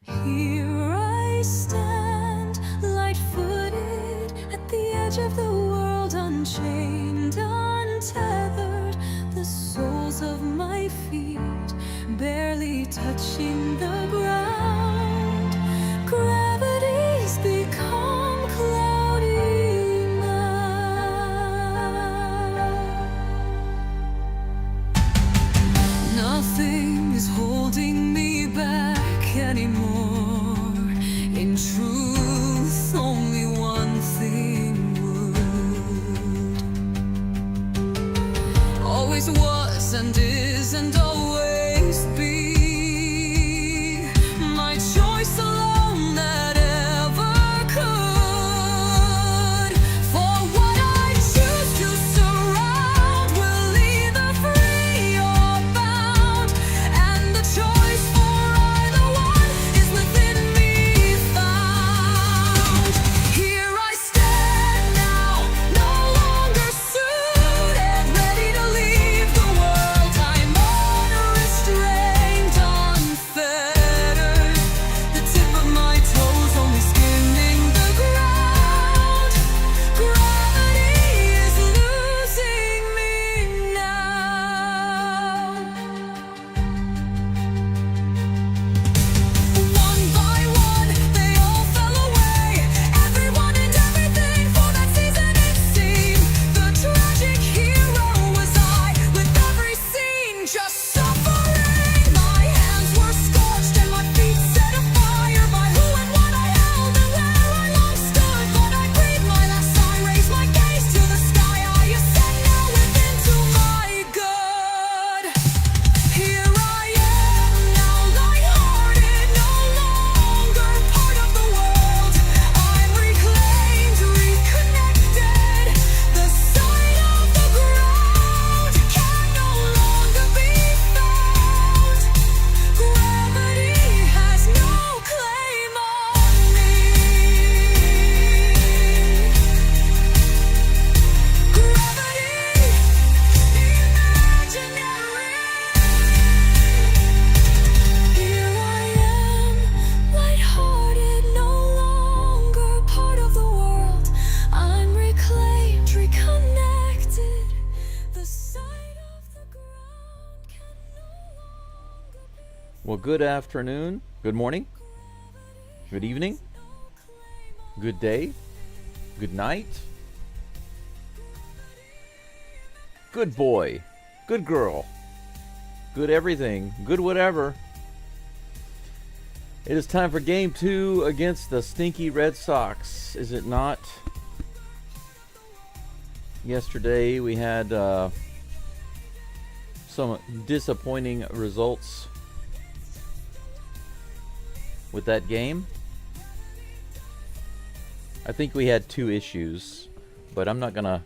Here I stand, light-footed, at the edge of the world, unchained, untethered, the soles of my feet barely touching the ground. Gravity's become cloudy now. Nothing is holding me back anymore. In truth, only one thing would. Always was and is and always be my choice alone that ever could. For what I choose to surround will either free or bound, and the choice for either one is within me found. Here I stand now, no longer suited, ready to leave the world. I'm unrestrained, unfettered, the tip of my toes only skimming the ground. Gravity is losing me now. One by one, they all fell away. Everyone and everything for that season it seemed. The tragic hero was I, with every scene just suffering. My hands were scorched and my feet set afire by who and what I held and where I once stood. But I breathed my last sigh, raised my gaze to the sky. I ascend now within to my good. Here I am now, light-hearted, no longer part of the world. I'm reclaimed, reconnected. The sight of the ground can no longer be found. Gravity has no claim on me. Gravity, imaginary. Here I am, light-hearted, no longer part of the world. I'm reclaimed, reconnected. The sight of the ground can no longer be. Well, good afternoon, good morning, good evening, good day, good night, good boy, good girl, good everything, good whatever. It is time for game 2 against the stinky Red Sox, is it not? Yesterday we had some disappointing results with that game. I think we had two issues, but I'm not gonna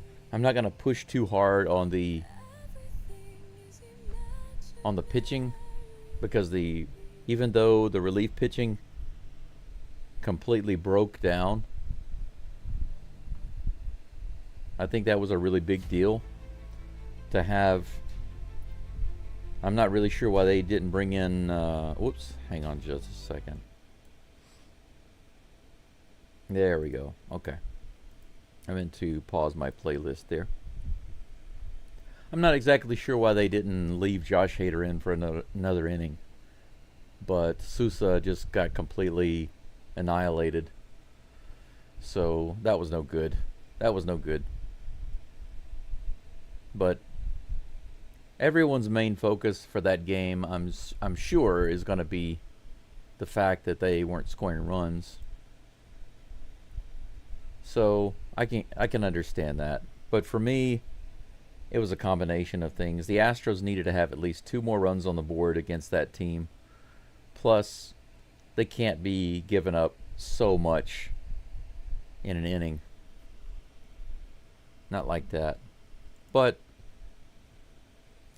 push too hard on the pitching, because even though the relief pitching completely broke down, I think that was a really big deal to have. I'm not really sure why they didn't bring in whoops, hang on just a second. There we go. Okay. I meant to pause my playlist there. I'm not exactly sure why they didn't leave Josh Hader in for another inning. But Sousa just got completely annihilated. So that was no good. That was no good. But everyone's main focus for that game, I'm sure, is going to be the fact that they weren't scoring runs. So I can understand that. But for me, it was a combination of things. The Astros needed to have at least 2 more runs on the board against that team. Plus, they can't be giving up so much in an inning. Not like that. But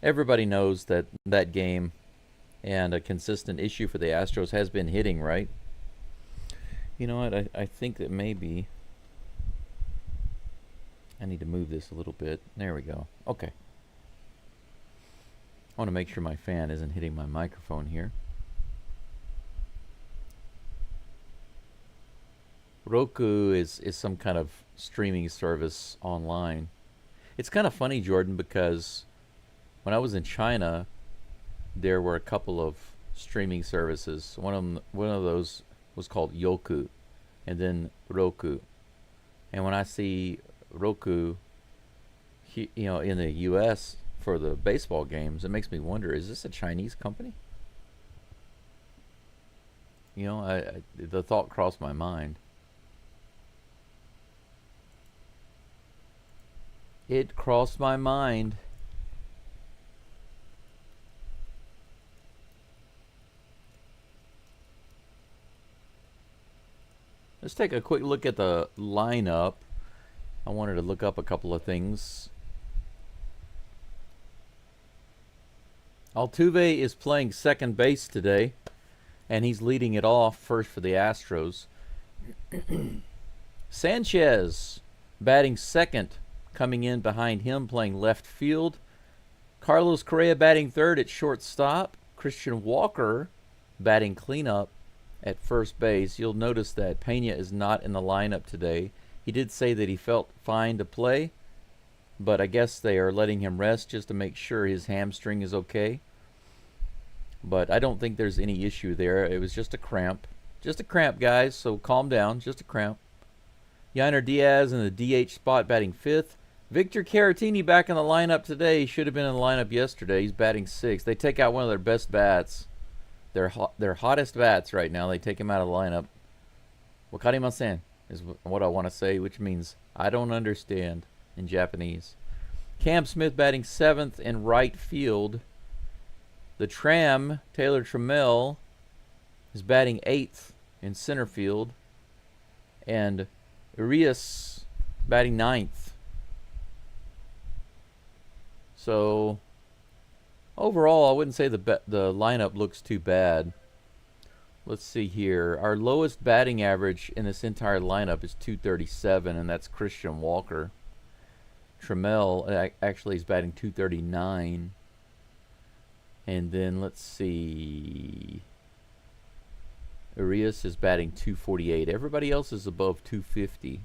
everybody knows that that game and a consistent issue for the Astros has been hitting, right? You know what? I think that maybe I need to move this a little bit. There we go. Okay. I want to make sure my fan isn't hitting my microphone here. Roku is some kind of streaming service online. It's kind of funny, Jordan, because when I was in China, there were a couple of streaming services. One of those was called Yoku, and then Roku. And when I see Roku, in the U.S. for the baseball games, it makes me wonder: is this a Chinese company? The thought crossed my mind. It crossed my mind. Let's take a quick look at the lineup. I wanted to look up a couple of things. Altuve is playing second base today, and he's leading it off first for the Astros. Sanchez batting second, coming in behind him, playing left field. Carlos Correa batting third at shortstop. Christian Walker batting cleanup at first base. You'll notice that Pena is not in the lineup today. He did say that he felt fine to play, but I guess they are letting him rest just to make sure his hamstring is okay. But I don't think there's any issue there. It was just a cramp. Just a cramp, guys, so calm down. Just a cramp. Yainer Diaz in the DH spot batting fifth. Victor Caratini back in the lineup today. He should have been in the lineup yesterday. He's batting sixth. They take out one of their best bats. Their hottest bats right now. They take him out of the lineup. Wakarimasen is what I want to say, which means I don't understand in Japanese. Cam Smith batting seventh in right field. The Tram, Taylor Trammell, is batting eighth in center field. And Urias batting ninth. So overall, I wouldn't say the lineup looks too bad. Let's see here. Our lowest batting average in this entire lineup is 237, and that's Christian Walker. Trammell actually is batting 239. And then let's see. Urias is batting 248. Everybody else is above 250.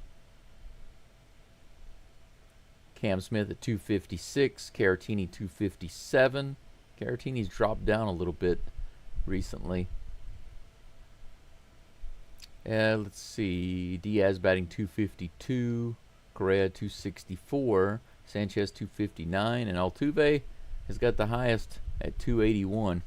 Cam Smith at 256. Caratini 257. Caratini's dropped down a little bit recently. Let's see. Diaz batting 252. Correa 264. Sanchez 259. And Altuve has got the highest at 281.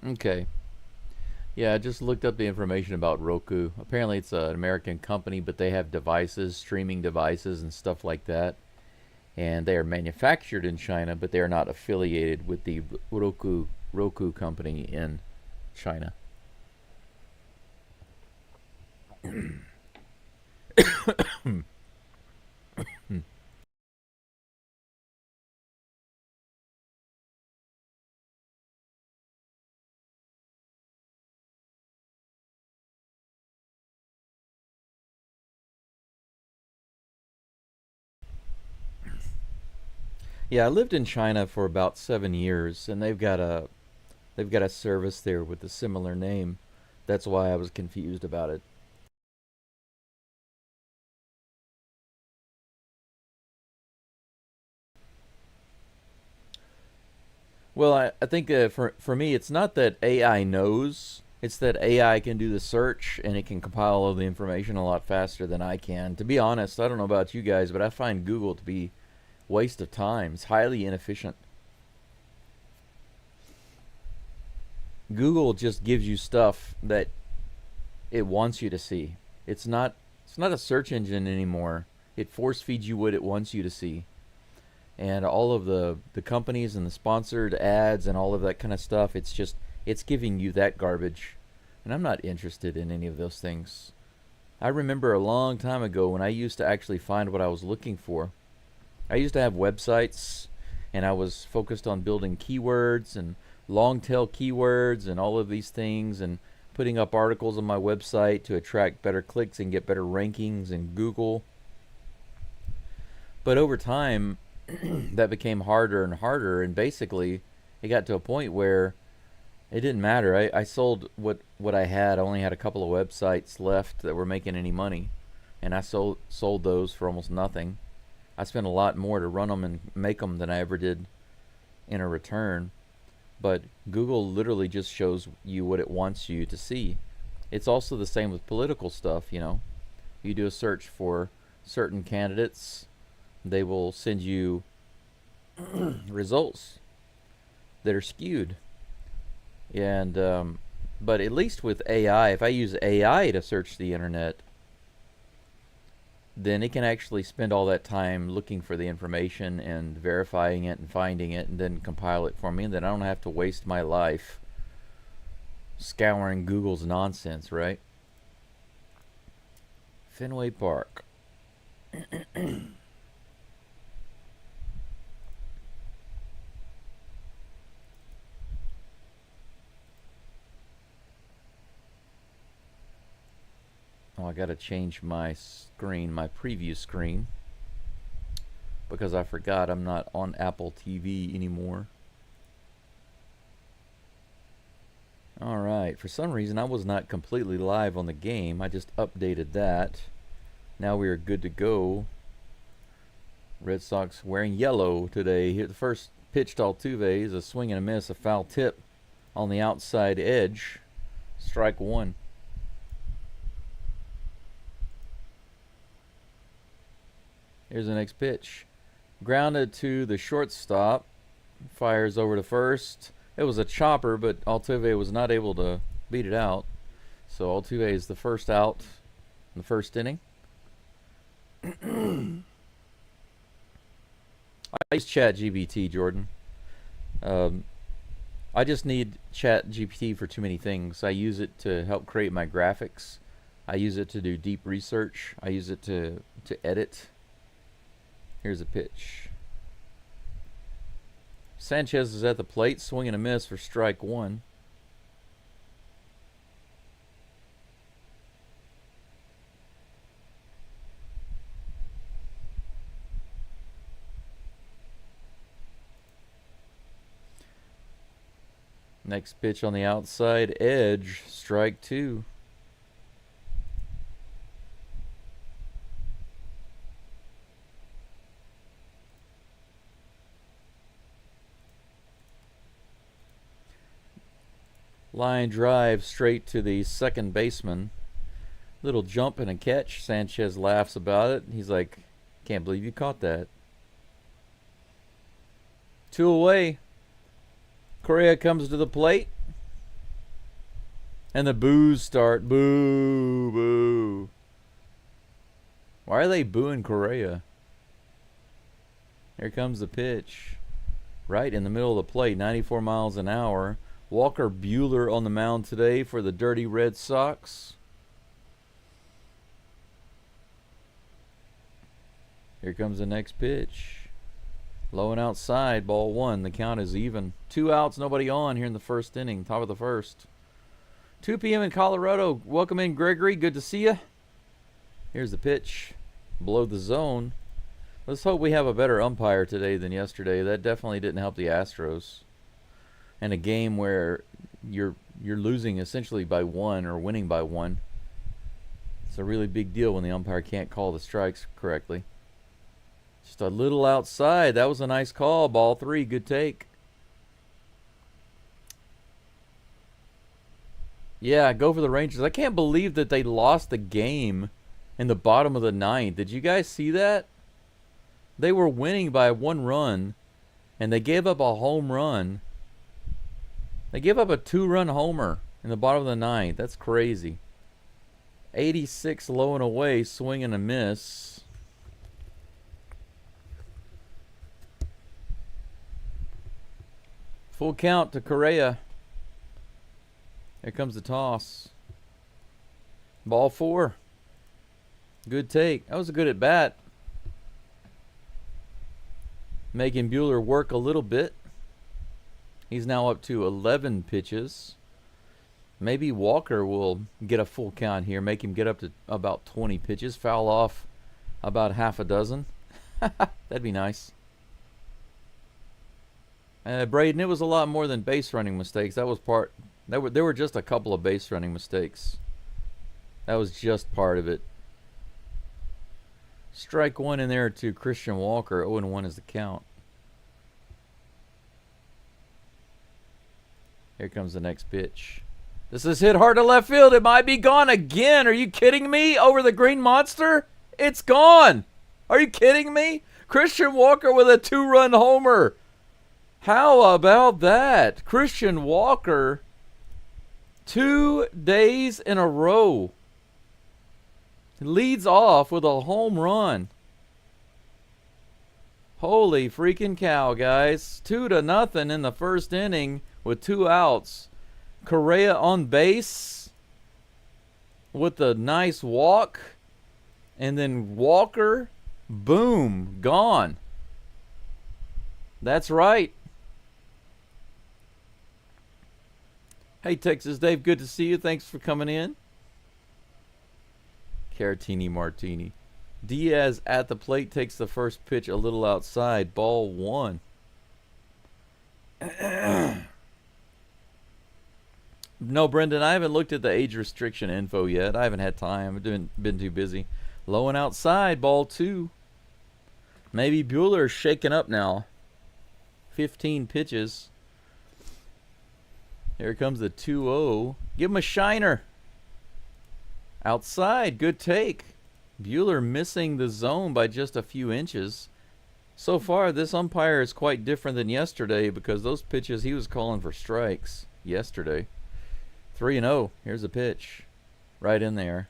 Okay. Yeah, I just looked up the information about Roku. Apparently it's an American company, but they have devices, streaming devices and stuff like that. And they are manufactured in China, but they are not affiliated with the Roku company in China. Yeah, I lived in China for about 7 years, and they've got a service there with a similar name. That's why I was confused about it. Well, I think for me, it's not that AI knows. It's that AI can do the search and it can compile all the information a lot faster than I can. To be honest, I don't know about you guys, but I find Google to be waste of time. It's highly inefficient. Google just gives you stuff that it wants you to see. It's not a search engine anymore. It force feeds you what it wants you to see. And all of the companies and the sponsored ads and all of that kind of stuff, it's giving you that garbage. And I'm not interested in any of those things. I remember a long time ago when I used to actually find what I was looking for. I used to have websites, and I was focused on building keywords and long tail keywords and all of these things, and putting up articles on my website to attract better clicks and get better rankings in Google. But over time, that became harder and harder, and basically it got to a point where it didn't matter. I sold what I had. I only had a couple of websites left that were making any money, and I sold those for almost nothing. I spent a lot more to run them and make them than I ever did in a return. But Google literally just shows you what it wants you to see. It's also the same with political stuff, you know. You do a search for certain candidates, they will send you results that are skewed. And but at least with AI, if I use AI to search the internet, then it can actually spend all that time looking for the information and verifying it and finding it and then compile it for me, and then I don't have to waste my life scouring Google's nonsense, right? Fenway Park. Oh, I gotta change my screen, my preview screen, because I forgot I'm not on Apple TV anymore. Alright, for some reason I was not completely live on the game. I just updated that. Now we are good to go. Red Sox wearing yellow today. Here, the first pitch to Altuve is a swing and a miss, a foul tip on the outside edge. Strike one. Here's the next pitch. Grounded to the shortstop. Fires over to first. It was a chopper, but Altuve was not able to beat it out. So Altuve is the first out in the first inning. I use ChatGPT, Jordan. I just need ChatGPT for too many things. I use it to help create my graphics. I use it to do deep research. I use it to edit. Here's a pitch. Sanchez is at the plate, swing and a miss for strike one. Next pitch on the outside edge, strike two. Line drive straight to the second baseman. Little jump and a catch. Sanchez laughs about it. He's like, can't believe you caught that. Two away. Correa comes to the plate. And the boos start. Boo, boo. Why are they booing Correa? Here comes the pitch. Right in the middle of the plate. 94 miles an hour. Walker Buehler on the mound today for the Dirty Red Sox. Here comes the next pitch. Low and outside, ball one. The count is even. 2 outs, nobody on here in the first inning, top of the first. 2 p.m. in Colorado. Welcome in, Gregory. Good to see you. Here's the pitch. Below the zone. Let's hope we have a better umpire today than yesterday. That definitely didn't help the Astros. And a game where you're losing essentially by 1 or winning by 1. It's a really big deal when the umpire can't call the strikes correctly. Just a little outside. That was a nice call. Ball 3. Good take. Yeah, go for the Rangers. I can't believe that they lost the game in the bottom of the 9th. Did you guys see that? They were winning by 1 run, and they gave up a home run. They gave up a 2-run homer in the bottom of the 9th. That's crazy. 86 low and away, swing and a miss. Full count to Correa. Here comes the toss. Ball 4. Good take. That was a good at bat. Making Buehler work a little bit. He's now up to 11 pitches. Maybe Walker will get a full count here, make him get up to about 20 pitches, foul off about half a dozen. That'd be nice. Braden, it was a lot more than base running mistakes. There were just a couple of base running mistakes. That was just part of it. Strike one in there to Christian Walker. 0-1 is the count. Here comes the next pitch. This is hit hard to left field. It might be gone again. Are you kidding me? Over the green monster? It's gone. Are you kidding me? Christian Walker with a 2-run homer. How about that? Christian Walker, 2 days in a row, leads off with a home run. Holy freaking cow, guys. 2-0 in the first inning with 2 outs. Correa on base with a nice walk. And then Walker, boom, gone. That's right. Hey, Texas Dave, good to see you. Thanks for coming in. Caratini Martini. Diaz at the plate takes the first pitch a little outside. Ball 1. No, Brendan, I haven't looked at the age restriction info yet. I haven't had time. I've been too busy. Low and outside. Ball 2. Maybe Buehler's shaking up now. 15 pitches. Here comes the 2-0. Give him a shiner. Outside. Good take. Buehler missing the zone by just a few inches. So far, this umpire is quite different than yesterday because those pitches he was calling for strikes yesterday. 3-0. Here's a pitch. Right in there.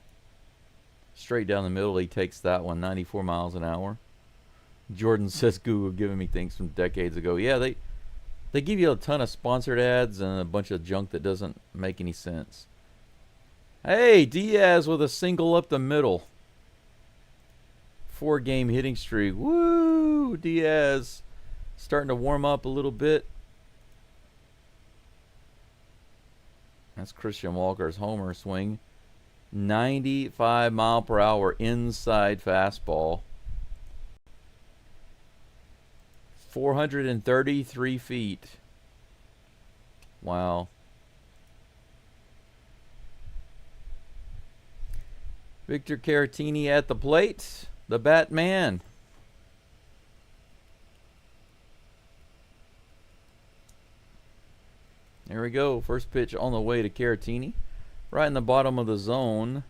Straight down the middle. He takes that one. 94 miles an hour. Jordan says Google giving me things from decades ago. Yeah, they give you a ton of sponsored ads and a bunch of junk that doesn't make any sense. Hey, Diaz with a single up the middle. 4-game hitting streak. Woo! Diaz starting to warm up a little bit. That's Christian Walker's homer swing. 95 mile per hour inside fastball. 433 feet. Wow. Victor Caratini at the plate. The Batman. There we go. First pitch on the way to Caratini. Right in the bottom of the zone.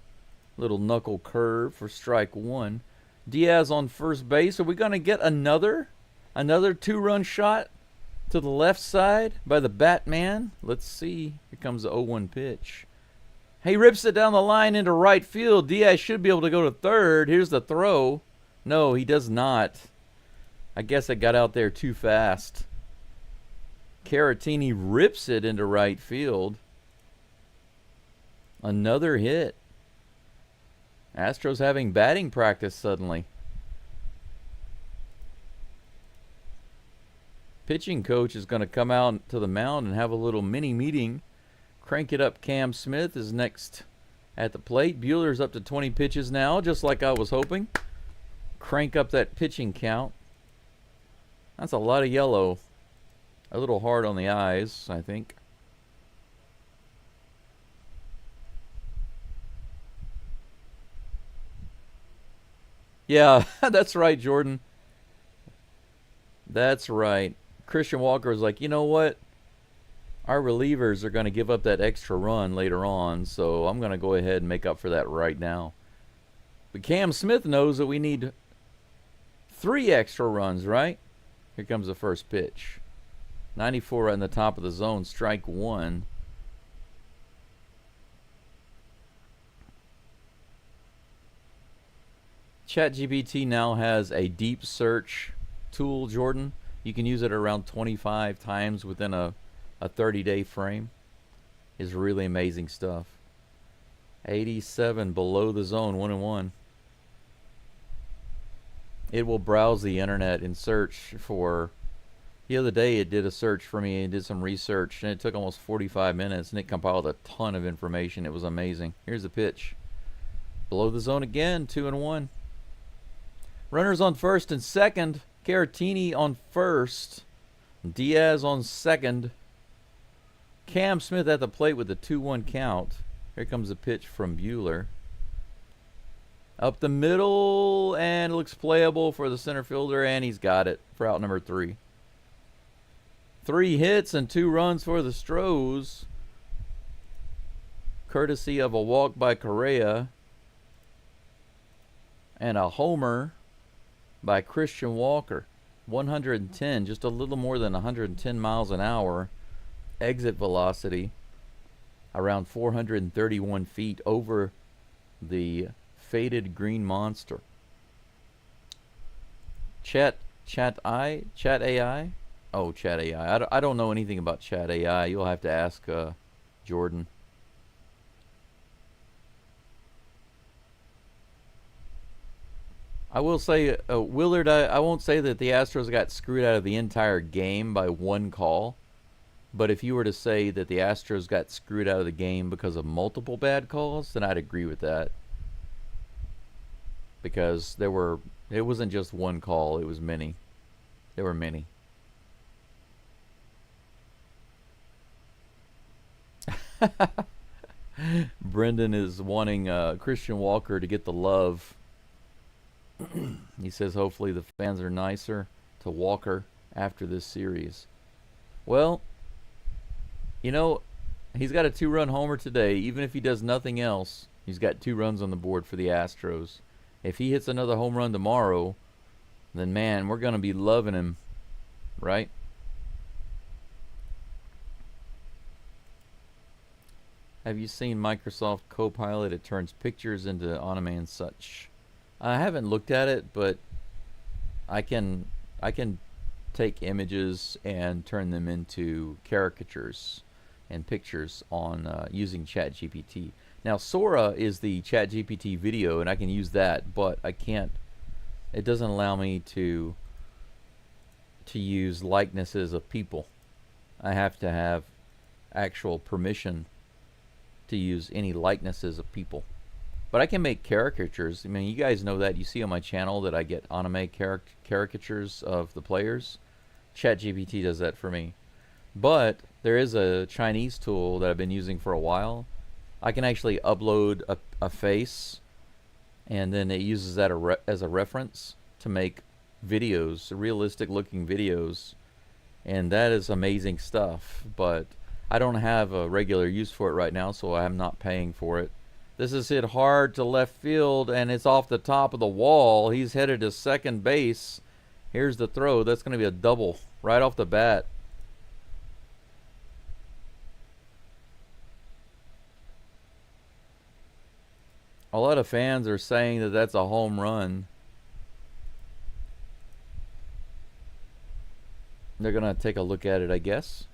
Little knuckle curve for strike 1. Diaz on first base. Are we going to get another 2-run shot to the left side by the Batman? Let's see. Here comes the 0-1 pitch. He rips it down the line into right field. Diaz should be able to go to third. Here's the throw. No, he does not. I guess it got out there too fast. Caratini rips it into right field. Another hit. Astros having batting practice suddenly. Pitching coach is going to come out to the mound and have a little mini meeting. Crank it up. Cam Smith is next at the plate. Buehler's up to 20 pitches now, just like I was hoping. Crank up that pitching count. That's a lot of yellow. A little hard on the eyes, I think. Yeah, that's right, Jordan. That's right. Christian Walker was like, you know what? Our relievers are going to give up that extra run later on, so I'm going to go ahead and make up for that right now. But Cam Smith knows that we need 3 extra runs, right? Here comes the first pitch. 94 right in the top of the zone, strike 1. ChatGPT now has a deep search tool, Jordan. You can use it around 25 times within a 30-day frame. Is really amazing stuff. 87 below the zone, 1-1. It will browse the internet and search for, The other day it did a search for me and did some research, and it took almost 45 minutes, and it compiled a ton of information. It was amazing. Here's the pitch. Below the zone again, 2-1. Runners on first and second. Caratini on first. Diaz on second. Cam Smith at the plate with the 2-1 count. Here comes the pitch from Buehler. Up the middle, and it looks playable for the center fielder, and he's got it for out number 3. 3 hits and 2 runs for the Astros, courtesy of a walk by Correa and a homer by Christian Walker. 110, just a little more than 110 miles an hour. Exit velocity around 431 feet over the faded green monster. Chat AI. Oh, Chat AI. I don't know anything about Chat AI. You'll have to ask Jordan. I will say, Willard, I won't say that the Astros got screwed out of the entire game by 1 call. But if you were to say that the Astros got screwed out of the game because of multiple bad calls, then I'd agree with that. Because it wasn't just 1 call, it was many. There were many. Brendan is wanting Christian Walker to get the love. He says hopefully the fans are nicer to Walker after this series. Well, you know, he's got a 2-run homer today. Even if he does nothing else, he's got 2 runs on the board for the Astros. If he hits another home run tomorrow, then man, we're going to be loving him, right? Have you seen Microsoft Copilot? It turns pictures into anime and such. I haven't looked at it, but I can take images and turn them into caricatures and pictures on using ChatGPT. Now Sora is the ChatGPT video, and I can use that, but I can't. It doesn't allow me to use likenesses of people. I have to have actual permission to use any likenesses of people. But I can make caricatures. I mean, you guys know that. You see on my channel that I get anime caricatures of the players. ChatGPT does that for me. But there is a Chinese tool that I've been using for a while. I can actually upload a face, and then it uses that as a reference to make videos, realistic looking videos. And that is amazing stuff. But I don't have a regular use for it right now, so I'm not paying for it. This is hit hard to left field, and it's off the top of the wall. He's headed to second base. Here's the throw. That's going to be a double right off the bat. A lot of fans are saying that that's a home run. They're going to take a look at it, I guess.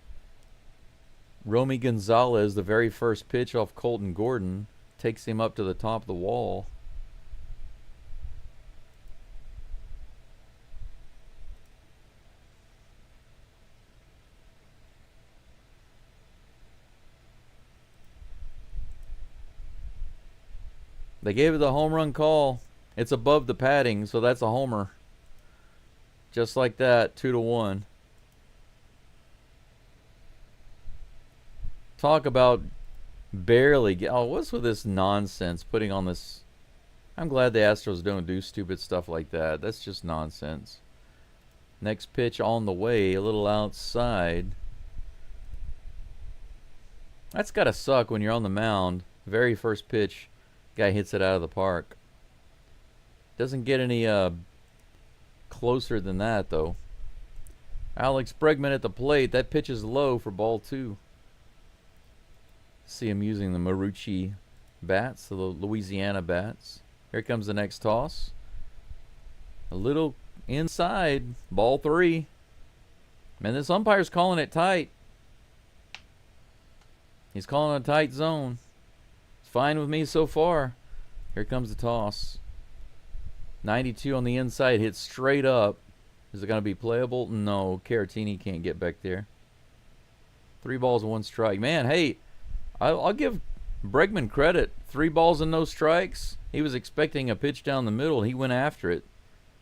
Romy Gonzalez, the very first pitch off Colton Gordon, takes him up to the top of the wall. They gave it the home run call. It's above the padding, so that's a homer. Just like that, 2-1. Talk about barely get. Oh, what's with this nonsense putting on this? I'm glad the Astros don't do stupid stuff like that. That's just nonsense. Next pitch on the way, a little outside. That's gotta suck when you're on the mound. Very first pitch, guy hits it out of the park. Doesn't get any closer than that though. Alex Bregman at the plate. That pitch is low for ball 2. See him using the Marucci bats, the Louisiana bats. Here comes the next toss. A little inside, ball 3. Man, this umpire's calling it tight. He's calling a tight zone. It's fine with me so far. Here comes the toss. 92 on the inside, hit straight up. Is it going to be playable? No, Caratini can't get back there. 3 balls and 1 strike. Man, hey, I'll give Bregman credit. 3 balls and no strikes. He was expecting a pitch down the middle. He went after it.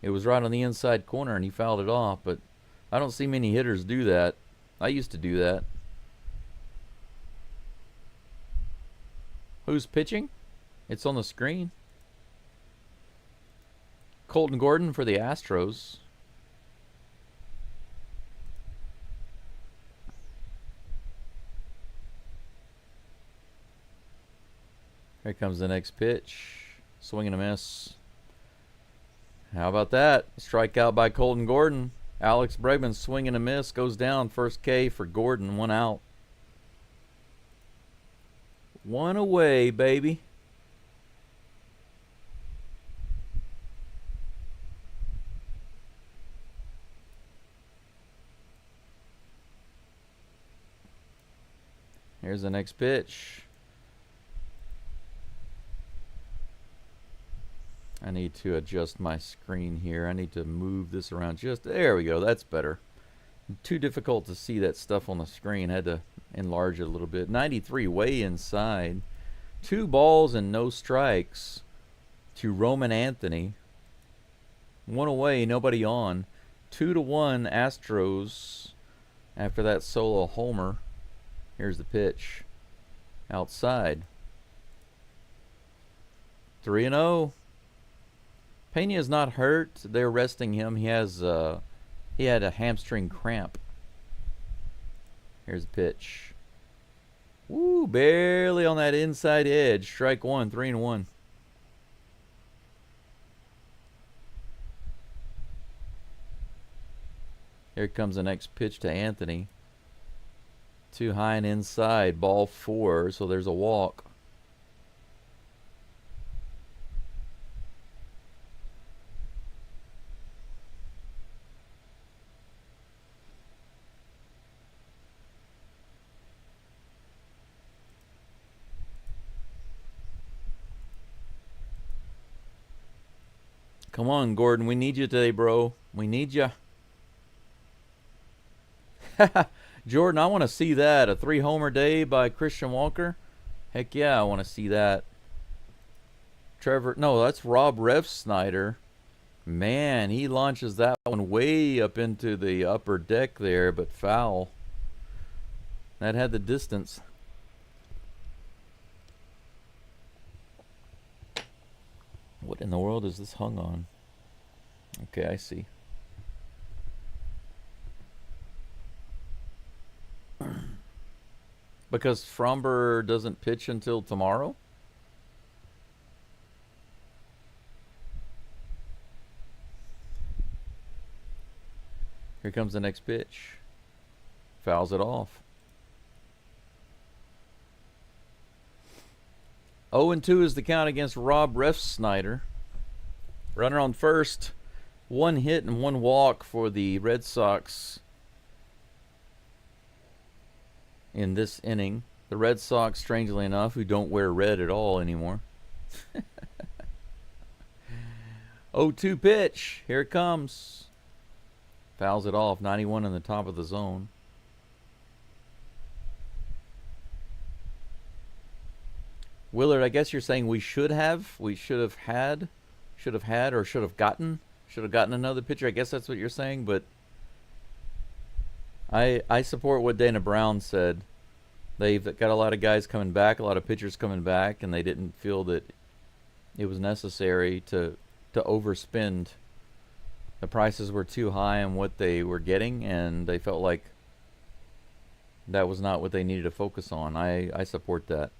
It was right on the inside corner, and he fouled it off. But I don't see many hitters do that. I used to do that. Who's pitching? It's on the screen. Colton Gordon for the Astros. Here comes the next pitch. Swing and a miss. How about that? Strikeout by Colton Gordon. Alex Bregman swing and a miss. Goes down. First K for Gordon. 1 out. 1 away, baby. Here's the next pitch. I need to adjust my screen here. I need to move this around just... There we go. That's better. Too difficult to see that stuff on the screen. Had to enlarge it a little bit. 93 way inside. 2 balls and no strikes to Roman Anthony. 1 away, nobody on. 2-1 Astros after that solo homer. Here's the pitch. Outside. 3-0. Pena's not hurt. They're resting him. He had a hamstring cramp. Here's the pitch. Woo, barely on that inside edge. Strike 1, 3-1. Here comes the next pitch to Anthony. Too high and inside. Ball 4, so there's a walk. Come on, Gordon. We need you today, bro. We need you. Jordan, I want to see that. A 3-homer day by Christian Walker. Heck yeah, I want to see that. Trevor, no, that's Rob Refsnyder. Man, he launches that one way up into the upper deck there, but foul. That had the distance. What in the world is this hung on? Okay, I see. Because Fromber doesn't pitch until tomorrow? Here comes the next pitch. Fouls it off. 0-2 is the count against Rob Refsnyder. Runner on first. 1 hit and 1 walk for the Red Sox in this inning. The Red Sox, strangely enough, who don't wear red at all anymore. 0-2 pitch. Here it comes. Fouls it off. 91 in the top of the zone. Willard, I guess you're saying we should have gotten another pitcher. I guess that's what you're saying, but I support what Dana Brown said. They've got a lot of guys coming back, a lot of pitchers coming back, and they didn't feel that it was necessary to overspend. The prices were too high on what they were getting, and they felt like that was not what they needed to focus on. I support that.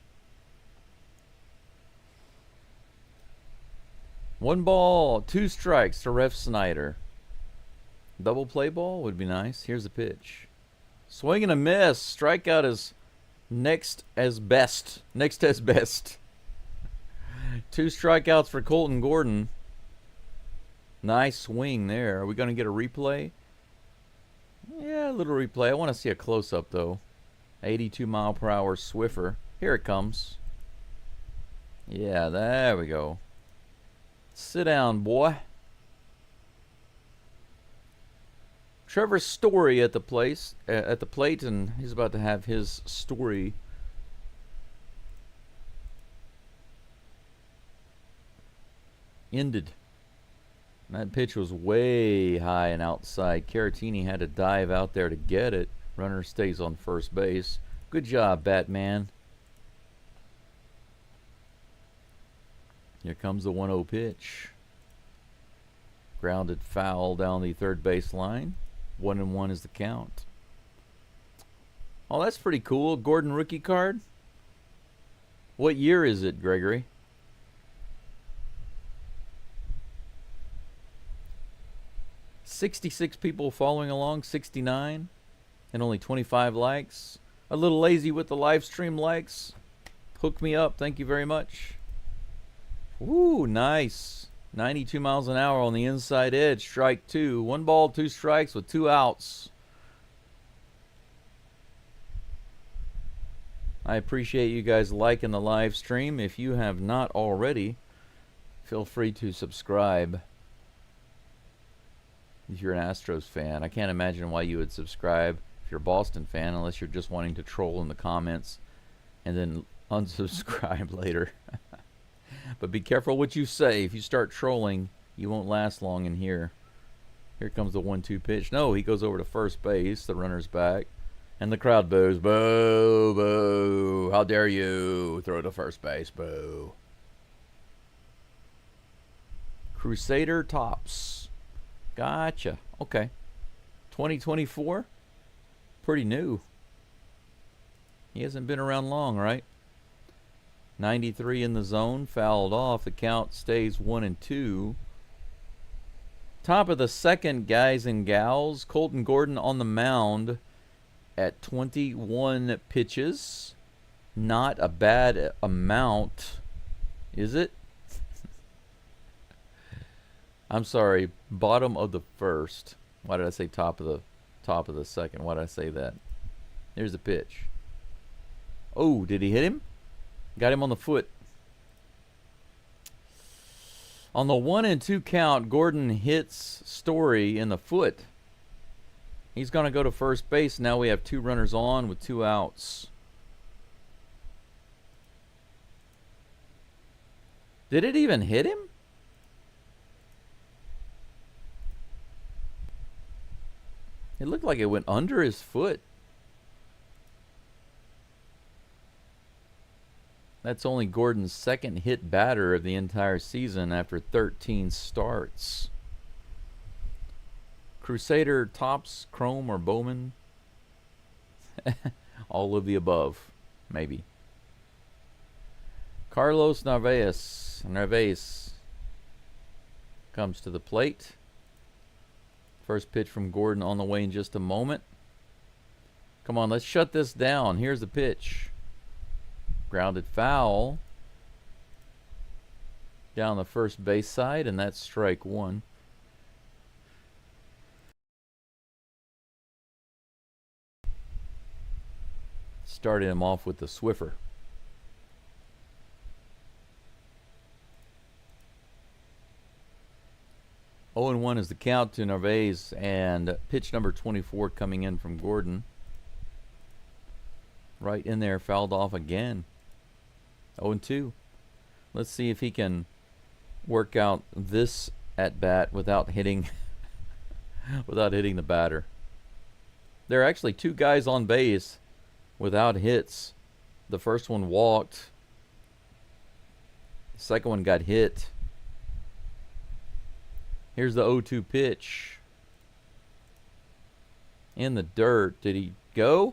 1 ball, 2 strikes to Refsnyder. Double play ball would be nice. Here's the pitch. Swing and a miss. Strikeout is next as best. 2 strikeouts for Colton Gordon. Nice swing there. Are we going to get a replay? Yeah, a little replay. I want to see a close-up, though. 82-mile-per-hour Swiffer. Here it comes. Yeah, there we go. Sit down, boy. Trevor Story at the plate, and he's about to have his story ended. That pitch was way high and outside. Caratini had to dive out there to get it. Runner stays on first base. Good job, Batman. Here comes the 1-0 pitch. Grounded foul down the third base line. 1-1 is the count. Oh, that's pretty cool. Gordon rookie card. What year is it, Gregory? $66 people following along, 69, and only 25 likes. A little lazy with the live stream likes. Hook me up. Thank you very much. Ooh, nice. 92 miles an hour on the inside edge. Strike 2. 1 ball, 2 strikes with 2 outs. I appreciate you guys liking the live stream. If you have not already, feel free to subscribe. If you're an Astros fan, I can't imagine why you would subscribe if you're a Boston fan, unless you're just wanting to troll in the comments and then unsubscribe later. But be careful what you say. If you start trolling, you won't last long in here. Here comes the 1-2 pitch. No, he goes over to first base. The runner's back. And the crowd boos. Boo, boo. How dare you throw to first base. Boo. Crusader tops. Gotcha. Okay. 2024? Pretty new. He hasn't been around long, right? 93 in the zone. Fouled off. The count stays 1-2. Top of the second, guys and gals. Colton Gordon on the mound at 21 pitches. Not a bad amount, is it? I'm sorry, bottom of the first. Why did I say top of the second? Why did I say that? There's the pitch. Oh, did he hit him? Got him on the foot. On the 1-2 count, Gordon hits Story in the foot. He's going to go to first base. Now we have 2 runners on with 2 outs. Did it even hit him? It looked like it went under his foot. That's only Gordon's second hit batter of the entire season after 13 starts. Crusader tops, Chrome, or Bowman? All of the above, maybe. Carlos Narvaez comes to the plate. First pitch from Gordon on the way in just a moment. Come on, let's shut this down. Here's the pitch. Grounded foul down the first base side, and that's strike 1. Started him off with the Swiffer. Oh and 1 is the count to Narvaez, and pitch number 24 coming in from Gordon. Right in there, fouled off again. 0-2. Let's see if he can work out this at bat without hitting the batter. There are actually 2 guys on base without hits. The first one walked. The second one got hit. Here's the 0-2 pitch. In the dirt. Did he go?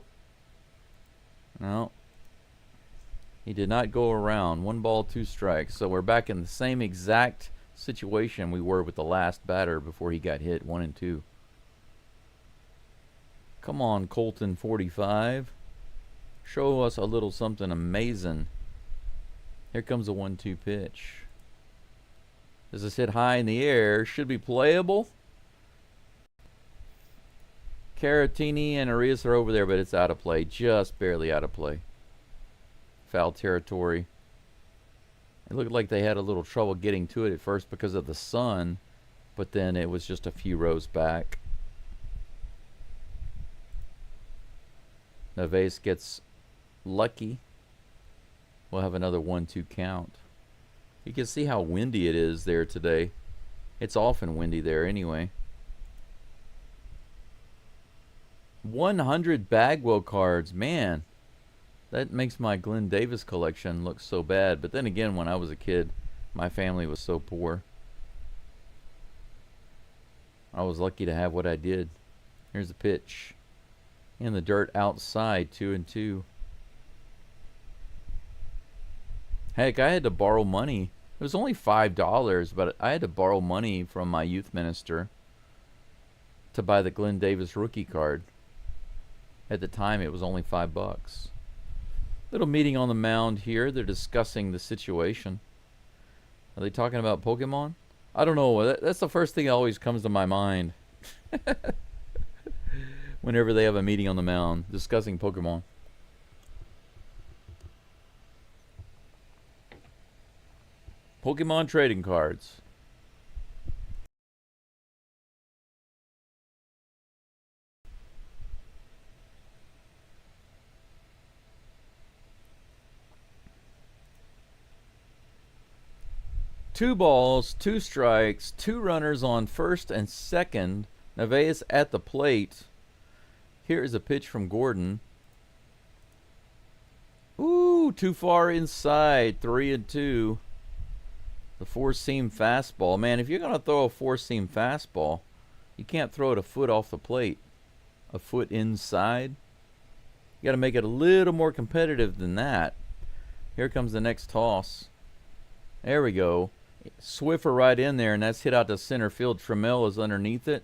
No. He did not go around. 1 ball, 2 strikes. So we're back in the same exact situation we were with the last batter before he got hit. 1-2. Come on, Colton 45. Show us a little something amazing. Here comes the 1-2 pitch. This is hit high in the air. Should be playable. Caratini and Arias are over there, but it's out of play. Just barely out of play. Foul territory. It looked like they had a little trouble getting to it at first because of the sun, but then it was just a few rows back. Neves gets lucky. We'll have another 1-2 count. You can see how windy it is there today. It's often windy there anyway. 100 Bagwell cards. Man, that makes my Glenn Davis collection look so bad. But then again, when I was a kid, my family was so poor. I was lucky to have what I did. Here's the pitch. In the dirt outside, 2-2. Heck, I had to borrow money. It was only $5, but I had to borrow money from my youth minister to buy the Glenn Davis rookie card. At the time, it was only $5. Little meeting on the mound here. They're discussing the situation. Are they talking about Pokemon? I don't know. That's the first thing that always comes to my mind. Whenever they have a meeting on the mound, discussing Pokemon. Pokemon trading cards. Two balls, 2 strikes, 2 runners on first and second. Neves at the plate. Here is a pitch from Gordon. Ooh, too far inside. 3-2. The 4-seam fastball. Man, if you're going to throw a 4-seam fastball, you can't throw it a foot off the plate. A foot inside. You got to make it a little more competitive than that. Here comes the next toss. There we go. Swiffer right in there, and that's hit out to center field. Trammell is underneath it.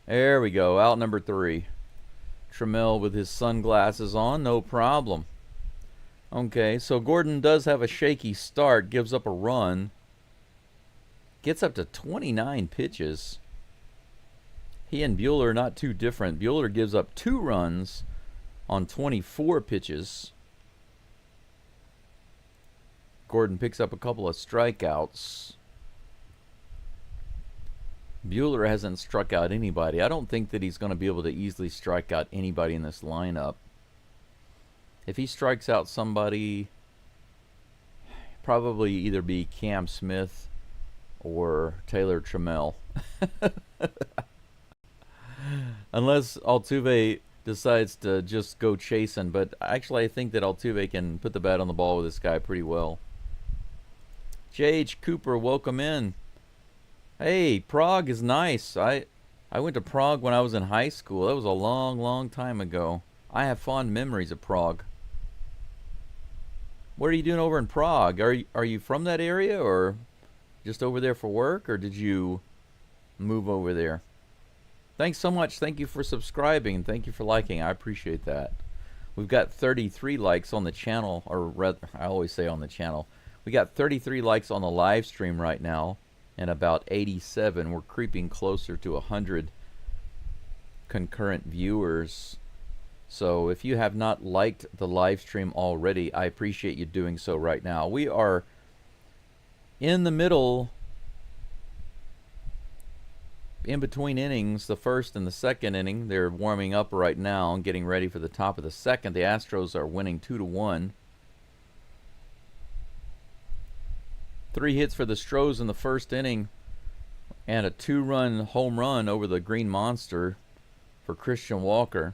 There we go. Out number 3. Trammell with his sunglasses on. No problem. Okay, so Gordon does have a shaky start. Gives up a run. Gets up to 29 pitches. He and Buehler are not too different. Buehler gives up 2 runs on 24 pitches. Gordon picks up a couple of strikeouts. Buehler hasn't struck out anybody. I don't think that he's going to be able to easily strike out anybody in this lineup. If he strikes out somebody, probably either be Cam Smith or Taylor Trammell. Unless Altuve decides to just go chasing. But actually, I think that Altuve can put the bat on the ball with this guy pretty well. J.H. Cooper, welcome in. Hey, Prague is nice. I went to Prague when I was in high school. That was a long, long time ago. I have fond memories of Prague. What are you doing over in Prague? Are you from that area, or just over there for work, or did you move over there? Thanks so much. Thank you for subscribing, and thank you for liking. I appreciate that. We've got 33 likes on the channel, or rather, I always say on the channel. We got 33 likes on the live stream right now, and about 87. We're creeping closer to 100 concurrent viewers. So if you have not liked the live stream already, I appreciate you doing so right now. We are in the middle, in between innings, the first and the second inning. They're warming up right now and getting ready for the top of the second. The Astros are winning 2-1. 3 hits for the Astros in the first inning, and a 2-run home run over the Green Monster for Christian Walker,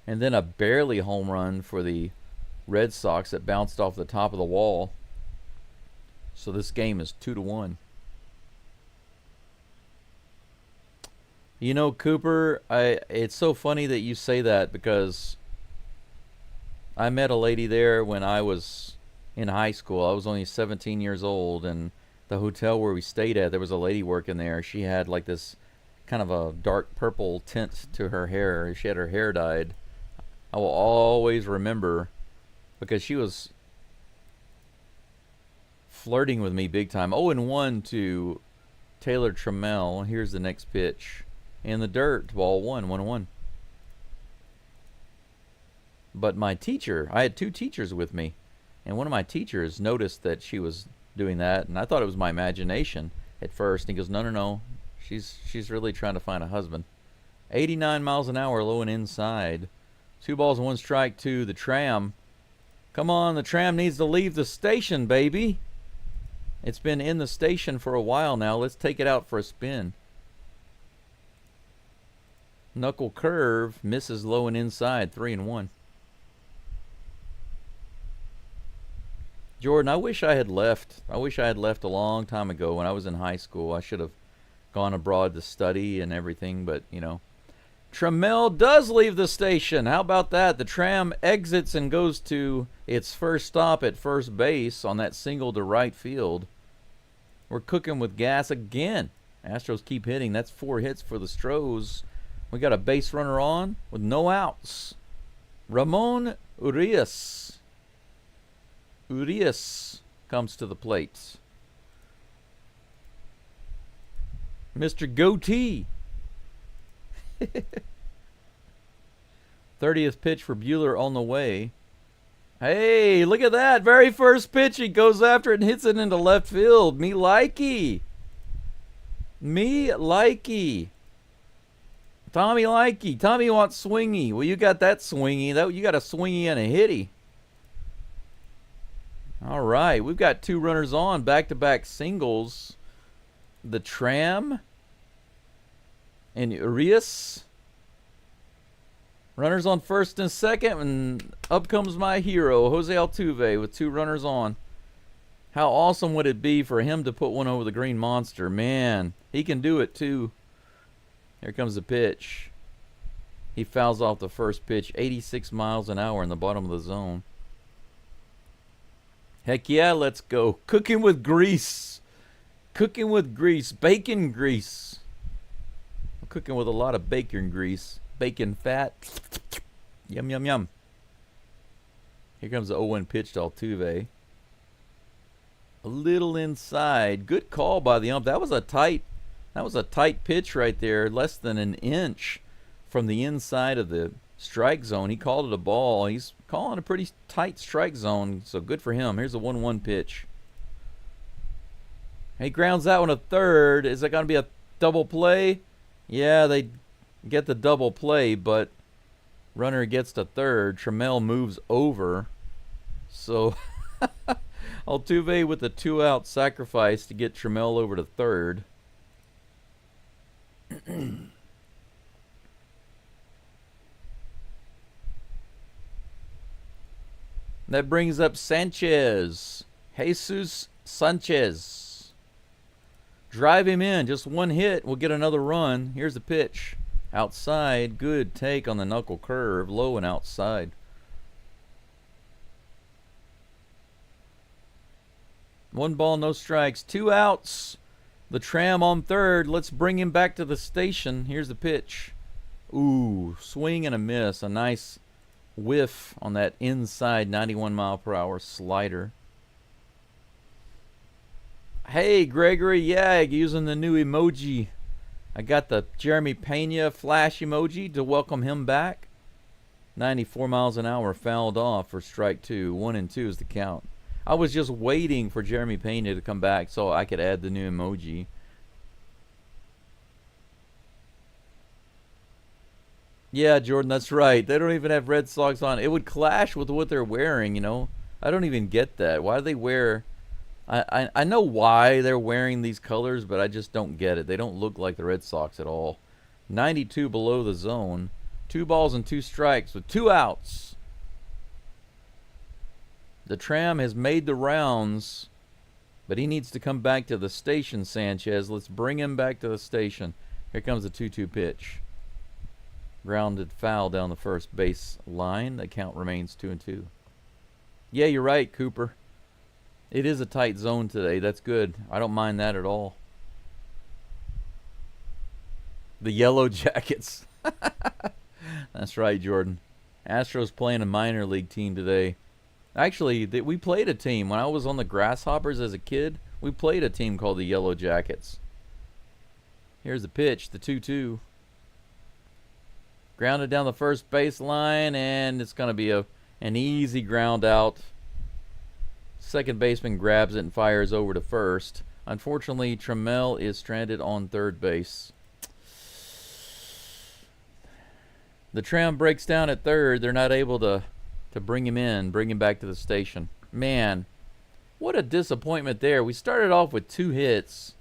and then a barely home run for the Red Sox that bounced off the top of the wall. So this game is 2-1. You know, Cooper, it's so funny that you say that, because I met a lady there when I was in high school. I was only 17 years old, and the hotel where we stayed at, there was a lady working there. She had like this kind of a dark purple tint to her hair. She had her hair dyed. I will always remember, because she was flirting with me big time. 0-1 to Taylor Trammell. Here's the next pitch. In the dirt, ball 1-1. But my teacher, I had 2 teachers with me, and one of my teachers noticed that she was doing that, and I thought it was my imagination at first. And he goes, no, she's really trying to find a husband. 89 miles an hour, low and inside. 2 balls and 1 strike to the Tram. Come on, the Tram needs to leave the station, baby. It's been in the station for a while now. Let's take it out for a spin. Knuckle curve misses low and inside, 3-1. Jordan, I wish I had left. I wish I had left a long time ago when I was in high school. I should have gone abroad to study and everything, but, you know. Trammell does leave the station. How about that? The Tram exits and goes to its first stop at first base on that single to right field. We're cooking with gas again. Astros keep hitting. That's 4 hits for the Stros. We got a base runner on with no outs. Ramon Urias. Urias comes to the plate. Mr. Goatee. 30th pitch for Buehler on the way. Hey, look at that. Very first pitch. He goes after it and hits it into left field. Me likey. Me likey. Tommy likey. Tommy wants swingy. Well, you got that swingy. You got a swingy and a hitty. All right. We've got 2 runners on. Back-to-back singles. The Tram and Urias. Runners on first and second, and up comes my hero, Jose Altuve, with 2 runners on. How awesome would it be for him to put one over the green monster? Man, he can do it too. Here comes the pitch. He fouls off the first pitch, 86 miles an hour in the bottom of the zone. Heck yeah, let's go. Cooking with grease. Cooking with grease. Bacon grease. I'm cooking with a lot of bacon grease. Bacon fat. Yum, yum, yum. Here comes the 0-1 pitch to Altuve. A little inside. Good call by the ump. That was a tight pitch right there. Less than an inch from the inside of the strike zone. He called it a ball. He's calling a pretty tight strike zone, so good for him. Here's a 1-1 pitch. He grounds that one to third. Is it going to be a double play? Yeah, they get the double play, but runner gets to third. Trammell moves over. So Altuve with a 2-out sacrifice to get Trammell over to third. That brings up Sanchez. Jesus Sanchez. Drive him in. Just 1 hit. We'll get another run. Here's the pitch. Outside. Good take on the knuckle curve. Low and outside. 1 ball, no strikes. 2 outs. The Tram on third. Let's bring him back to the station. Here's the pitch. Ooh, swing and a miss. A nice whiff on that inside 91-mile-per-hour slider. Hey, Gregory Yag using the new emoji. I got the Jeremy Pena flash emoji to welcome him back. 94 miles an hour fouled off for strike 2. 1-2 is the count. I was just waiting for Jeremy Pena to come back so I could add the new emoji. Yeah, Jordan, that's right. They don't even have Red Sox on. It would clash with what they're wearing, you know. I don't even get that. Why do they wear... I know why they're wearing these colors, but I just don't get it. They don't look like the Red Sox at all. 92 below the zone. 2 balls and 2 strikes with 2 outs. The Tram has made the rounds, but he needs to come back to the station, Sanchez. Let's bring him back to the station. Here comes the 2-2 pitch. Grounded foul down the first base line. The count remains 2-2. Yeah, you're right, Cooper. It is a tight zone today. That's good. I don't mind that at all. The Yellow Jackets. That's right, Jordan. Astros playing a minor league team today. Actually, we played a team. When I was on the Grasshoppers as a kid, we played a team called the Yellow Jackets. Here's the pitch, the 2-2. Grounded down the first baseline, and it's going to be an easy ground out. Second baseman grabs it and fires over to first. Unfortunately, Trammell is stranded on third base. The tram breaks down at third. They're not able to bring him back to the station. Man, what a disappointment there. We started off with 2 hits.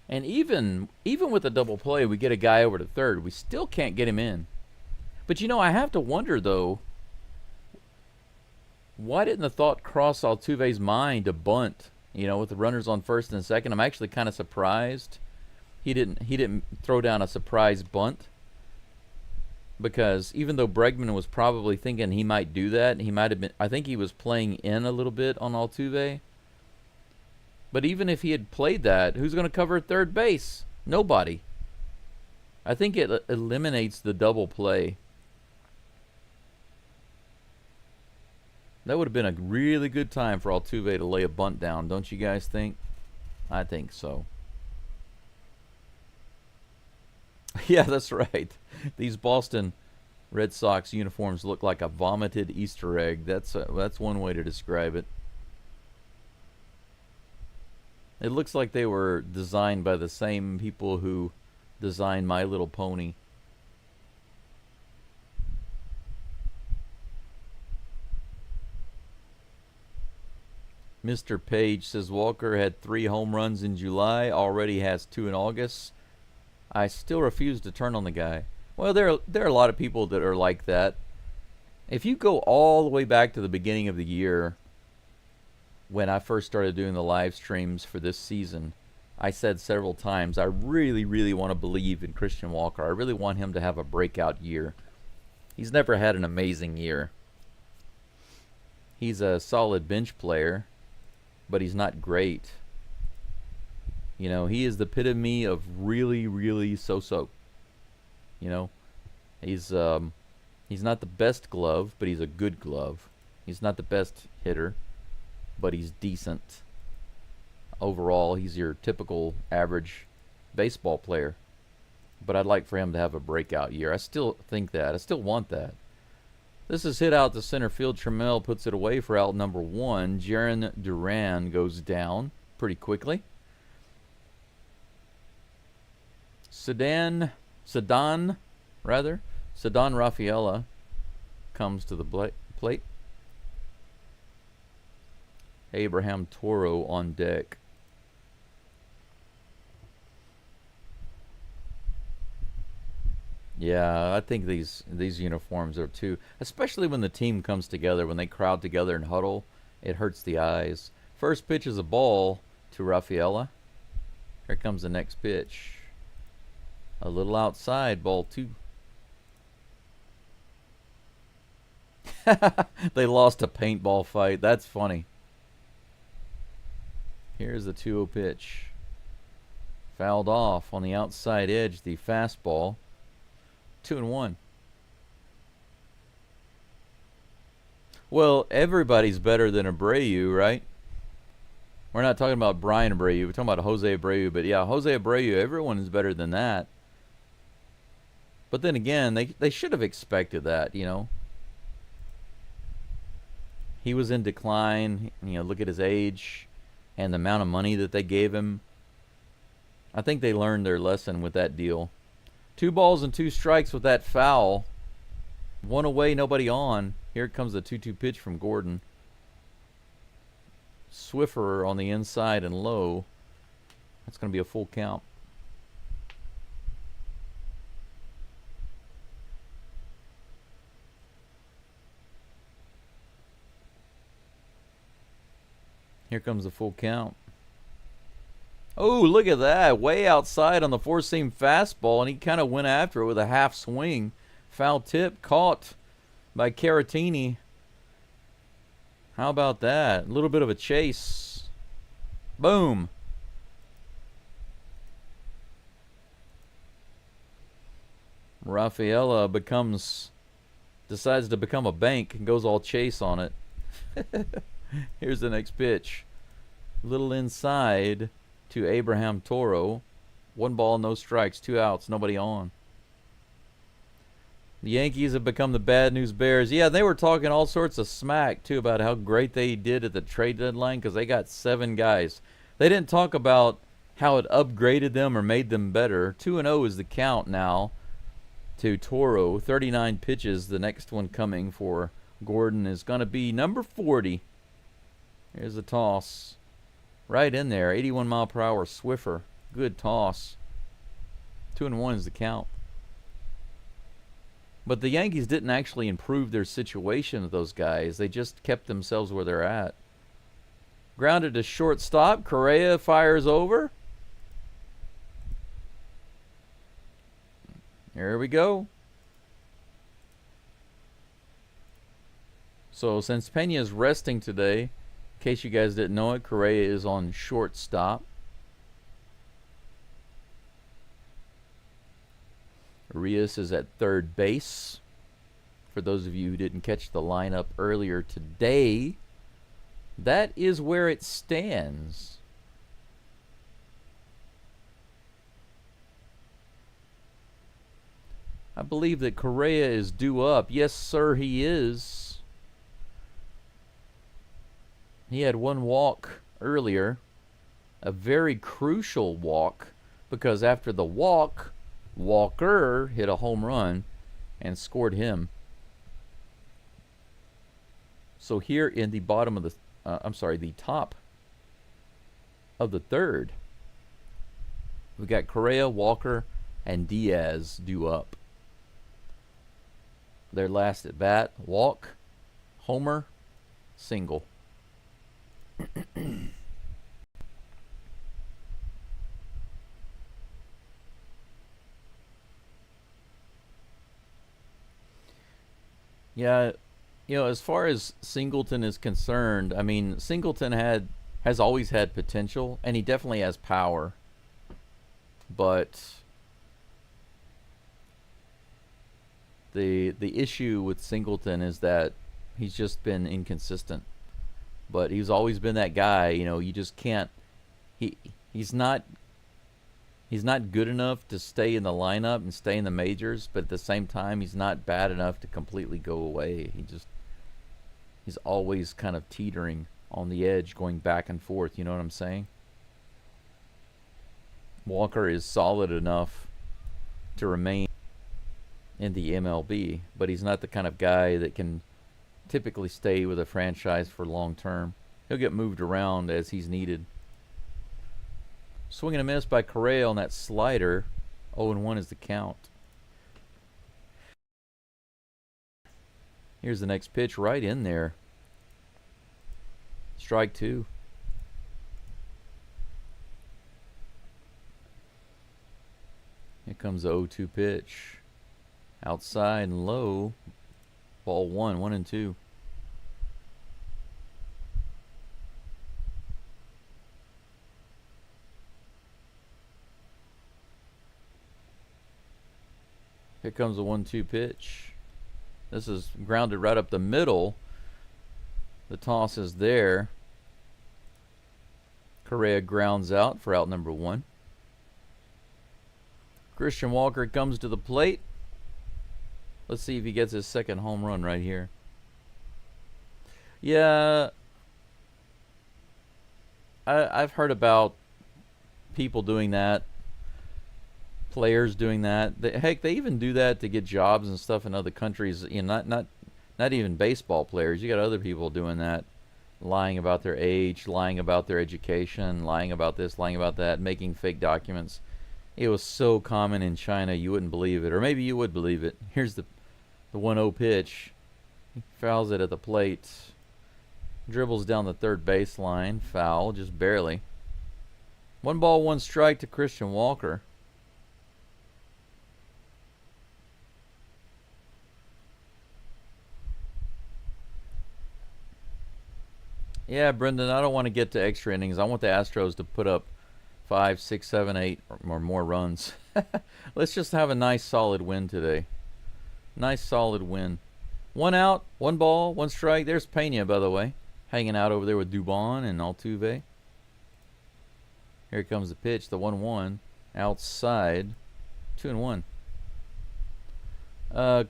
And even with a double play, we get a guy over to third. We still can't get him in. But you know, I have to wonder though, why didn't the thought cross Altuve's mind to bunt? You know, with the runners on first and second. I'm actually kind of surprised he didn't throw down a surprise bunt. Because even though Bregman was probably thinking he might do that, he might have been. I think he was playing in a little bit on Altuve. But even if he had played that, who's going to cover third base? Nobody. I think it eliminates the double play. That would have been a really good time for Altuve to lay a bunt down, don't you guys think? I think so. Yeah, that's right. These Boston Red Sox uniforms look like a vomited Easter egg. That's one way to describe it. It looks like they were designed by the same people who designed My Little Pony. Mr. Page says Walker had 3 home runs in July, already has 2 in August. I still refuse to turn on the guy. Well, there are a lot of people that are like that. If you go all the way back to the beginning of the year, when I first started doing the live streams for this season, I said several times, I really, really want to believe in Christian Walker. I really want him to have a breakout year. He's never had an amazing year. He's a solid bench player, but he's not great. You know, he is the epitome of really, really so-so. You know, he's not the best glove, but he's a good glove. He's not the best hitter, but he's decent. Overall, he's your typical average baseball player. But I'd like for him to have a breakout year. I still think that. I still want that. This is hit out to center field. Trammell puts it away for out number 1. Jaron Duran goes down pretty quickly. Ceddanne Rafaela comes to the plate. Abraham Toro on deck. Yeah, I think these uniforms are too, especially when the team comes together, when they crowd together and huddle, it hurts the eyes. First pitch is a ball to Rafaela. Here comes the next pitch. A little outside, ball 2. They lost a paintball fight. That's funny. Here's the 2-0 pitch. Fouled off on the outside edge, the fastball. 2-1. Well, everybody's better than Abreu, right? We're not talking about Brian Abreu. We're talking about Jose Abreu. But yeah, Jose Abreu, everyone is better than that. But then again, they should have expected that, you know. He was in decline. You know, look at his age and the amount of money that they gave him. I think they learned their lesson with that deal. 2 balls and 2 strikes with that foul. 1 away, nobody on. Here comes the 2-2 pitch from Gordon. Swiffer on the inside and low. That's going to be a full count. Here comes the full count. Oh, look at that. Way outside on the four-seam fastball, and he kind of went after it with a half swing. Foul tip caught by Caratini. How about that? A little bit of a chase. Boom. Rafaela decides to become a bank and goes all chase on it. Here's the next pitch. Little inside to Abraham Toro. 1 ball, no strikes, 2 outs, nobody on. The Yankees have become the bad news bears. Yeah, they were talking all sorts of smack, too, about how great they did at the trade deadline because they got 7 guys. They didn't talk about how it upgraded them or made them better. 2-0 is the count now. to Toro. 39 pitches. The next one coming for Gordon is going to be number 40. Here's the toss. Right in there. 81 mile per hour Swiffer. Good toss. 2-1 is the count. But the Yankees didn't actually improve their situation with those guys. They just kept themselves where they're at. Grounded to shortstop. Correa fires over. There we go. So since Pena's resting today, in case you guys didn't know it, Correa is on shortstop. Arias is at third base. For those of you who didn't catch the lineup earlier today, that is where it stands. I believe that Correa is due up. Yes, sir, he is. He had one walk earlier. A very crucial walk, because after the walk, Walker hit a home run and scored him. So here in the bottom of the, the top of the third, we got Correa, Walker, and Diaz due up. Their last at bat, walk, homer, single. Yeah, as far as Singleton is concerned, I mean, Singleton has always had potential, and he definitely has power. But the issue with Singleton is that he's just been inconsistent. But he's always been that guy, you just can't. He's not good enough to stay in the lineup and stay in the majors, but at the same time, he's not bad enough to completely go away. He's always kind of teetering on the edge, going back and forth. You know what I'm saying? Walker is solid enough to remain in the MLB, but he's not the kind of guy that can typically stay with a franchise for long term. He'll get moved around as he's needed. Swing and a miss by Correa on that slider. 0-1 is the count. Here's the next pitch right in there. Strike two. Here comes the 0-2 pitch. Outside and low. Ball 1-2. Here comes the 1-2 pitch. This is grounded right up the middle. The toss is there. Correa grounds out for out number 1. Christian Walker comes to the plate. Let's see if he gets his second home run right here. Yeah, I've heard about people doing that, players doing that. Heck, they even do that to get jobs and stuff in other countries. Not even baseball players. You got other people doing that, lying about their age, lying about their education, lying about this, lying about that, making fake documents. It was so common in China, you wouldn't believe it, or maybe you would believe it. Here's the 1-0 pitch. He fouls it at the plate. Dribbles down the third baseline. Foul, just barely. 1 ball, 1 strike to Christian Walker. Yeah, Brendan, I don't want to get to extra innings. I want the Astros to put up 5, 6, 7, 8 or more runs. Let's just have a nice solid win today. Nice solid win. 1 out, 1 ball, 1 strike. There's Pena, by the way, hanging out over there with Dubon and Altuve. Here comes the pitch, the 1-1 outside. 2-1.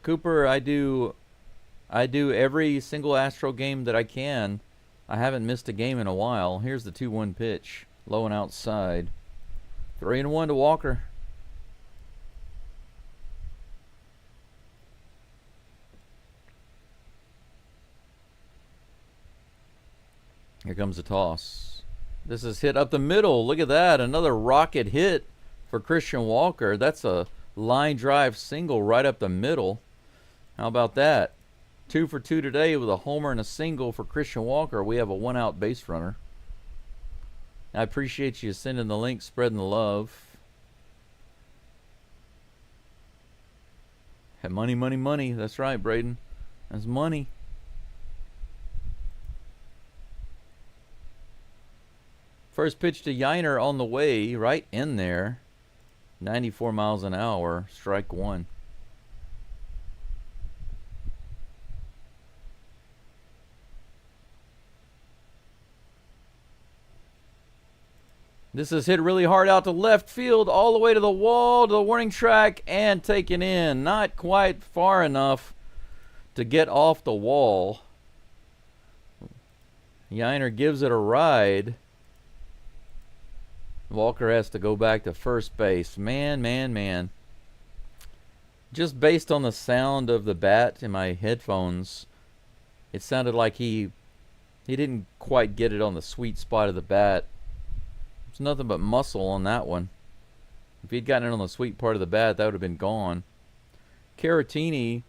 Cooper, I do every single Astro game that I can. I haven't missed a game in a while. Here's the 2-1 pitch, low and outside. 3-1 to Walker. Here comes the toss. This is hit up the middle. Look at that. Another rocket hit for Christian Walker. That's a line drive single right up the middle. How about that? 2 for 2 today with a homer and a single for Christian Walker. We have a 1-out base runner. I appreciate you sending the link, spreading the love. Have money, money, money. That's right, Braden. That's money. First pitch to Yiner on the way, right in there. 94 miles an hour, strike one. This is hit really hard out to left field, all the way to the wall, to the warning track, and taken in. Not quite far enough to get off the wall. Yiner gives it a ride. Walker has to go back to first base. Man. Just based on the sound of the bat in my headphones, it sounded like he didn't quite get it on the sweet spot of the bat. There's nothing but muscle on that one. If he'd gotten it on the sweet part of the bat, that would have been gone. Caratini,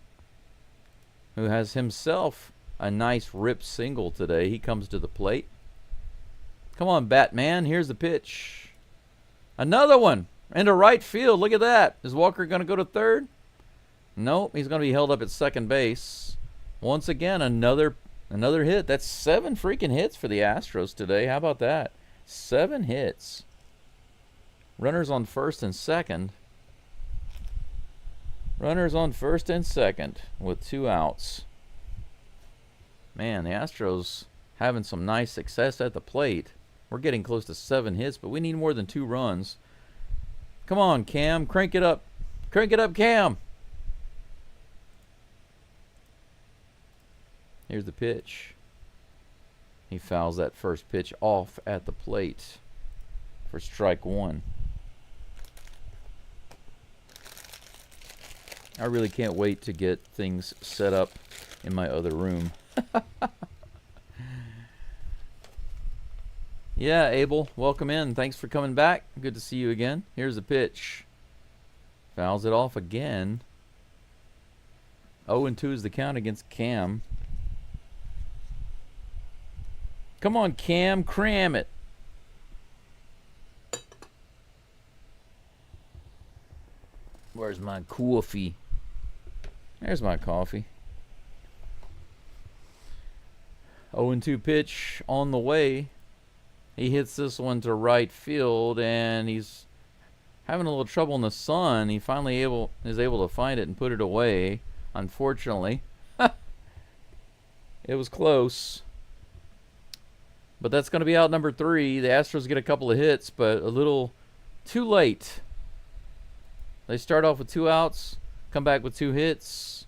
who has himself a nice rip single today, he comes to the plate. Come on, Batman. Here's the pitch. Another one into right field. Look at that. Is Walker going to go to third? Nope. He's going to be held up at second base. Once again, another hit. That's 7 freaking hits for the Astros today. How about that? 7 hits. Runners on first and second. Runners on first and second with 2 outs. Man, the Astros having some nice success at the plate. We're getting close to 7 hits, but we need more than 2 runs. Come on, Cam. Crank it up. Crank it up, Cam. Here's the pitch. He fouls that first pitch off at the plate for strike one. I really can't wait to get things set up in my other room. Yeah, Abel, welcome in. Thanks for coming back. Good to see you again. Here's the pitch. Fouls it off again. 0-2 is the count against Cam. Come on, Cam, cram it. Where's my coffee? There's my coffee. 0-2 pitch on the way. He hits this one to right field, and he's having a little trouble in the sun. He finally is able to find it and put it away. Unfortunately, it was close. But that's going to be out number 3. The Astros get a couple of hits, but a little too late. They start off with 2 outs, come back with 2 hits,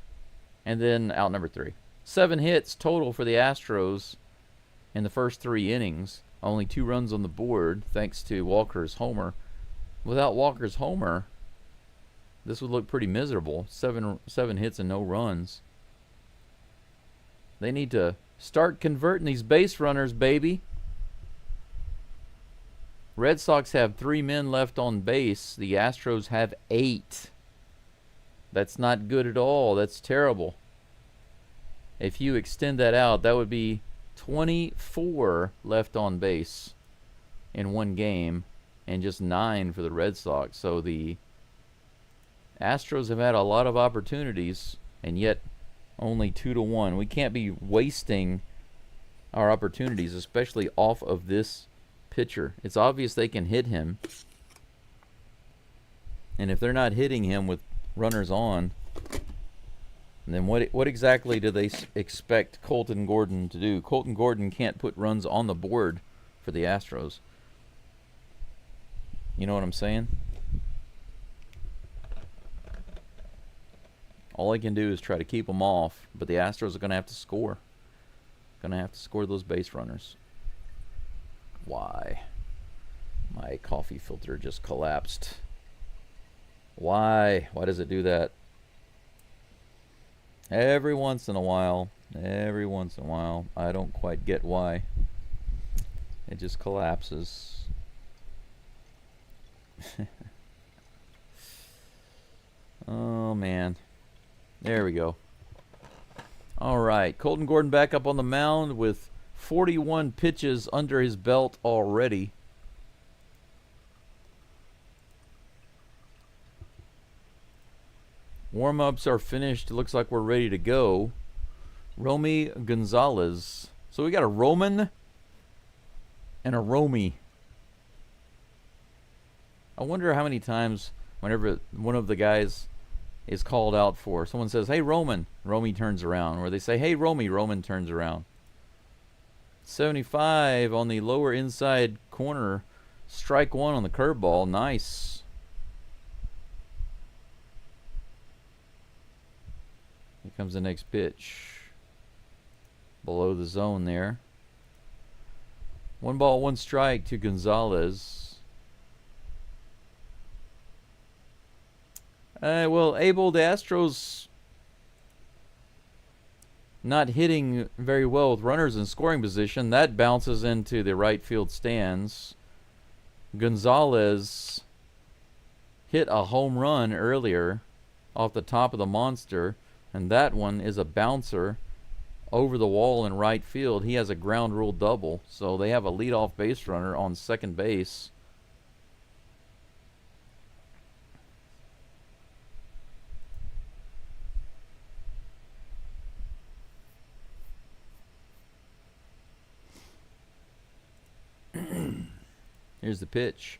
and then out number 3. 7 hits total for the Astros in the first 3 innings. Only 2 runs on the board, thanks to Walker's homer. Without Walker's homer, this would look pretty miserable. 7 hits and no runs. They need to start converting these base runners, baby. Red Sox have 3 men left on base. The Astros have 8. That's not good at all. That's terrible. If you extend that out, that would be 24 left on base in one game and just 9 for the Red Sox. So the Astros have had a lot of opportunities and yet only 2-1. We can't be wasting our opportunities, especially off of this pitcher. It's obvious they can hit him. And if they're not hitting him with runners on, then what exactly do they expect Colton Gordon to do? Colton Gordon can't put runs on the board for the Astros. You know what I'm saying? All I can do is try to keep them off, but the Astros are going to have to score. Going to have to score those base runners. Why? My coffee filter just collapsed. Why? Why does it do that? Every once in a while, I don't quite get why. It just collapses. Oh, man. There we go. All right. Colton Gordon back up on the mound with 41 pitches under his belt already. Warm-ups are finished. It looks like we're ready to go. Romy Gonzalez. So we got a Roman and a Romy. I wonder how many times whenever one of the guys is called out for, someone says, "Hey, Roman," Romy turns around. Or they say, "Hey, Romy," Roman turns around. 75 on the lower inside corner. Strike one on the curveball. Nice. Here comes the next pitch. Below the zone there. 1 strike to Gonzalez. Well, Abel, the Astros not hitting very well with runners in scoring position. That bounces into the right field stands. Gonzalez hit a home run earlier off the top of the monster, and that one is a bouncer over the wall in right field. He has a ground rule double, so they have a leadoff base runner on second base. Here's the pitch.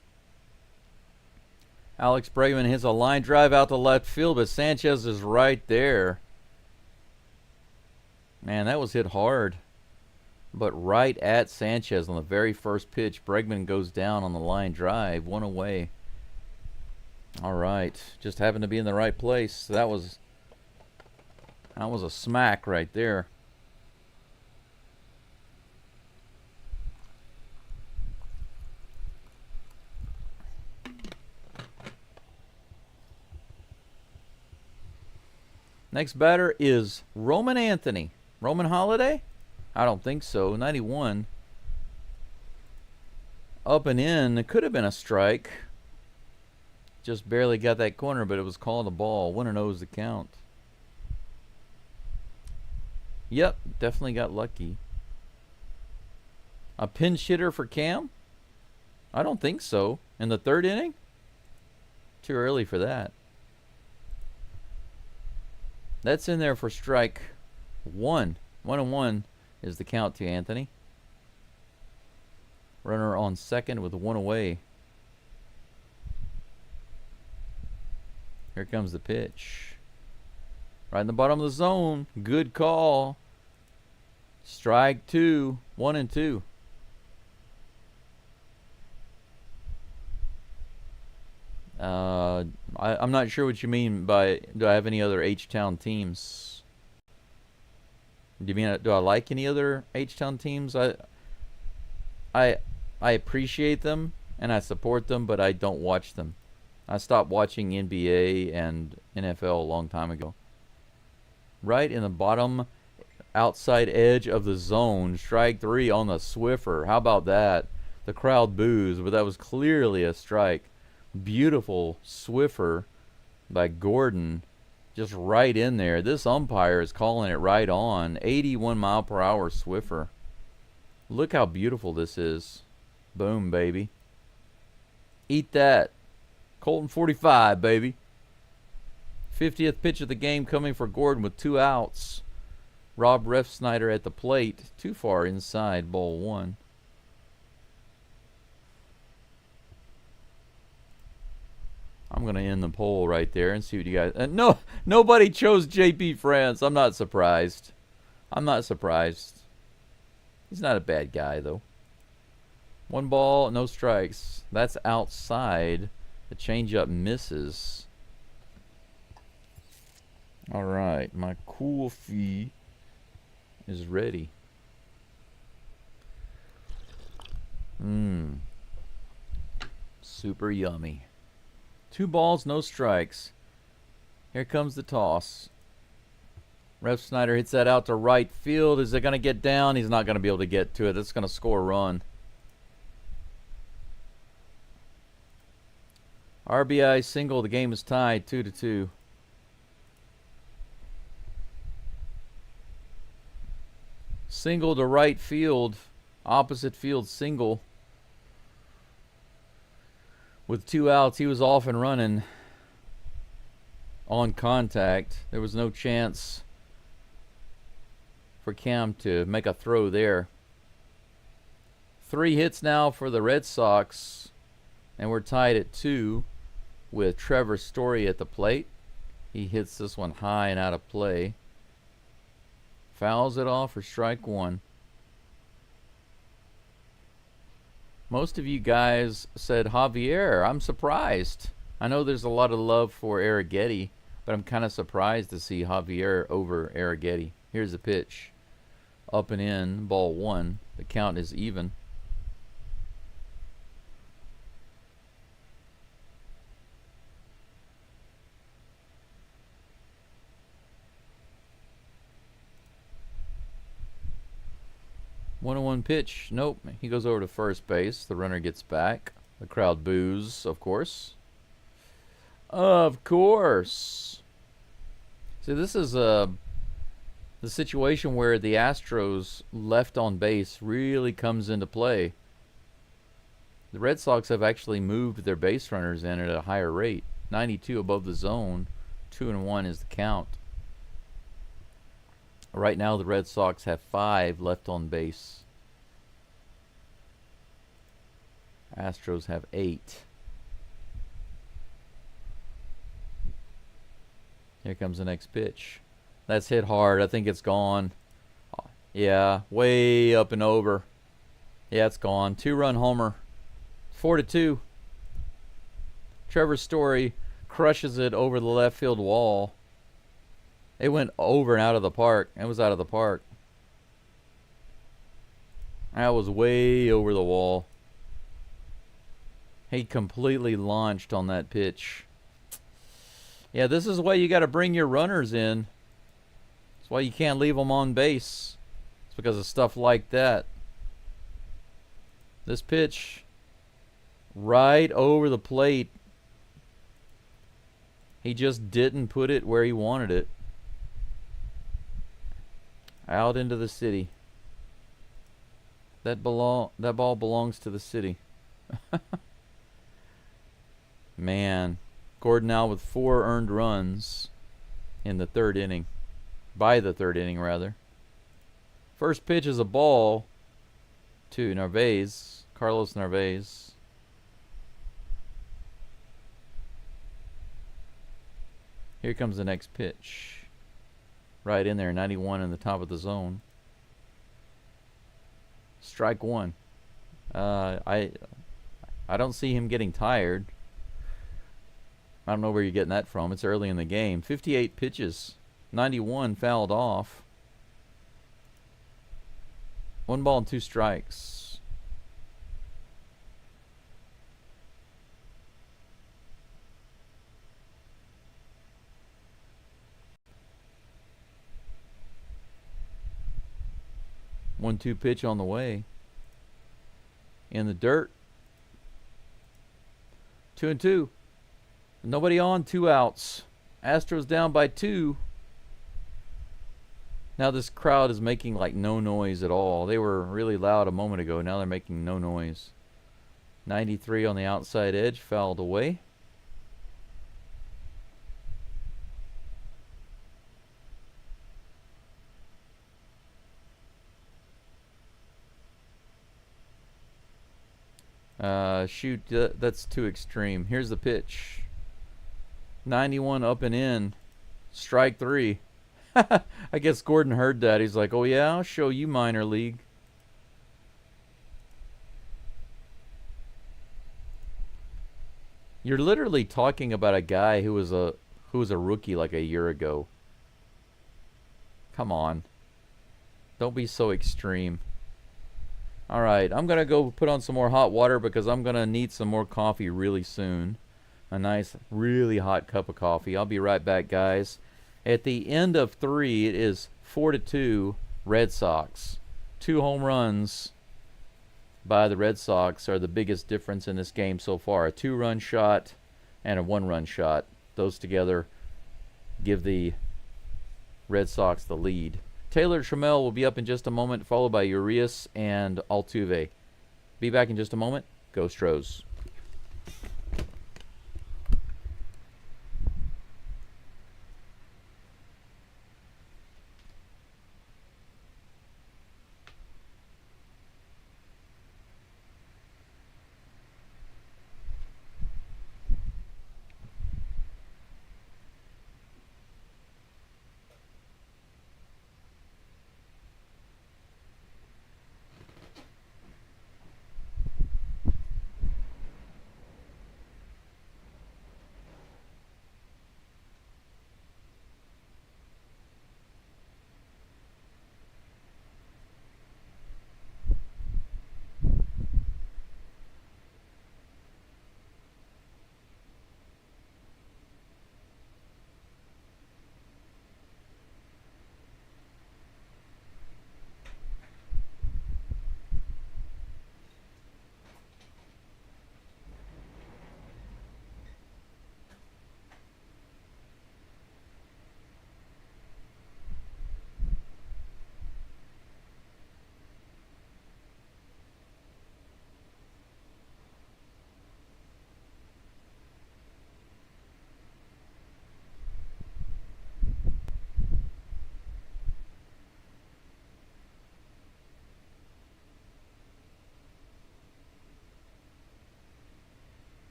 Alex Bregman hits a line drive out to left field, but Sanchez is right there. Man, that was hit hard. But right at Sanchez on the very first pitch. Bregman goes down on the line drive. One away. All right. Just happened to be in the right place. That was a smack right there. Next batter is Roman Anthony. Roman Holiday? I don't think so. 91. Up and in. It could have been a strike. Just barely got that corner, but it was called a ball. 1-0 is the count. Yep, definitely got lucky. A pinch hitter for Cam? I don't think so. In the third inning? Too early for that. That's in there for strike one. 1-1 is the count to Anthony. Runner on second with one away. Here comes the pitch. Right in the bottom of the zone. Good call. Strike two. 1-2. I'm not sure what you mean by, do I have any other H-Town teams? Do you mean, do I like any other H-Town teams? I appreciate them and I support them, but I don't watch them. I stopped watching NBA and NFL a long time ago. Right in the bottom outside edge of the zone. Strike three on the Swiffer. How about that? The crowd boos, but that was clearly a strike. Beautiful Swiffer by Gordon, just right in there. This umpire is calling it right on. 81 mile per hour Swiffer. Look how beautiful this is. Boom, baby. Eat that. Colton 45, baby. 50th pitch of the game coming for Gordon with 2 outs. Rob Refsnyder at the plate. Too far inside, ball 1. I'm going to end the poll right there and see what you guys... no, nobody chose JP France. I'm not surprised. I'm not surprised. He's not a bad guy, though. 1 ball, no strikes. That's outside. The changeup misses. All right, my coffee is ready. Super yummy. 2 balls, no strikes. Here comes the toss. Refsnyder hits that out to right field. Is it going to get down? He's not going to be able to get to it. It's going to score a run. RBI single. The game is tied 2-2. Single to right field. Opposite field single. With 2 outs, he was off and running on contact. There was no chance for Cam to make a throw there. 3 hits now for the Red Sox, and we're tied at 2 with Trevor Story at the plate. He hits this one high and out of play. Fouls it off for strike 1. Most of you guys said Javier. I'm surprised. I know there's a lot of love for Arrighetti, but I'm kind of surprised to see Javier over Arrighetti. Here's the pitch. Up and in, ball 1. The count is even. One on one pitch. Nope. He goes over to first base. The runner gets back. The crowd boos, of course. Of course. See, this is the situation where the Astros left on base really comes into play. The Red Sox have actually moved their base runners in at a higher rate. 92 above the zone. 2-1 is the count. Right now, the Red Sox have 5 left on base. Astros have 8. Here comes the next pitch. That's hit hard. I think it's gone. Yeah, way up and over. Yeah, it's gone. 2-run homer. 4-2. Trevor Story crushes it over the left field wall. It went over and out of the park. It was out of the park. That was way over the wall. He completely launched on that pitch. Yeah, this is why you got to bring your runners in. That's why you can't leave them on base. It's because of stuff like that. This pitch, right over the plate. He just didn't put it where he wanted it. Out into the city. That ball belongs to the city. Man, Gordon now with 4 earned runs in the 3rd inning. By the 3rd inning, rather. First pitch is a ball to Narvaez, Carlos Narvaez. Here comes the next pitch. Right in there, 91 in the top of the zone. Strike 1. I don't see him getting tired. I don't know where you're getting that from. It's early in the game. 58 pitches. 91 fouled off. 1 ball and 2 strikes. One-two pitch on the way. In the dirt. 2-2. Nobody on. 2 outs. Astros down by 2. Now this crowd is making like no noise at all. They were really loud a moment ago. Now they're making no noise. 93 on the outside edge. Fouled away. Shoot, that's too extreme. Here's the pitch. 91 up and in. Strike 3. I guess Gordon heard that. He's like, oh yeah, I'll show you minor league. You're literally talking about a guy who was a rookie like a year ago. Come on. Don't be so extreme. All right, I'm going to go put on some more hot water because I'm going to need some more coffee really soon. A nice, really hot cup of coffee. I'll be right back, guys. At the end of 3, it is 4-2 Red Sox. 2 home runs by the Red Sox are the biggest difference in this game so far. A 2-run shot and a 1-run shot. Those together give the Red Sox the lead. Taylor Trammell will be up in just a moment, followed by Urias and Altuve. Be back in just a moment. Go Stros.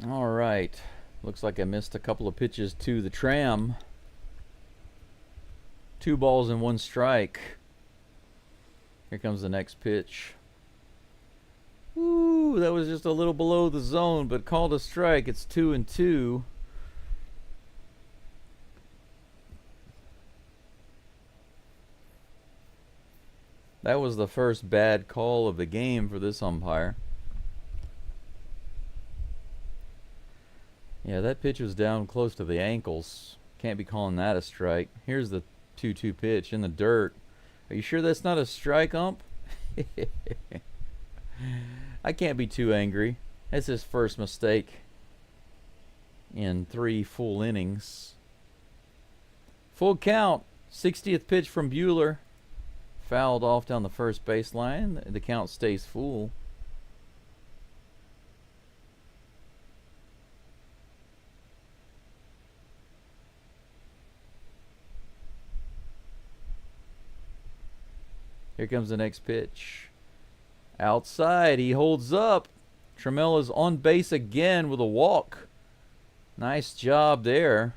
All right. Looks like I missed a couple of pitches to the Tram. 2 balls and 1 strike. Here comes the next pitch. Ooh, that was just a little below the zone, but called a strike. It's 2-2. That was the first bad call of the game for this umpire. Yeah, that pitch was down close to the ankles. Can't be calling that a strike. Here's the 2-2 pitch in the dirt. Are you sure that's not a strike, ump? I can't be too angry. That's his first mistake in 3 full innings. Full count. 60th pitch from Buehler. Fouled off down the first baseline. The count stays full. Here comes the next pitch. Outside, he holds up. Trammell is on base again with a walk. Nice job there.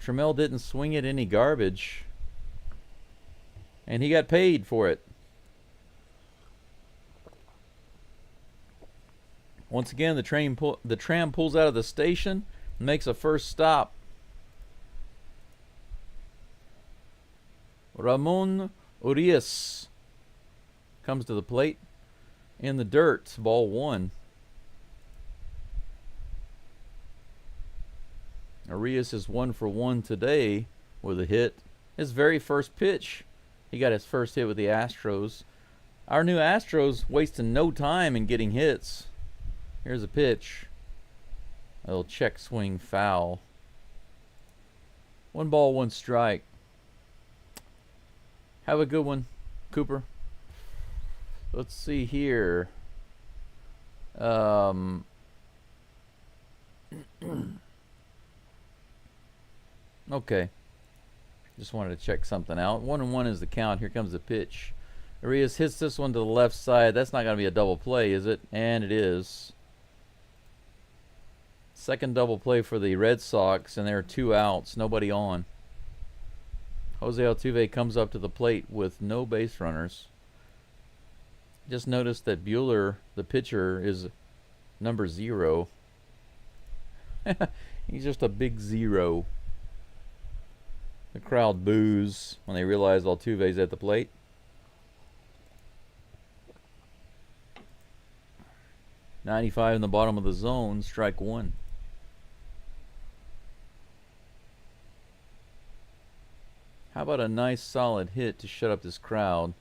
Trammell didn't swing at any garbage. And he got paid for it. Once again, the tram pulls out of the station and makes a first stop. Ramon Urias comes to the plate in the dirt. Ball 1. Urias is 1 for 1 today with a hit. His very first pitch. He got his first hit with the Astros. Our new Astros wasting no time in getting hits. Here's a pitch. A little check swing foul. 1 ball, 1 strike. Have a good one, Cooper. Let's see here. Okay. Just wanted to check something out. 1-1 is the count. Here comes the pitch. Urias hits this one to the left side. That's not going to be a double play, is it? And it is. Second double play for the Red Sox, and there are 2 outs. Nobody on. Jose Altuve comes up to the plate with no base runners. Just noticed that Buehler, the pitcher, is number 0. He's just a big 0. The crowd boos when they realize Altuve's at the plate. .95 in the bottom of the zone, strike one. How about a nice solid hit to shut up this crowd?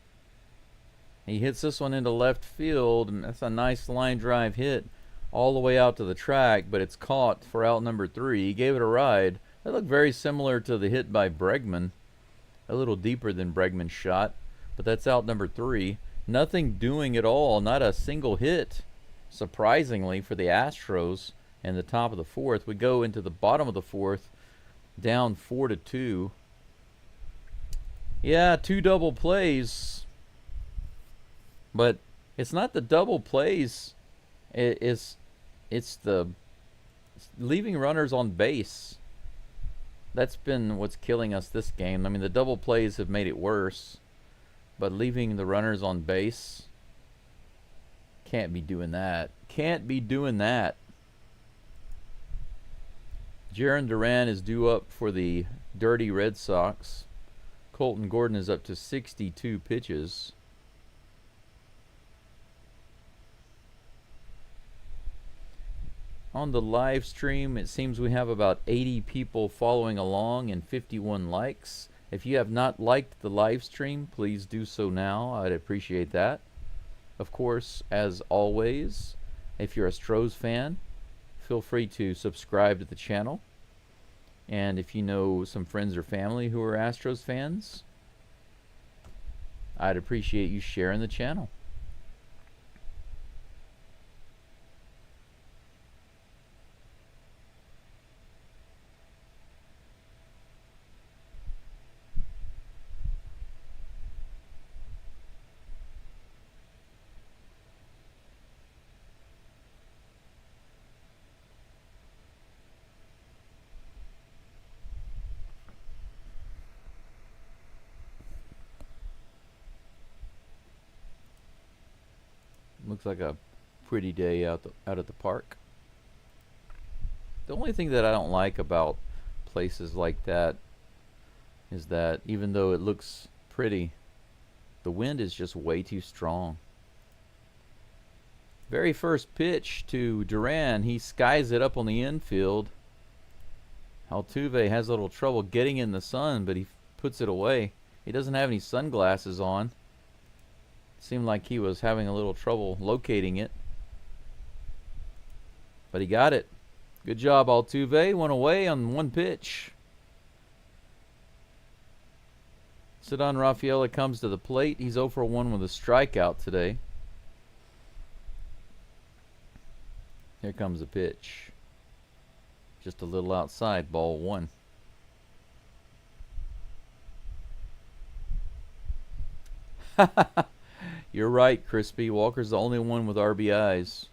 He hits this one into left field, and that's a nice line drive hit all the way out to the track, but it's caught for out number 3. He gave it a ride. That looked very similar to the hit by Bregman. A little deeper than Bregman's shot, but that's out number 3. Nothing doing at all, not a single hit. Surprisingly for the Astros in the top of the 4th. We go into the bottom of the 4th, down 4-2. Yeah, 2 double plays. But it's not the double plays. It's the leaving runners on base. That's been what's killing us this game. I mean, the double plays have made it worse. But leaving the runners on base, can't be doing that. Can't be doing that. Jarren Duran is due up for the dirty Red Sox. Colton Gordon is up to 62 pitches. On the live stream, it seems we have about 80 people following along and 51 likes. If you have not liked the live stream, please do so now. I'd appreciate that. Of course, as always, if you're a Astros fan, feel free to subscribe to the channel. And if you know some friends or family who are Astros fans, I'd appreciate you sharing the channel. Looks like a pretty day out at the park. The only thing that I don't like about places like that is that even though it looks pretty, the wind is just way too strong. Very first pitch to Duran, he skies it up on the infield. Altuve has a little trouble getting in the sun, but he puts it away. He doesn't have any sunglasses on. Seemed like he was having a little trouble locating it. But he got it. Good job, Altuve. Went away on one pitch. Ceddanne Rafaela comes to the plate. He's 0 for 1 with a strikeout today. Here comes the pitch. Just a little outside, ball 1. You're right, Crispy. Walker's the only one with RBIs.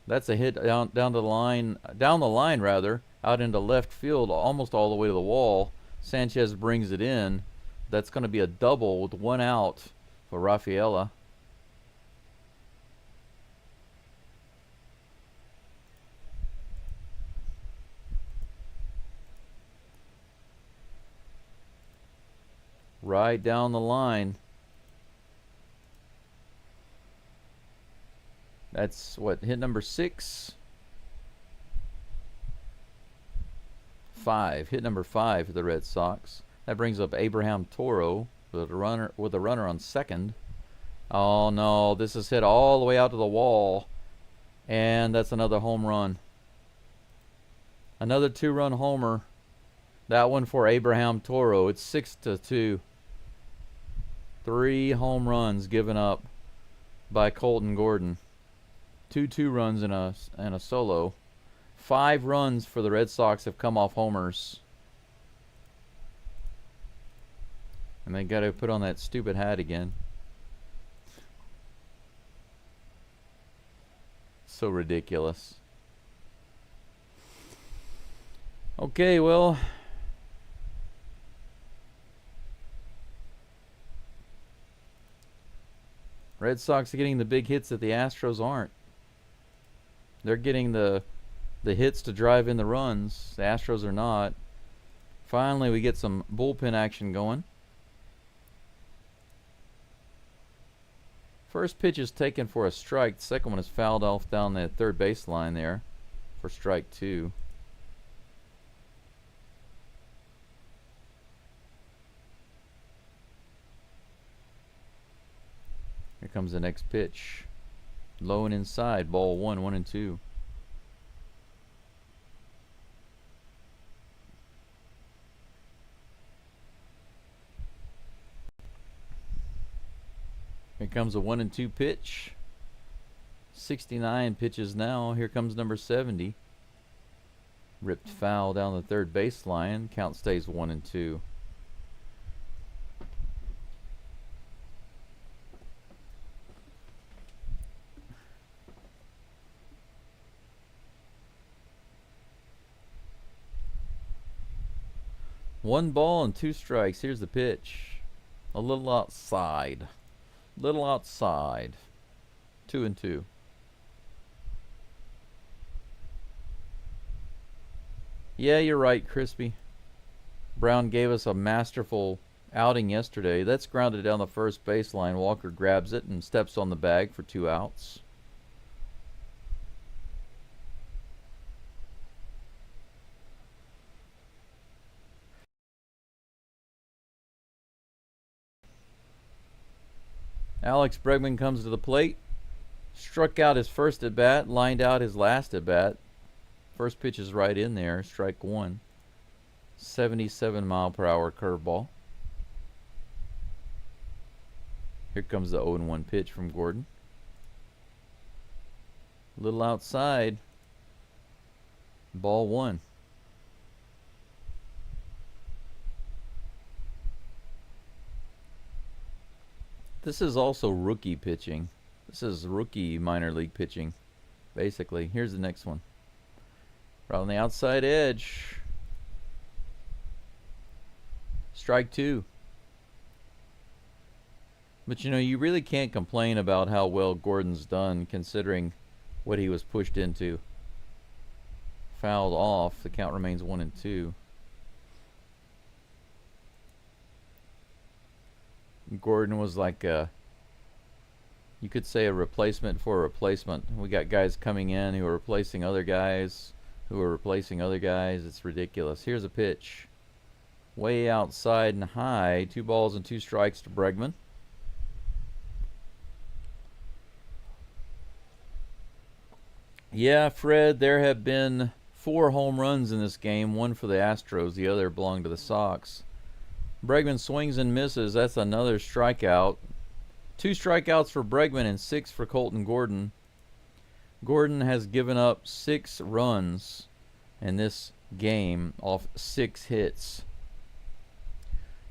That's a hit down the line, out into left field, almost all the way to the wall. Sanchez brings it in. That's going to be a double with 1 out for Rafaela. Right down the line. That's what, hit number 6? 5. Hit number 5 for the Red Sox. That brings up Abraham Toro with a runner on second. Oh no, this is hit all the way out to the wall. And that's another home run. Another 2-run homer. That one for Abraham Toro. It's 6-2. 3 home runs given up by Colton Gordon. 2 runs and a solo. 5 runs for the Red Sox have come off homers. And they got to put on that stupid hat again. So ridiculous. Okay, well, Red Sox are getting the big hits that the Astros aren't. They're getting the hits to drive in the runs. The Astros are not. Finally, we get some bullpen action going. First pitch is taken for a strike. The second one is fouled off down the third baseline there for strike 2. Here comes the next pitch. Low and inside, ball 1, 1-2. Here comes a 1-2 pitch. 69 pitches now. Here comes number 70. Ripped foul down the third baseline. Count stays 1-2. One ball and 2 strikes. Here's the pitch. A little outside. Little outside. 2-2. Yeah, you're right, Crispy. Brown gave us a masterful outing yesterday. That's grounded down the first baseline. Walker grabs it and steps on the bag for 2 outs. Alex Bregman comes to the plate. Struck out his first at bat, lined out his last at bat. First pitch is right in there, strike 1. 77-mile-per-hour curveball. Here comes the 0-1 pitch from Gordon. A little outside. Ball 1. This is also rookie pitching. This is rookie minor league pitching, basically. Here's the next one. Right on the outside edge. Strike 2. But you know, you really can't complain about how well Gordon's done considering what he was pushed into. Fouled off. The count remains 1-2. Gordon was like you could say a replacement for a replacement. We got guys coming in who are replacing other guys who are replacing other guys. It's ridiculous. Here's a pitch. Way outside and high. 2 balls and 2 strikes to Bregman. Yeah, Fred, there have been 4 home runs in this game. 1 for the Astros. The other belonged to the Sox. Bregman swings and misses. That's another strikeout. 2 strikeouts for Bregman and 6 for Colton Gordon. Gordon has given up 6 runs in this game off 6 hits.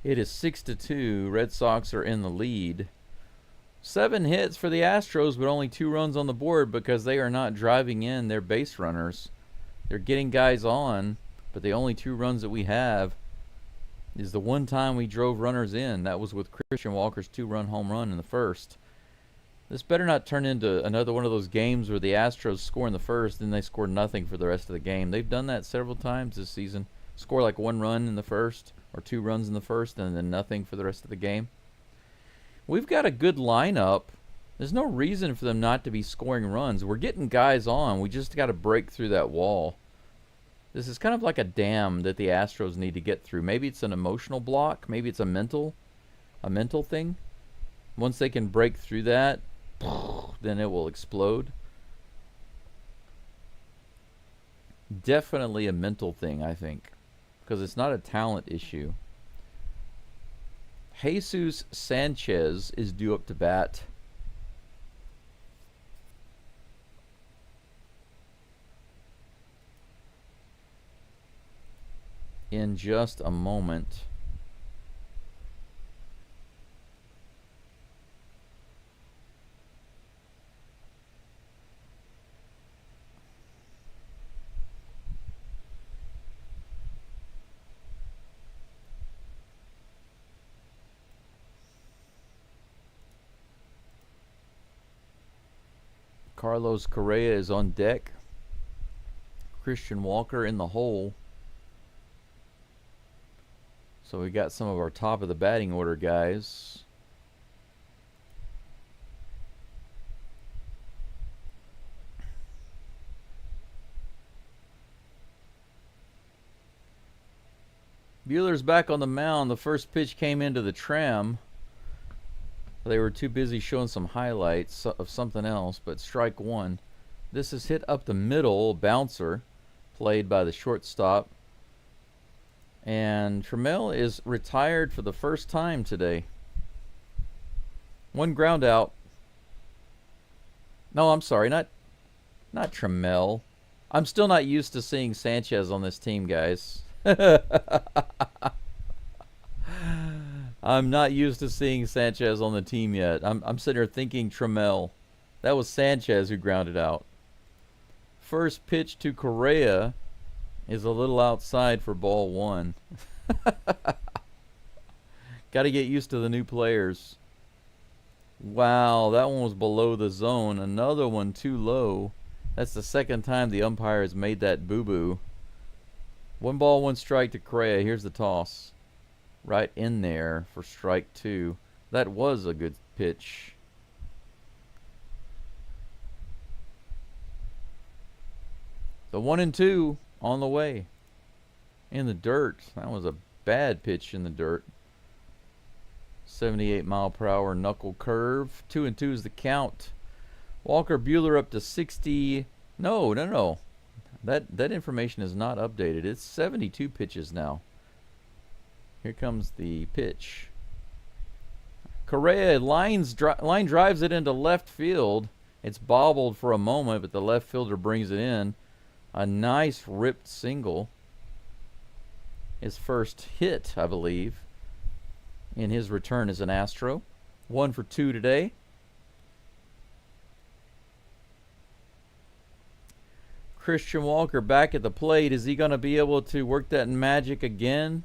It is 6-2. Red Sox are in the lead. 7 hits for the Astros, but only 2 runs on the board because they are not driving in their base runners. They're getting guys on, but the only 2 runs that we have is the one time we drove runners in. That was with Christian Walker's 2-run home run in the first. This better not turn into another one of those games where the Astros score in the first and they score nothing for the rest of the game. They've done that several times this season. Score like 1 run in the first or 2 runs in the first and then nothing for the rest of the game. We've got a good lineup. There's no reason for them not to be scoring runs. We're getting guys on. We just got to break through that wall. This is kind of like a dam that the Astros need to get through. Maybe it's an emotional block. Maybe it's a mental thing. Once they can break through that, then it will explode. Definitely a mental thing, I think, because it's not a talent issue. Jesus Sanchez is due up to bat. In just a moment. Carlos Correa is on deck. Christian Walker in the hole. So we got some of our top of the batting order guys. Buehler's back on the mound. The first pitch came into the tram. They were too busy showing some highlights of something else, but strike one. This is hit up the middle, bouncer, played by the shortstop. And Trammell is retired for the first time today. One ground out. No, I'm sorry, not Trammell. I'm still not used to seeing Sanchez on this team, guys. I'm not used to seeing Sanchez on the team yet. I'm sitting here thinking Trammell. That was Sanchez who grounded out. First pitch to Correa is a little outside for ball one. Got to get used to the new players. Wow, that one was below the zone. Another one too low. That's the second time the umpire has made that boo-boo. 1 ball, 1 strike to Correa. Here's the toss. Right in there for strike 2. That was a good pitch. The 1-2 on the way. In the dirt. That was a bad pitch in the dirt. 78 mile per hour knuckle curve. 2-2 is the count. Walker Buehler up to 60. No. That information is not updated. It's 72 pitches now. Here comes the pitch. Correa line drives it into left field. It's bobbled for a moment, but the left fielder brings it in. A nice ripped single. His first hit, I believe, in his return as an Astro. 1 for 2 today. Christian Walker back at the plate. Is he going to be able to work that magic again?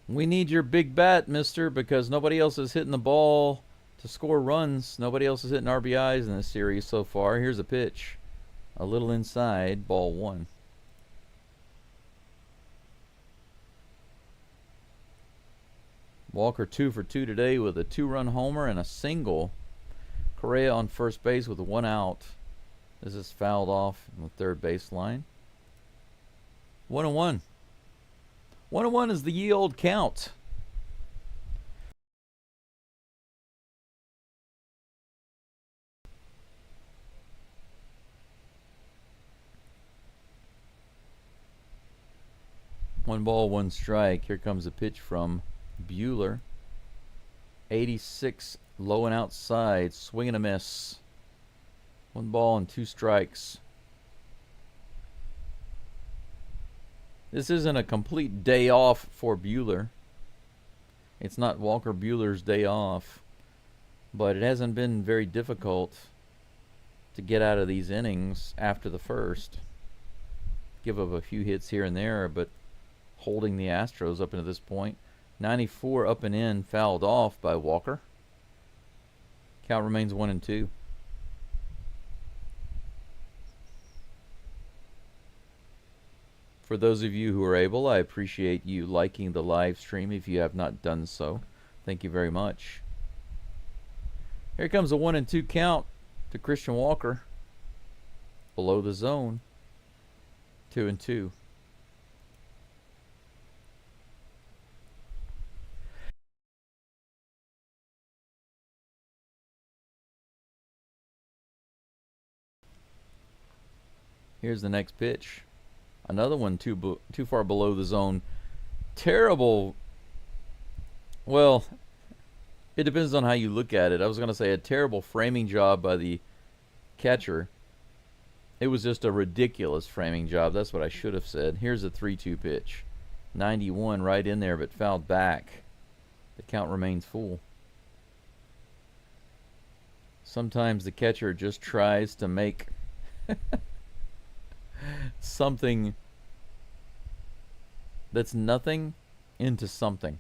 We need your big bat, mister, because nobody else is hitting the ball to score runs. Nobody else is hitting RBIs in this series so far. Here's a pitch. A little inside, ball 1. Walker 2 for 2 today with a 2-run homer and a single. Correa on first base with 1 out. This is fouled off on the third baseline. 1-1. 1-1 is the ye old count. One ball, 1 strike. Here comes a pitch from Buehler. 86 low and outside. Swing and a miss. 1 ball and 2 strikes. This isn't a complete day off for Buehler. It's not Walker Buehler's day off. But it hasn't been very difficult to get out of these innings after the first. Give up a few hits here and there, but holding the Astros up into this point. 94 up and in, fouled off by Walker. Count remains 1-2. For those of you who are able, I appreciate you liking the live stream if you have not done so. Thank you very much. Here comes a 1-2 count to Christian Walker. Below the zone. 2-2. Here's the next pitch. Another one too far below the zone. Terrible. Well, it depends on how you look at it. I was going to say a terrible framing job by the catcher. It was just a ridiculous framing job. That's what I should have said. Here's a 3-2 pitch. 91 right in there, but fouled back. The count remains full. Sometimes the catcher just tries to make something that's nothing into something.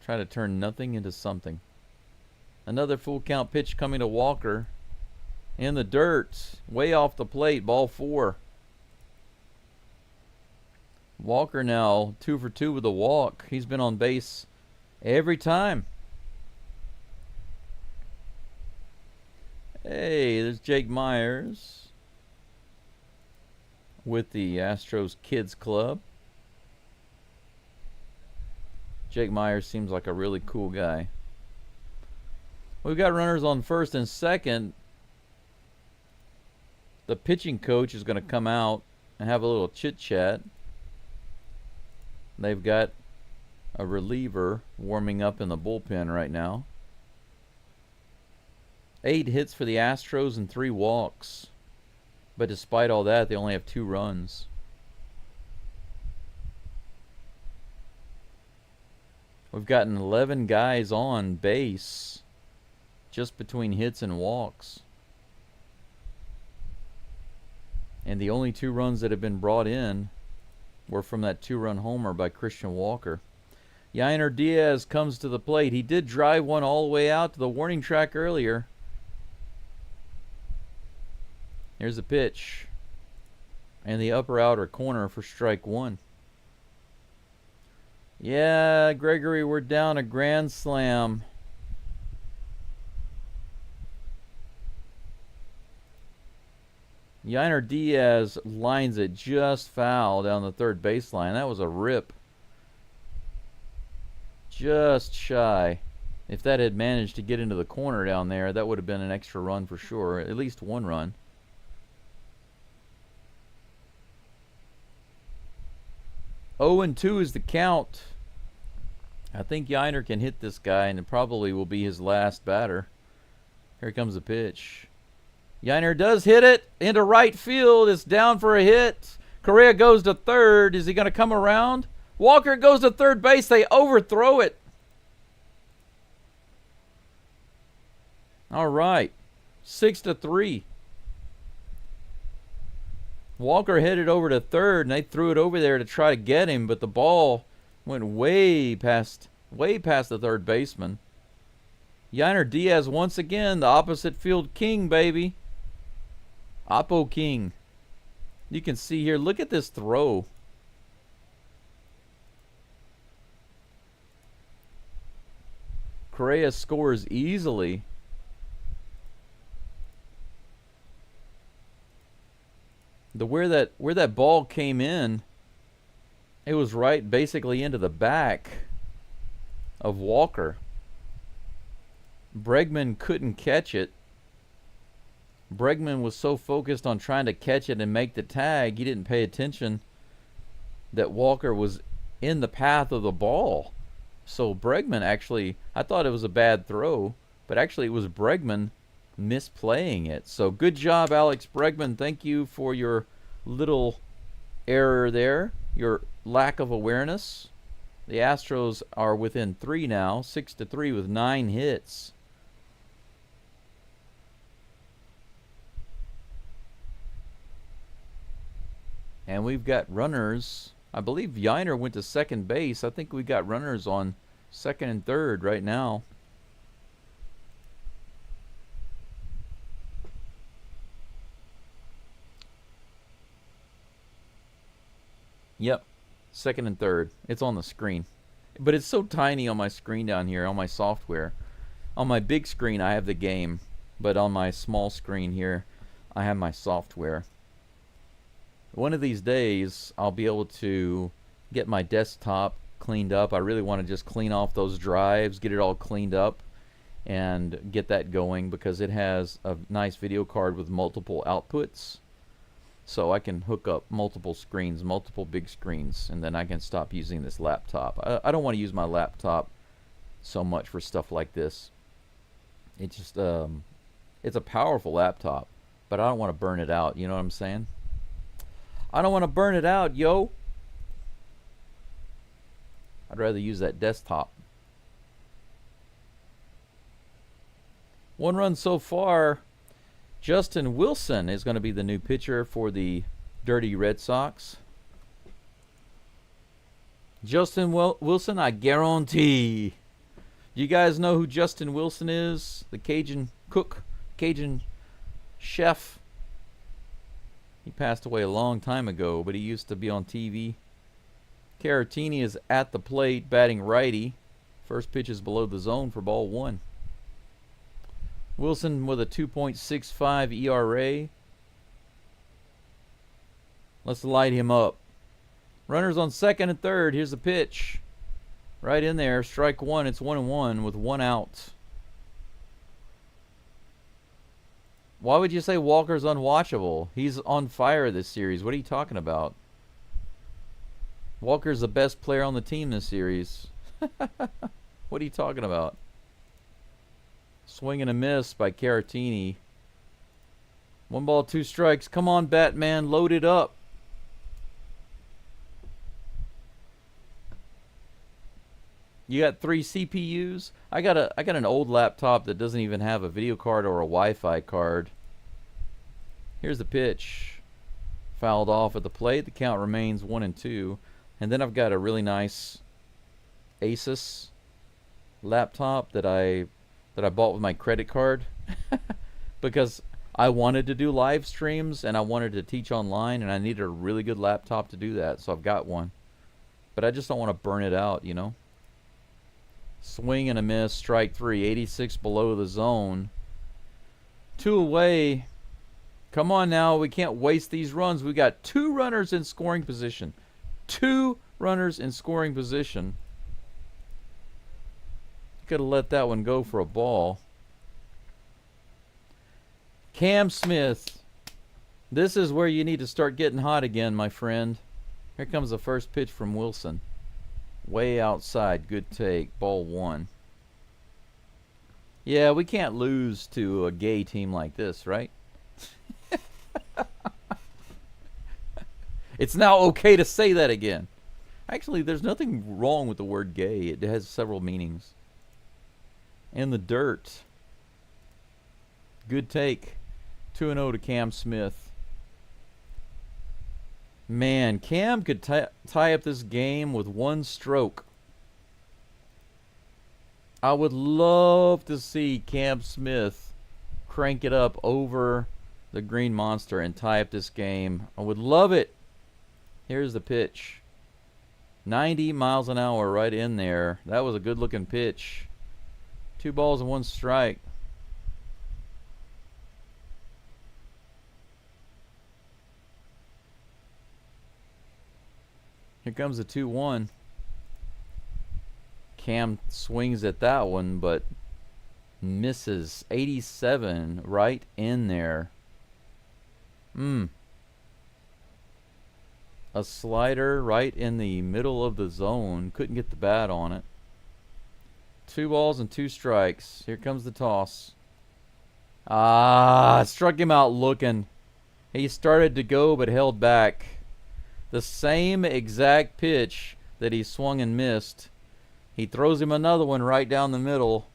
Try to turn nothing into something. Another full count pitch coming to Walker. In the dirt. Way off the plate. Ball 4. Walker now 2 for 2 with a walk. He's been on base every time. Hey, there's Jake Myers with the Astros Kids Club. Jake Myers seems like a really cool guy. We've got runners on first and second. The pitching coach is going to come out and have a little chit-chat. They've got a reliever warming up in the bullpen right now. 8 hits for the Astros and 3 walks. But despite all that, they only have 2 runs. We've gotten 11 guys on base just between hits and walks. And the only 2 runs that have been brought in were from that 2-run homer by Christian Walker. Yainer Diaz comes to the plate. He did drive one all the way out to the warning track earlier. Here's the pitch. And the upper outer corner for strike 1. Yeah, Gregory, we're down a grand slam. Yainer Diaz lines it just foul down the third baseline. That was a rip. Just shy. If that had managed to get into the corner down there, that would have been an extra run for sure. At least 1 run. Oh and 2 is the count. I think Yainer can hit this guy, and it probably will be his last batter. Here comes the pitch. Yainer does hit it into right field. It's down for a hit. Correa goes to third. Is he going to come around? Walker goes to third base. They overthrow it. All right. 6-3. Walker headed over to third, and they threw it over there to try to get him, but the ball went way past the third baseman. Yainer Diaz once again, the opposite field king, baby. Oppo King. You can see here, look at this throw. Correa scores easily. Where that ball came in, it was right basically into the back of Walker. Bregman couldn't catch it. Bregman was so focused on trying to catch it and make the tag, he didn't pay attention that Walker was in the path of the ball. So Bregman actually, I thought it was a bad throw, but actually it was Bregman misplaying it. So good job, Alex Bregman. Thank you for your little error there, your lack of awareness. The Astros are within 3 now, 6-3 with 9 hits. And we've got runners. I believe Yainer went to second base. I think we got runners on second and third right now. Yep, second and third. It's on the screen. But it's so tiny on my screen down here, on my software. On my big screen, I have the game. But on my small screen here, I have my software. One of these days, I'll be able to get my desktop cleaned up. I really want to just clean off those drives, get it all cleaned up, and get that going because it has a nice video card with multiple outputs. So I can hook up multiple screens, multiple big screens, and then I can stop using this laptop. I don't want to use my laptop so much for stuff like this. It's just, it's a powerful laptop, but I don't want to burn it out. You know what I'm saying? I don't want to burn it out, yo. I'd rather use that desktop. 1 run so far. Justin Wilson is going to be the new pitcher for the Dirty Red Sox. Justin Wilson, I guarantee. Do you guys know who Justin Wilson is? The Cajun cook, Cajun chef. He passed away a long time ago, but he used to be on TV Caratini is at the plate, batting righty. First pitch is below the zone for ball one. Wilson with a 2.65 ERA. Let's light him up. Runners on second and third. Here's the pitch. Right in there. Strike one. It's 1-1 with one out. Why would you say Walker's unwatchable? He's on fire this series. What are you talking about? Walker's the best player on the team this series. What are you talking about? Swing and a miss by Caratini. 1 ball, 2 strikes. Come on, Batman. Load it up. You got 3 CPUs? I got an old laptop that doesn't even have a video card or a Wi-Fi card. Here's the pitch. Fouled off at the plate. The count remains 1-2. And then I've got a really nice Asus laptop that I bought with my credit card because I wanted to do live streams and I wanted to teach online and I needed a really good laptop to do that. So I've got one. But I just don't want to burn it out, you know. Swing and a miss, strike 3, 86 below the zone. 2 away. Come on now, we can't waste these runs. We got 2 runners in scoring position. 2 runners in scoring position. Could have let that one go for a ball. Cam Smith. This is where you need to start getting hot again, my friend. Here comes the first pitch from Wilson. Way outside. Good take. Ball 1. Yeah, we can't lose to a gay team like this, right? It's now okay to say that again. Actually, there's nothing wrong with the word gay. It has several meanings. In the dirt. Good take. 2-0 to Cam Smith. Man, Cam could tie up this game with 1 stroke. I would love to see Cam Smith crank it up over the Green Monster and tie up this game. I would love it. Here's the pitch. 90 miles an hour right in there. That was a good looking pitch. 2 balls and 1 strike. Here comes the 2-1. Cam swings at that one, but misses. 87 right in there. A slider right in the middle of the zone. Couldn't get the bat on it. 2 balls and 2 strikes. Here comes the toss. Struck him out looking. He started to go but held back. The same exact pitch that he swung and missed. He throws him another one right down the middle.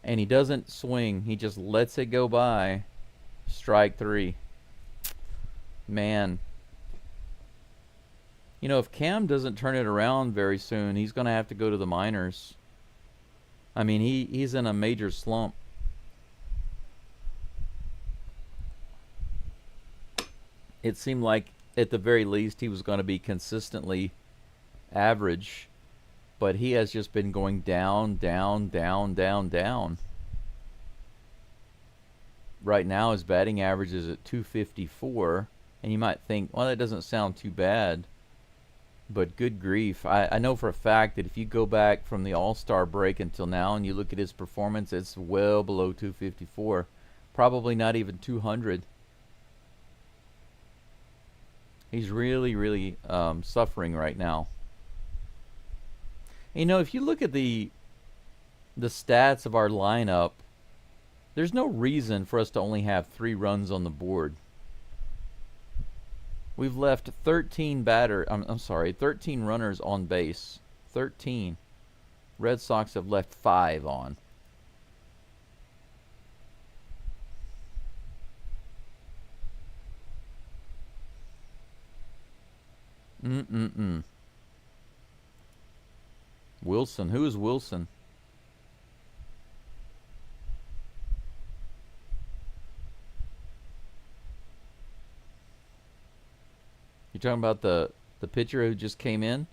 And he doesn't swing. He just lets it go by. Strike 3. Man. You know, if Cam doesn't turn it around very soon, he's going to have to go to the minors. I mean, he's in a major slump. It seemed like, at the very least, he was going to be consistently average. But he has just been going down, down, down, down, down. Right now, his batting average is at 254. And you might think, well, that doesn't sound too bad. But good grief. I know for a fact that if you go back from the All-Star break until now and you look at his performance, it's well below 254. Probably not even 200. He's really, really suffering right now. You know, if you look at the stats of our lineup, there's no reason for us to only have 3 runs on the board. We've left 13 runners on base. 13. Red Sox have left 5 on. Wilson. Who is Wilson? You're talking about The pitcher who just came in.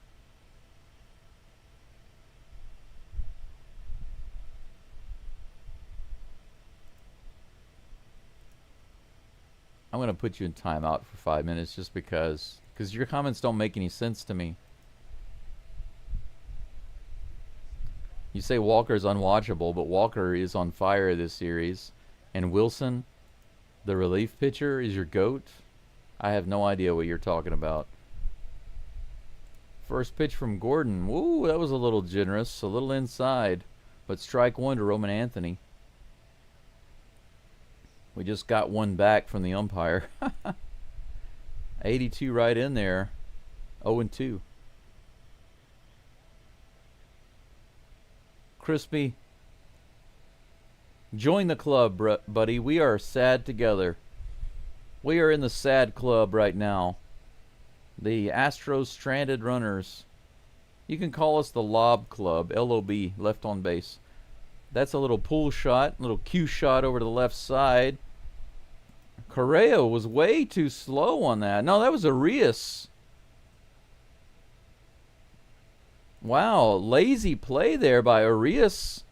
I'm going to put you in timeout for 5 minutes just because your comments don't make any sense to me. You say Walker's unwatchable, but Walker is on fire this series. And Wilson, the relief pitcher, is your GOAT? I have no idea what you're talking about. First pitch from Gordon. Woo, that was a little generous. A little inside. But strike one to Roman Anthony. We just got one back from the umpire. 82 right in there. 0-2. Crispy. Join the club, buddy. We are sad together. We are in the sad club right now. The Astros stranded runners. You can call us the Lob Club. L-O-B, left on base. That's a little pull shot, little cue shot over to the left side. Correa was way too slow on that. No, that was Arias. Wow, lazy play there by Arias.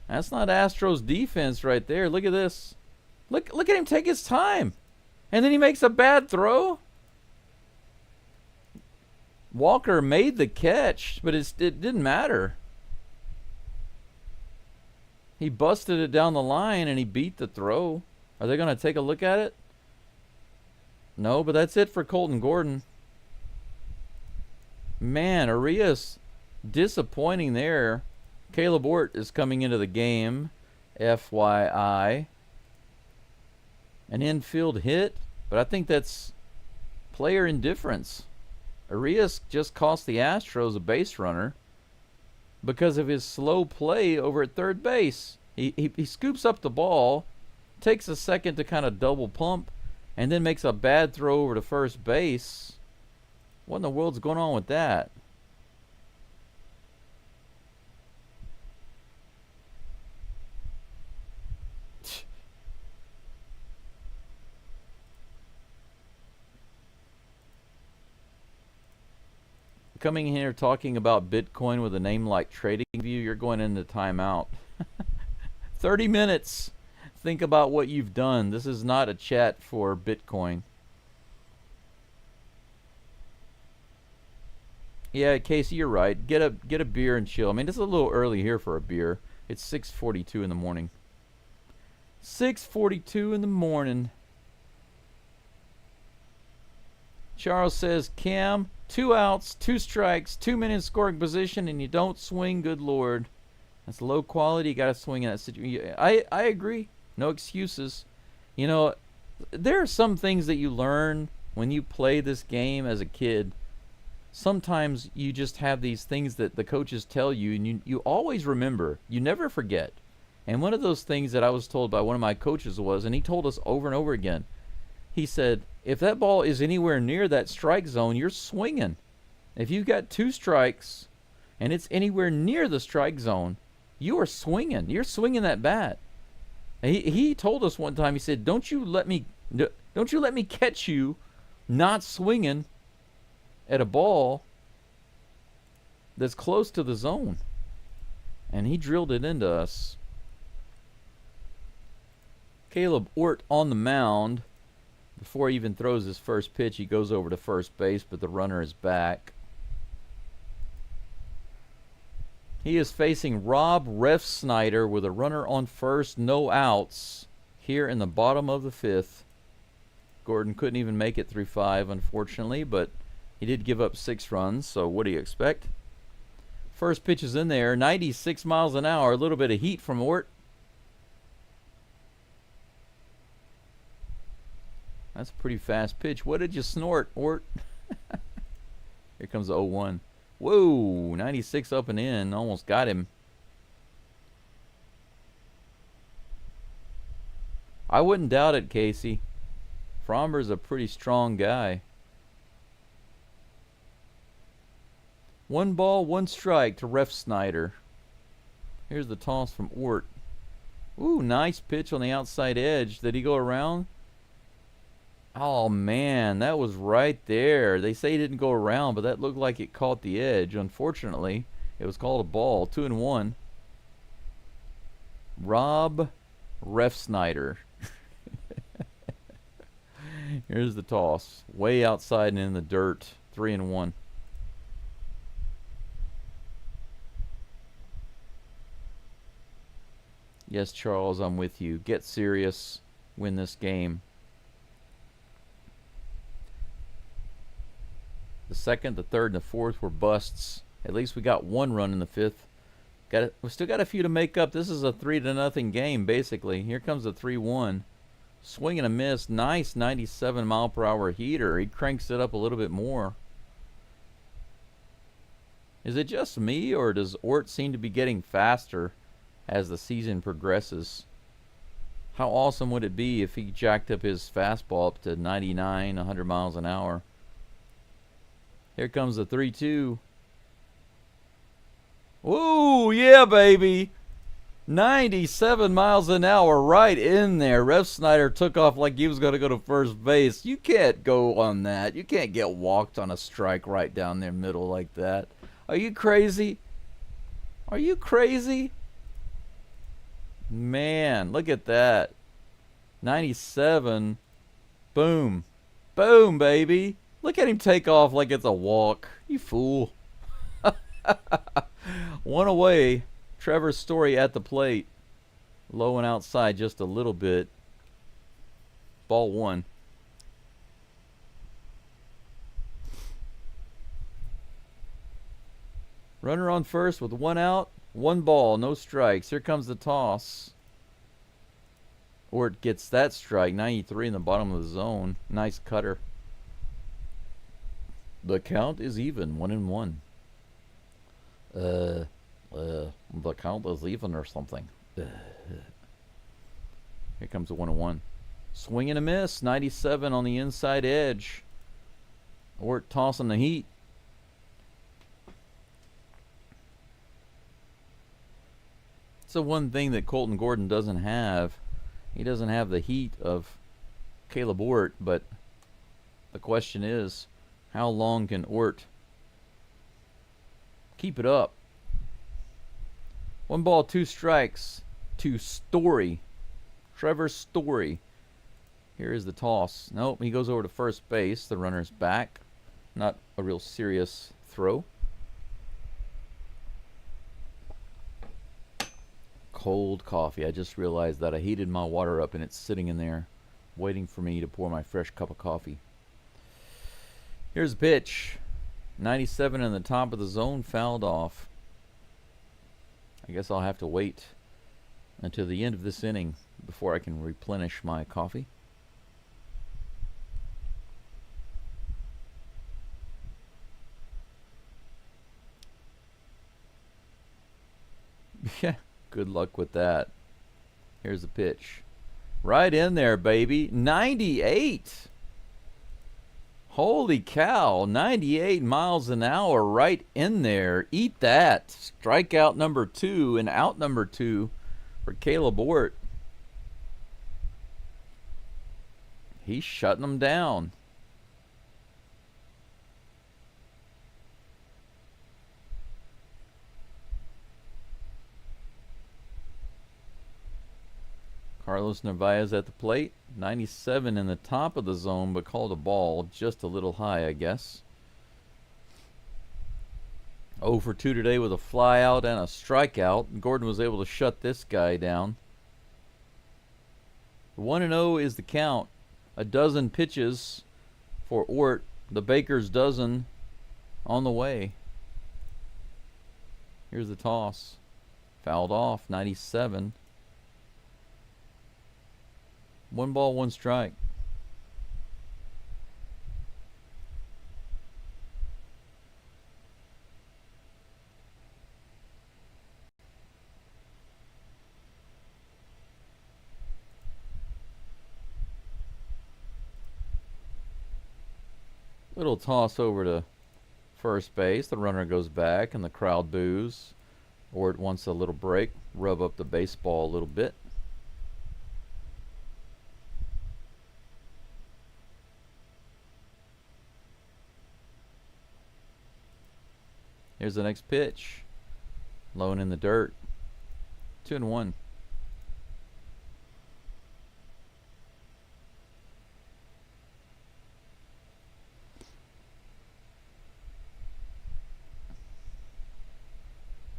That's not Astros defense right there. Look at this. Look at him take his time. And then he makes a bad throw. Walker made the catch, but it didn't matter. He busted it down the line and he beat the throw. Are they going to take a look at it? No, but that's it for Colton Gordon. Man, Arias, disappointing there. Caleb Ort is coming into the game. FYI. An infield hit, but I think that's player indifference. Arias just cost the Astros a base runner because of his slow play over at third base. He scoops up the ball, takes a second to kind of double pump, and then makes a bad throw over to first base. What in the world's going on with that? Coming in here talking about Bitcoin with a name like TradingView, you're going into timeout. 30 minutes. Think about what you've done. This is not a chat for Bitcoin. Yeah, Casey, you're right. Get a beer and chill. I mean, it's a little early here for a beer. It's 6:42 in the morning. 6:42 in the morning. Charles says, Cam, 2 outs, 2 strikes, 2 men in scoring position, and you don't swing. Good Lord. That's low quality. You got to swing in that situation. I agree. No excuses. You know, there are some things that you learn when you play this game as a kid. Sometimes you just have these things that the coaches tell you, and you always remember. You never forget. And one of those things that I was told by one of my coaches was, and he told us over and over again, he said, if that ball is anywhere near that strike zone, you're swinging. If you've got 2 strikes and it's anywhere near the strike zone, you are swinging. You're swinging that bat. He told us one time, he said, don't you let me catch you not swinging at a ball that's close to the zone. And he drilled it into us. Caleb Ort on the mound. Before he even throws his first pitch, he goes over to first base, but the runner is back. He is facing Rob Refsnyder with a runner on first, no outs, here in the bottom of the 5th. Gordon couldn't even make it through 5, unfortunately, but he did give up 6 runs, so what do you expect? First pitch is in there, 96 miles an hour, a little bit of heat from Ort. That's a pretty fast pitch. What did you snort, Ort? Here comes the 0-1. Whoa, 96 up and in. Almost got him. I wouldn't doubt it, Casey. Fromber's a pretty strong guy. 1 ball, 1 strike to Refsnyder. Here's the toss from Ort. Ooh, nice pitch on the outside edge. Did he go around? Oh man, that was right there. They say it didn't go around, but that looked like it caught the edge. Unfortunately, it was called a ball. 2-1. Rob Refsnyder. Here's the toss. Way outside and in the dirt. 3-1. Yes, Charles, I'm with you. Get serious. Win this game. The second, the third, and the fourth were busts. At least we got one run in the fifth. We still got a few to make up. This is a 3-0 game, basically. Here comes the 3-1. Swing and a miss. Nice 97 mile per hour heater. He cranks it up a little bit more. Is it just me, or does Ort seem to be getting faster as the season progresses? How awesome would it be if he jacked up his fastball up to 99, 100 miles an hour? Here comes the 3-2. Woo, yeah, baby. 97 miles an hour right in there. Refsnyder took off like he was going to go to first base. You can't go on that. You can't get walked on a strike right down their middle like that. Are you crazy? Are you crazy? Man, look at that. 97. Boom. Boom, baby. Look at him take off like it's a walk. You fool. One away. Trevor Story at the plate. Low and outside just a little bit. Ball one. Runner on first with one out. One ball, no strikes. Here comes the toss. Ort gets that strike. 93 in the bottom of the zone. Nice cutter. The count is even. 1-1. The count is even or something. Here comes a 1-1. Swing and a miss. 97 on the inside edge. Ort tossing the heat. It's the one thing that Colton Gordon doesn't have. He doesn't have the heat of Caleb Ort, but the question is, how long can Ort keep it up? 1 ball, 2 strikes to Story. Trevor Story. Here is the toss. Nope, he goes over to first base. The runner's back. Not a real serious throw. Cold coffee. I just realized that I heated my water up and it's sitting in there waiting for me to pour my fresh cup of coffee. Here's a pitch. 97 in the top of the zone, fouled off. I guess I'll have to wait until the end of this inning before I can replenish my coffee. Yeah, good luck with that. Here's the pitch. Right in there, baby. 98. Holy cow. 98 miles an hour right in there. Eat that. Strikeout number 2 and out number 2 for Caleb Ort. He's shutting them down. Carlos Narvaez at the plate. 97 in the top of the zone, but called a ball just a little high, I guess. 0 for 2 today with a fly out and a strikeout. Gordon was able to shut this guy down. 1-0 is the count. A dozen pitches for Ort. The Baker's dozen on the way. Here's the toss. Fouled off. 97. 1 ball, 1 strike. Little toss over to first base. The runner goes back and the crowd boos. Ort wants a little break. Rub up the baseball a little bit. Here's the next pitch. Low and in the dirt. 2-1.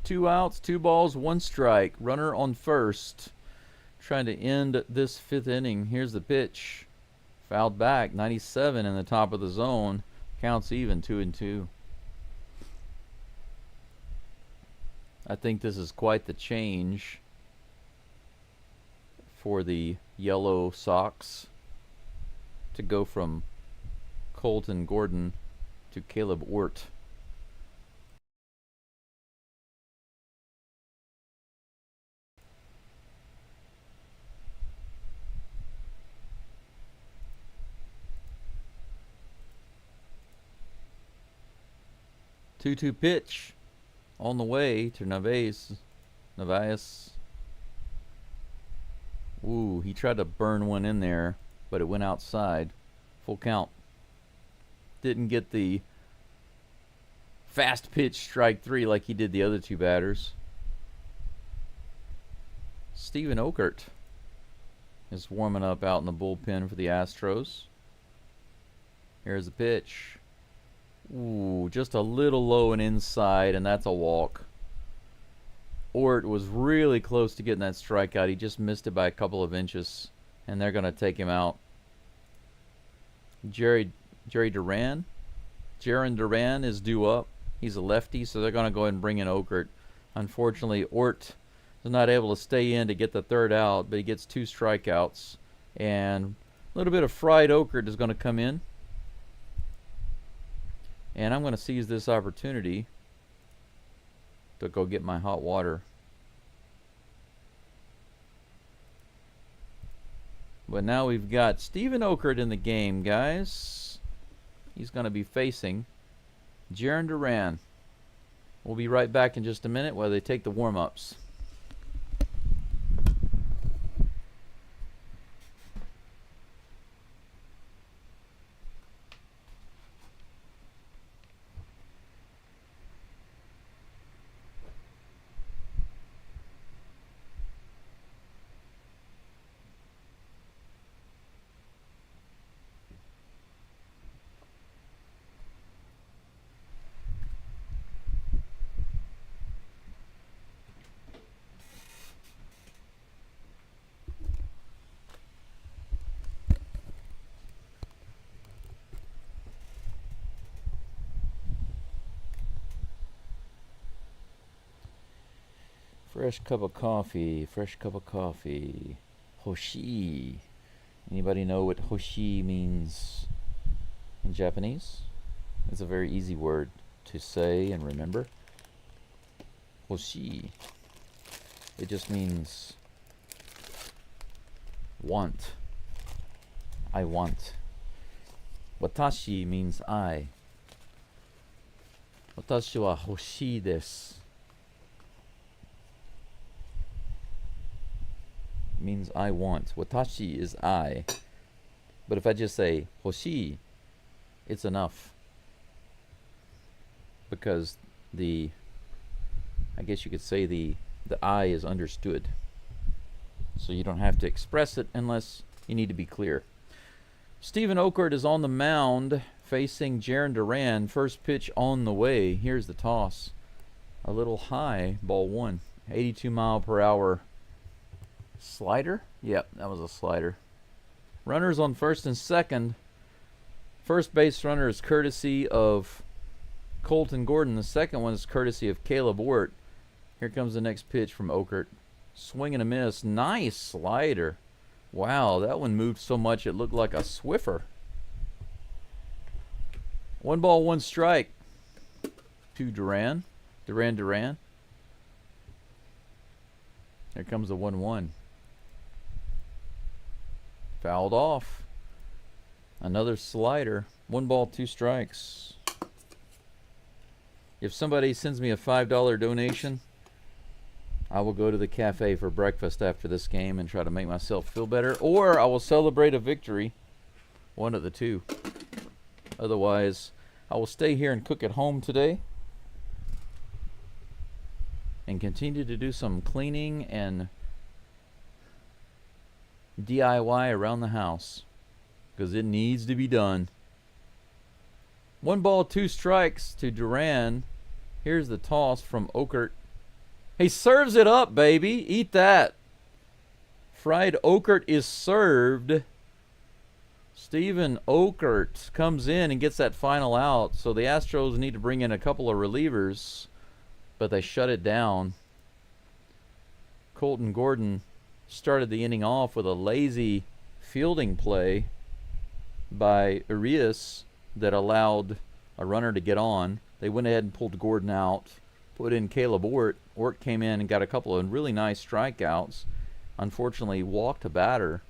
Two outs, 2 balls, 1 strike. Runner on first. Trying to end this 5th inning. Here's the pitch. Fouled back. 97 in the top of the zone. Counts even. 2-2. I think this is quite the change for the Yellow Sox to go from Colton Gordon to Caleb Ort. Two-two pitch on the way to Nevaez. Ooh, he tried to burn one in there, but it went outside. Full count. Didn't get the fast pitch strike 3 like he did the other 2 batters. Steven Okert is warming up out in the bullpen for the Astros. Here's the pitch. Ooh, just a little low and inside, and that's a walk. Ort was really close to getting that strikeout. He just missed it by a couple of inches, and they're going to take him out. Jaron Duran is due up. He's a lefty, so they're going to go ahead and bring in Okert. Unfortunately, Ort is not able to stay in to get the 3rd out, but he gets 2 strikeouts. And a little bit of fried Okert is going to come in. And I'm going to seize this opportunity to go get my hot water. But now we've got Steven Okert in the game, guys. He's going to be facing Jaron Duran. We'll be right back in just a minute while they take the warm-ups. Fresh cup of coffee, fresh cup of coffee. Hoshi. Anybody know what Hoshi means in Japanese? It's a very easy word to say and remember. Hoshi. It just means want. I want. Watashi means I. Watashi wa hoshii desu. Means I want. Watashi is I. But if I just say hoshii, it's enough. Because I guess you could say the I is understood. So you don't have to express it unless you need to be clear. Steven Okert is on the mound facing Jaron Duran. First pitch on the way. Here's the toss. A little high, ball 1. 82 mile per hour slider? Yep, that was a slider. Runners on first and second. First base runner is courtesy of Colton Gordon. The second one is courtesy of Caleb Ort. Here comes the next pitch from Okert. Swing and a miss. Nice slider. Wow, that one moved so much it looked like a Swiffer. 1 ball, 1 strike to Duran. Duran. Here comes the 1-1. Fouled off. Another slider. 1 ball, 2 strikes. If somebody sends me a $5 donation, I will go to the cafe for breakfast after this game and try to make myself feel better, or I will celebrate a victory. One of the two. Otherwise, I will stay here and cook at home today. and continue to do some cleaning and DIY around the house, because it needs to be done. 1 ball, 2 strikes to Duran. Here's the toss from Okert. He serves it up, baby. Eat that. Fried Okert is served. Steven Okert comes in and gets that final out. So the Astros need to bring in a couple of relievers, but they shut it down. Colton Gordon started the inning off with a lazy fielding play by Urias that allowed a runner to get on. They went ahead and pulled Gordon out, put in Caleb Ort. Ort came in and got a couple of really nice strikeouts. Unfortunately, walked a batter.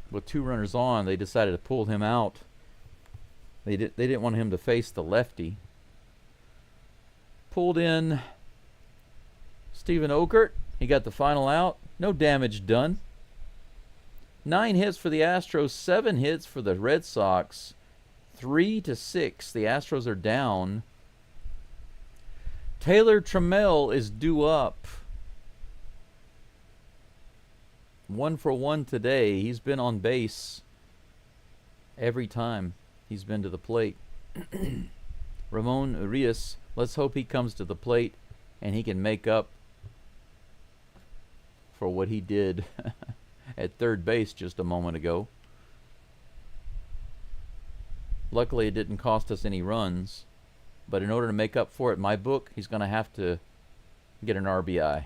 With 2 runners on, they decided to pull him out. They didn't want him to face the lefty. Pulled in Steven Okert. He got the final out. No damage done. 9 hits for the Astros, 7 hits for the Red Sox. 3-6. The Astros are down. Taylor Trammell is due up. 1 for 1 today. He's been on base every time he's been to the plate. Ramon Urias, let's hope he comes to the plate and he can make up for what he did at third base just a moment ago. Luckily, it didn't cost us any runs, but in order to make up for it in my book, he's going to have to get an RBI.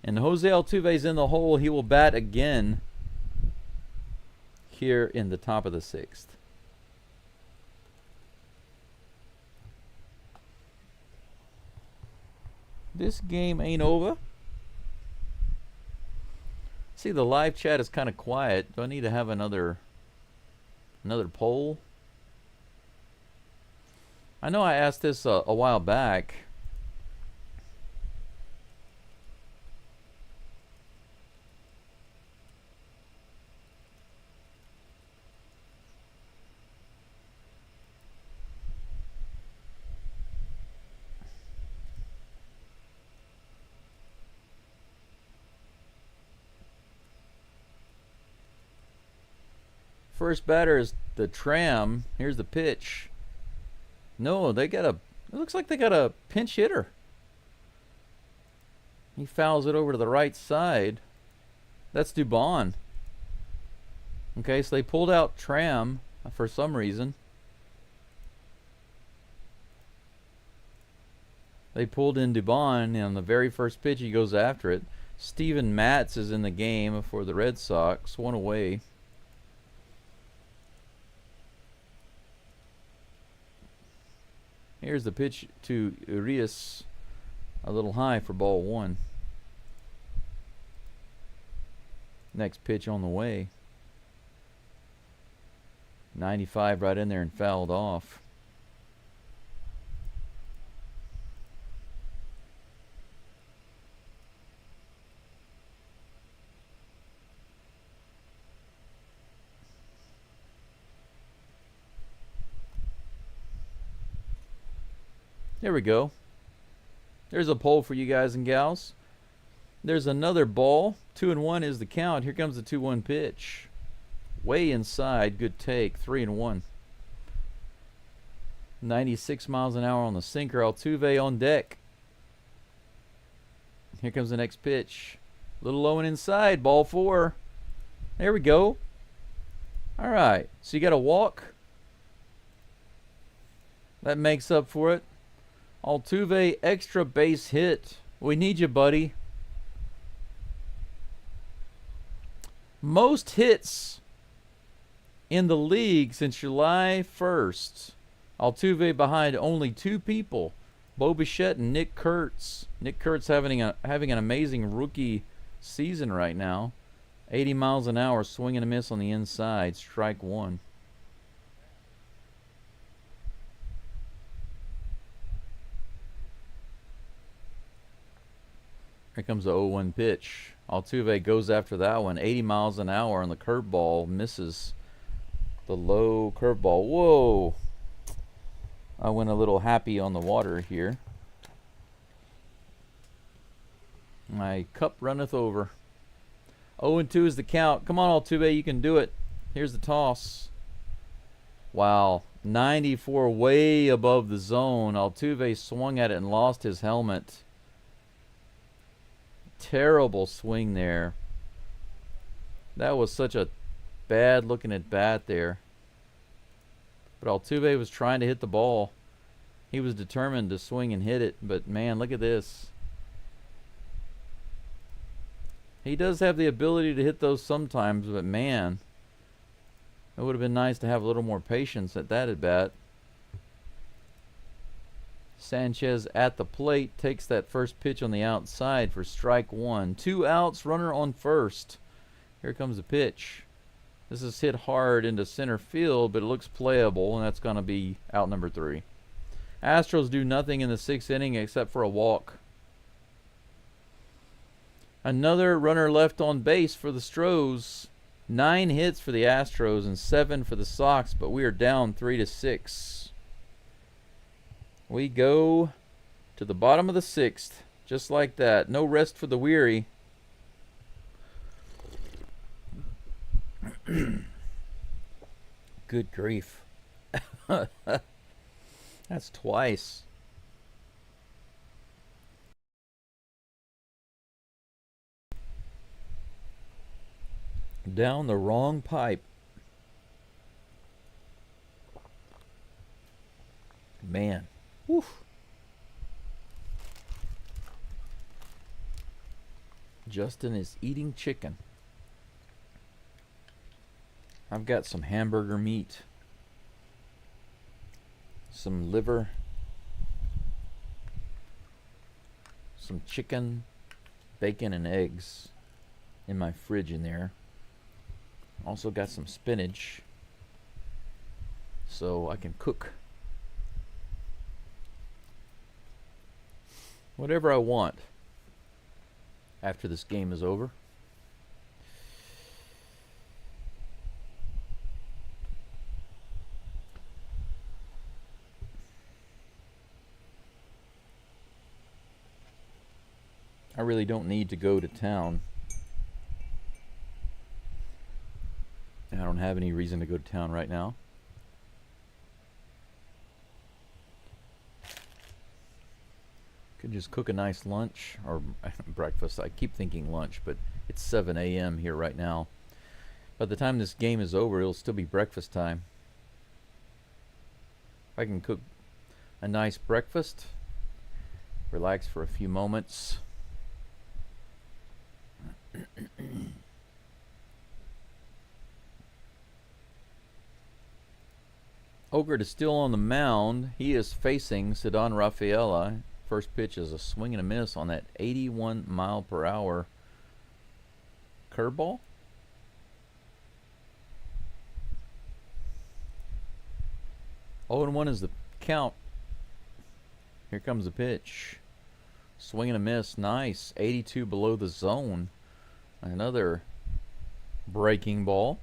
And Jose Altuve's in the hole. He will bat again here in the top of the 6th. This game ain't over. See, the live chat is kind of quiet. Do I need to have another poll? I know I asked this a while back. First batter is the Tram. Here's the pitch. No, they got it looks like they got a pinch hitter. He fouls it over to the right side. That's Dubon. Okay, so they pulled out Tram for some reason. They pulled in Dubon, and on the very first pitch he goes after it. Steven Matz is in the game for the Red Sox. 1 away. Here's the pitch to Urias, a little high for ball 1. Next pitch on the way. 95 right in there and fouled off. There we go. There's a poll for you guys and gals. There's another ball. 2-1 is the count. Here comes the 2-1 pitch. Way inside. Good take. 3-1. 96 miles an hour on the sinker. Altuve on deck. Here comes the next pitch. A little low and inside. Ball 4. There we go. All right. So you got a walk. That makes up for it. Altuve, extra base hit. We need you, buddy. Most hits in the league since July 1st. Altuve behind only 2 people, Bo Bichette and Nick Kurtz. Nick Kurtz having an amazing rookie season right now. 80 miles an hour, swing and a miss on the inside. Strike 1. Here comes the 0-1 pitch. Altuve goes after that one. 80 miles an hour on the curveball. Misses the low curveball. Whoa. I went a little happy on the water here. My cup runneth over. 0-2 is the count. Come on, Altuve, you can do it. Here's the toss. Wow, 94 way above the zone. Altuve swung at it and lost his helmet. Terrible swing there. That was such a bad looking at bat there. But Altuve was trying to hit the ball. He was determined to swing and hit it. But man, look at this. He does have the ability to hit those sometimes, but man, it would have been nice to have a little more patience at that at bat. Sanchez at the plate takes that first pitch on the outside for strike one. 2 outs, runner on first. Here comes the pitch. This is hit hard into center field, but it looks playable, and that's going to be out number 3. Astros do nothing in the 6th inning except for a walk. Another runner left on base for the Stros. 9 hits for the Astros and 7 for the Sox, but we are down 3-6. We go to the bottom of the 6th, just like that. No rest for the weary. Good grief. That's twice. Down the wrong pipe. Man. Whew. Justin is eating chicken. I've got some hamburger meat, some liver, some chicken, bacon, and eggs in my fridge in there. Also got some spinach so I can cook whatever I want after this game is over. I really don't need to go to town. I don't have any reason to go to town right now. Could just cook a nice lunch or breakfast. I keep thinking lunch, but it's 7 a.m. here right now. By the time this game is over, it'll still be breakfast time. I can cook a nice breakfast, relax for a few moments. Ogert is still on the mound. He is facing Cedon Rafaela. First pitch is a swing and a miss on that 81 mile per hour curveball. Oh, and 1 is the count. Here comes the pitch. Swing and a miss. Nice. 82 below the zone. Another breaking ball.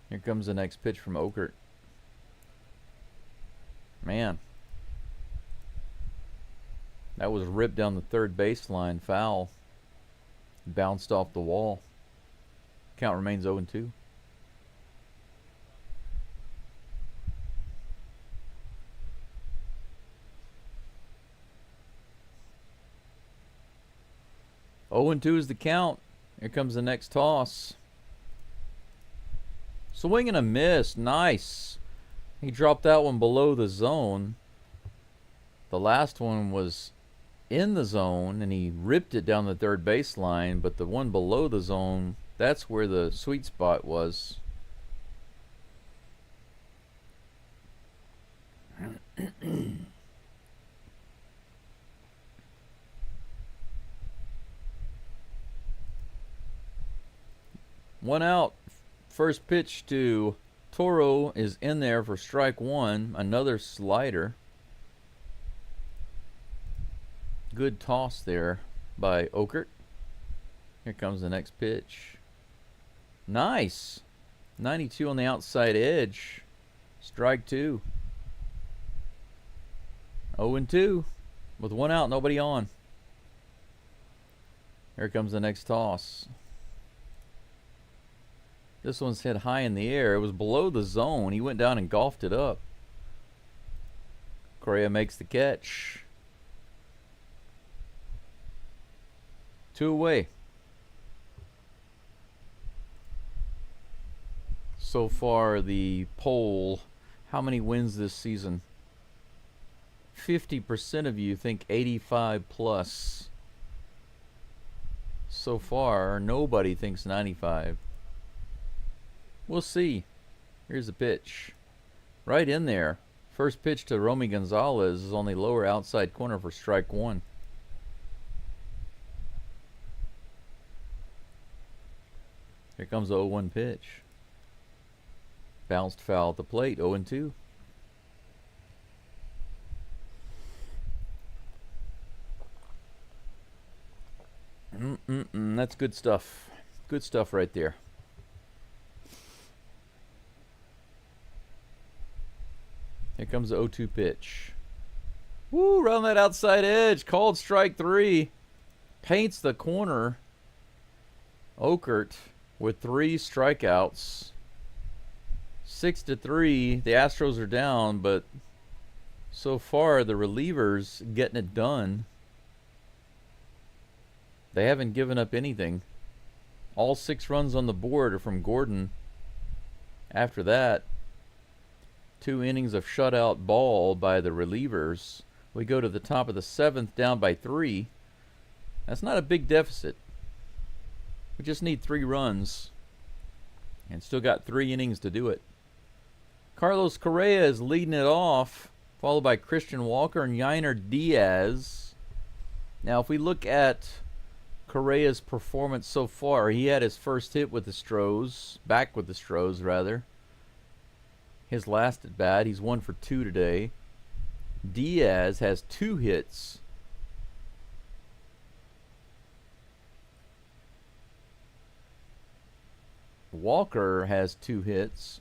Here comes the next pitch from Ogert. Man. That was ripped down the third baseline. Foul. Bounced off the wall. Count remains 0-2. Oh, and 2 is the count. Here comes the next toss. Swing and a miss. Nice. He dropped that one below the zone. The last one was in the zone, and he ripped it down the third baseline, but the one below the zone, that's where the sweet spot was. One out. First pitch to Toro is in there for strike one. Another slider. Good toss there by Ogert. Here comes the next pitch. Nice. 92 on the outside edge. Strike 2. 0-2 with one out, nobody on. Here comes the next toss. This one's hit high in the air. It was below the zone. He went down and golfed it up. Correa makes the catch. 2 away. So far, the poll, how many wins this season? 50% of you think 85 plus. So far, nobody thinks 95. We'll see. Here's the pitch. Right in there. First pitch to Romy Gonzalez is on the lower outside corner for strike 1. Here comes the 0-1 pitch. Bounced foul at the plate, 0-2. That's good stuff. Good stuff right there. Here comes the 0-2 pitch. Woo, around that outside edge. Called strike 3. Paints the corner. Okert with 3 strikeouts. 6-3. The Astros are down, but so far the relievers getting it done. They haven't given up anything. All 6 runs on the board are from Gordon. After that, 2 innings of shutout ball by the relievers. We go to the top of the 7th, down by 3. That's not a big deficit. We just need 3 runs. And still got 3 innings to do it. Carlos Correa is leading it off, followed by Christian Walker and Yainer Diaz. Now, if we look at Correa's performance so far, he had his first hit with the Astros, back with the Astros rather. His last at bat, he's 1 for 2 today. Diaz has 2 hits. Walker has 2 hits.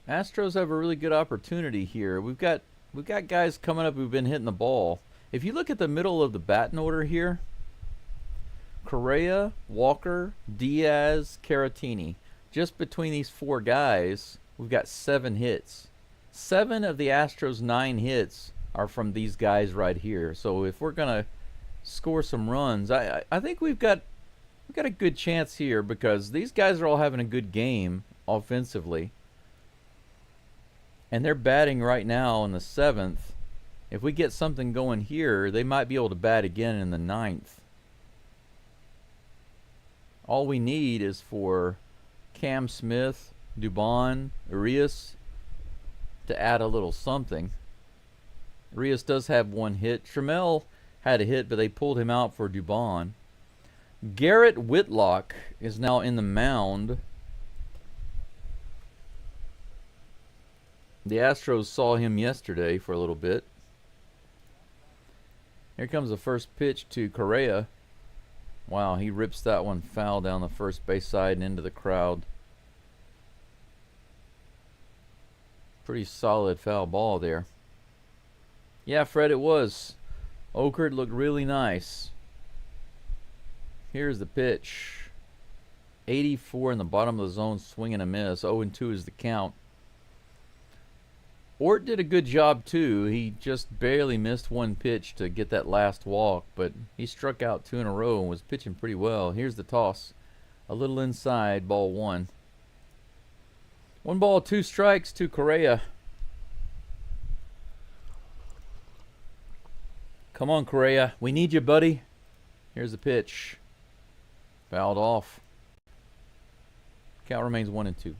Astros have a really good opportunity here. We've got guys coming up who've been hitting the ball. If you look at the middle of the batting order here, Correa, Walker, Diaz, Caratini. Just between these 4 guys, we've got 7 hits. 7 of the Astros' 9 hits are from these guys right here. So if we're gonna score some runs, I think we've got a good chance here because these guys are all having a good game offensively. And they're batting right now in the 7th. If we get something going here, they might be able to bat again in the 9th. All we need is for Cam Smith, Dubon, Urias to add a little something. Urias does have 1 hit. Trammell had a hit, but they pulled him out for Dubon. Garrett Whitlock is now in the mound. The Astros saw him yesterday for a little bit. Here comes the first pitch to Correa. Wow, he rips that one foul down the first base side and into the crowd. Pretty solid foul ball there. Yeah, Fred, it was. Okert looked really nice. Here's the pitch. 84 in the bottom of the zone, swing and a miss. 0-2 is the count. Ort did a good job too. He just barely missed 1 pitch to get that last walk, but he struck out 2 in a row and was pitching pretty well. Here's the toss. A little inside, ball 1. 1 ball, 2 strikes to Correa. Come on, Correa. We need you, buddy. Here's the pitch. Fouled off. Count remains 1-2.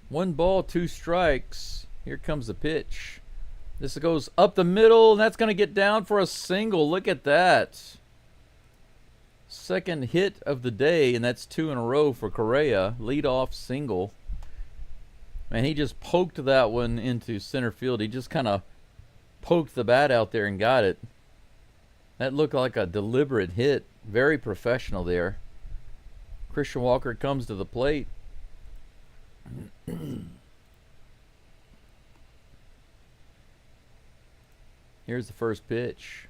One ball, 2 strikes. Here comes the pitch. This goes up the middle, and that's going to get down for a single. Look at that. Second hit of the day, and that's 2 in a row for Correa. Leadoff single. And he just poked that one into center field. He just kind of poked the bat out there and got it. That looked like a deliberate hit. Very professional there. Christian Walker comes to the plate. Here's the first pitch.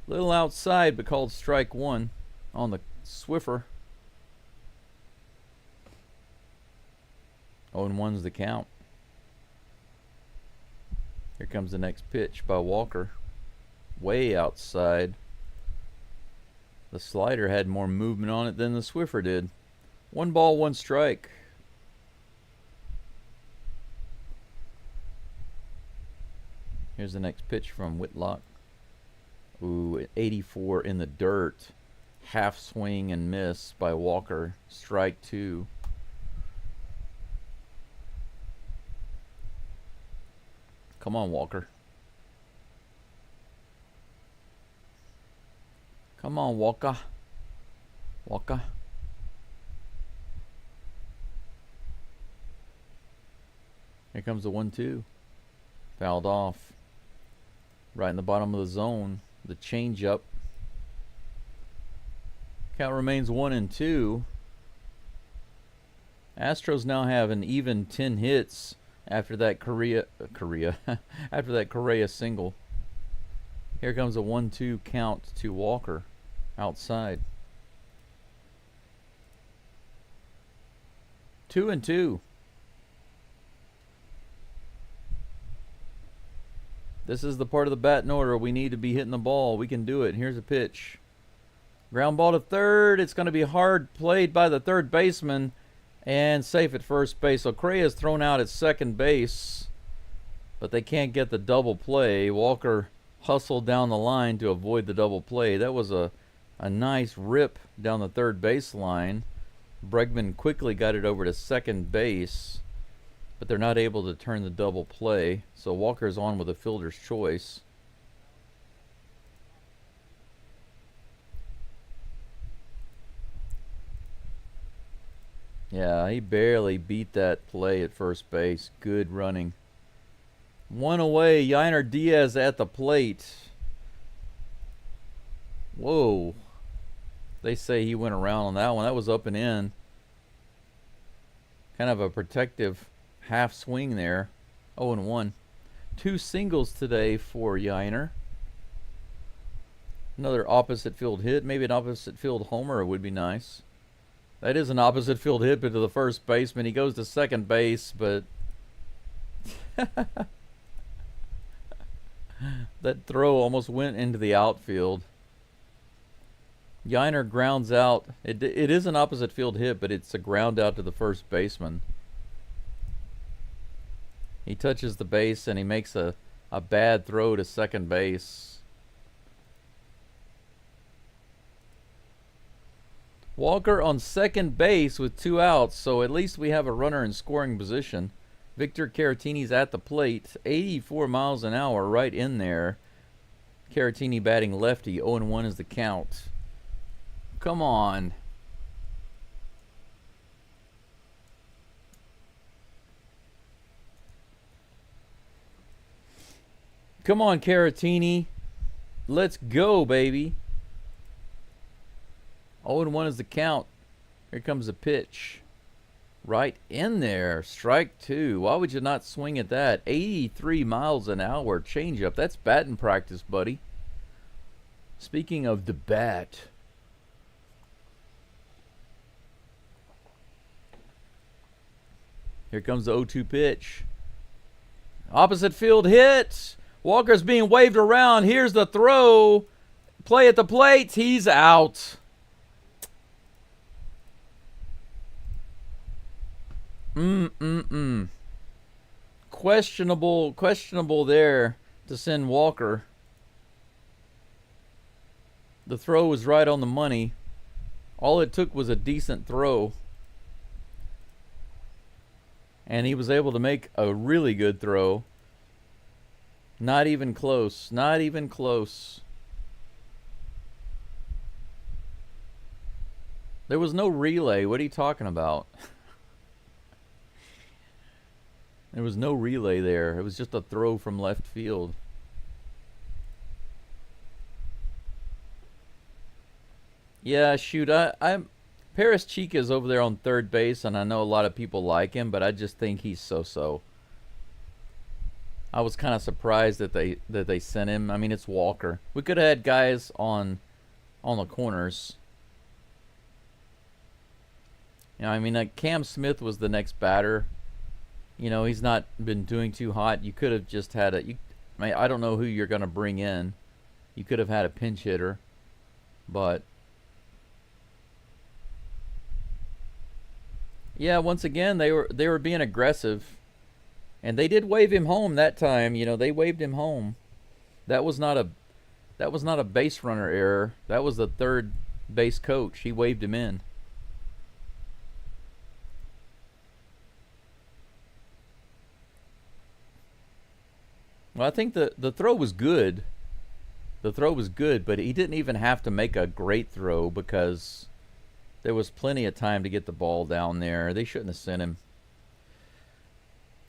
Little outside, but called strike one on the Swiffer. 0-1's the count. Here comes the next pitch by Walker. Way outside. The slider had more movement on it than the Swiffer did. 1 ball, 1 strike. Here's the next pitch from Whitlock. Ooh, 84 in the dirt. Half swing and miss by Walker. Strike 2. Come on, Walker. Come on, Walker. Walker. Here comes the 1-2. Fouled off. Right in the bottom of the zone. The changeup. Count remains 1-2. Astros now have an even 10 hits after that after that Correa single. Here comes a 1-2 count to Walker outside. 2-2. This is the part of the batting order we need to be hitting the ball. We can do it. Here's a pitch. Ground ball to third. It's going to be hard played by the third baseman and safe at first base. So Correa is thrown out at second base, but they can't get the double play. Walker hustled down the line to avoid the double play. That was a nice rip down the third base line. Bregman quickly got it over to second base, but they're not able to turn the double play. So Walker's on with a fielder's choice. Yeah, he barely beat that play at first base. Good running. 1 away. Yainer Diaz at the plate. Whoa. They say he went around on that one. That was up and in. Kind of a protective half swing there. 0-1. 2 singles today for Yainer. Another opposite field hit. Maybe an opposite field homer would be nice. That is an opposite field hit, but to the first baseman. He goes to second base, but that throw almost went into the outfield. Yainer grounds out. It is an opposite field hit, but it's a ground out to the first baseman. He touches the base and he makes a bad throw to second base. Walker on second base with 2 outs, so at least we have a runner in scoring position. Victor Caratini's at the plate. 84 miles an hour right in there. Caratini batting lefty. 0-1 is the count. Come on. Come on, Caratini. Let's go, baby. 0-1 is the count. Here comes the pitch. Right in there. Strike 2. Why would you not swing at that? 83 miles an hour changeup. That's batting practice, buddy. Speaking of the bat. Here comes the 0-2 pitch. Opposite field hit. Walker's being waved around. Here's the throw. Play at the plate. He's out. Questionable there to send Walker. The throw was right on the money. All it took was a decent throw. And he was able to make a really good throw. Not even close. Not even close. There was no relay. What are you talking about? There was no relay there. It was just a throw from left field. Yeah, shoot, I'm Paris Chica's over there on third base, and I know a lot of people like him, but I just think he's so-so. I was kind of surprised that they sent him. I mean, it's Walker. We could have had guys on the corners. You know, I mean, like Cam Smith was the next batter. You know, he's not been doing too hot. You could have just had I mean, I don't know who you're going to bring in. You could have had a pinch hitter, but yeah, once again they were being aggressive, and they did wave him home that time. You know, they waved him home. That was not a base runner error. That was the third base coach. He waved him in. Well, I think the throw was good. The throw was good, but he didn't even have to make a great throw because there was plenty of time to get the ball down there. They shouldn't have sent him.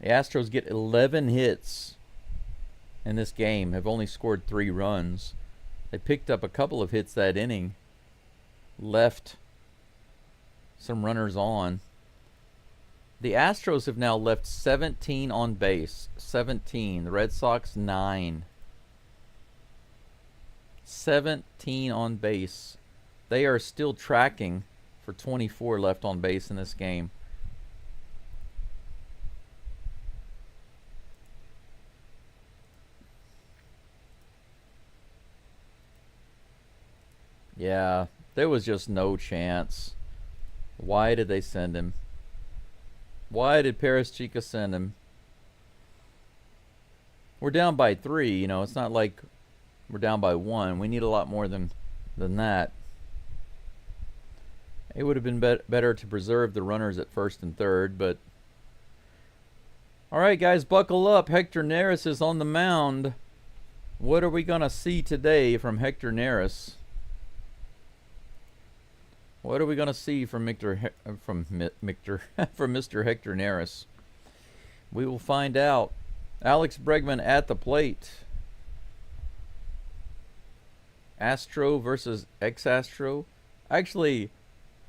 The Astros get 11 hits in this game, have only scored 3 runs. They picked up a couple of hits that inning, left some runners on. The Astros have now left 17 on base. 17. The Red Sox 9. 17 on base. They are still tracking for 24 left on base in this game. Yeah, there was just no chance. Why did they send him? Why did Paris Chica send him? We're down by 3. You know, it's not like we're down by 1. We need a lot more than that. It would have been better to preserve the runners at first and third, but all right, guys, buckle up. Hector Neris is on the mound. What are we gonna see today from Hector Neris? What are we gonna see from Mr. Hector Neris? We will find out. Alex Bregman at the plate. Astro versus ex-Astro. Actually,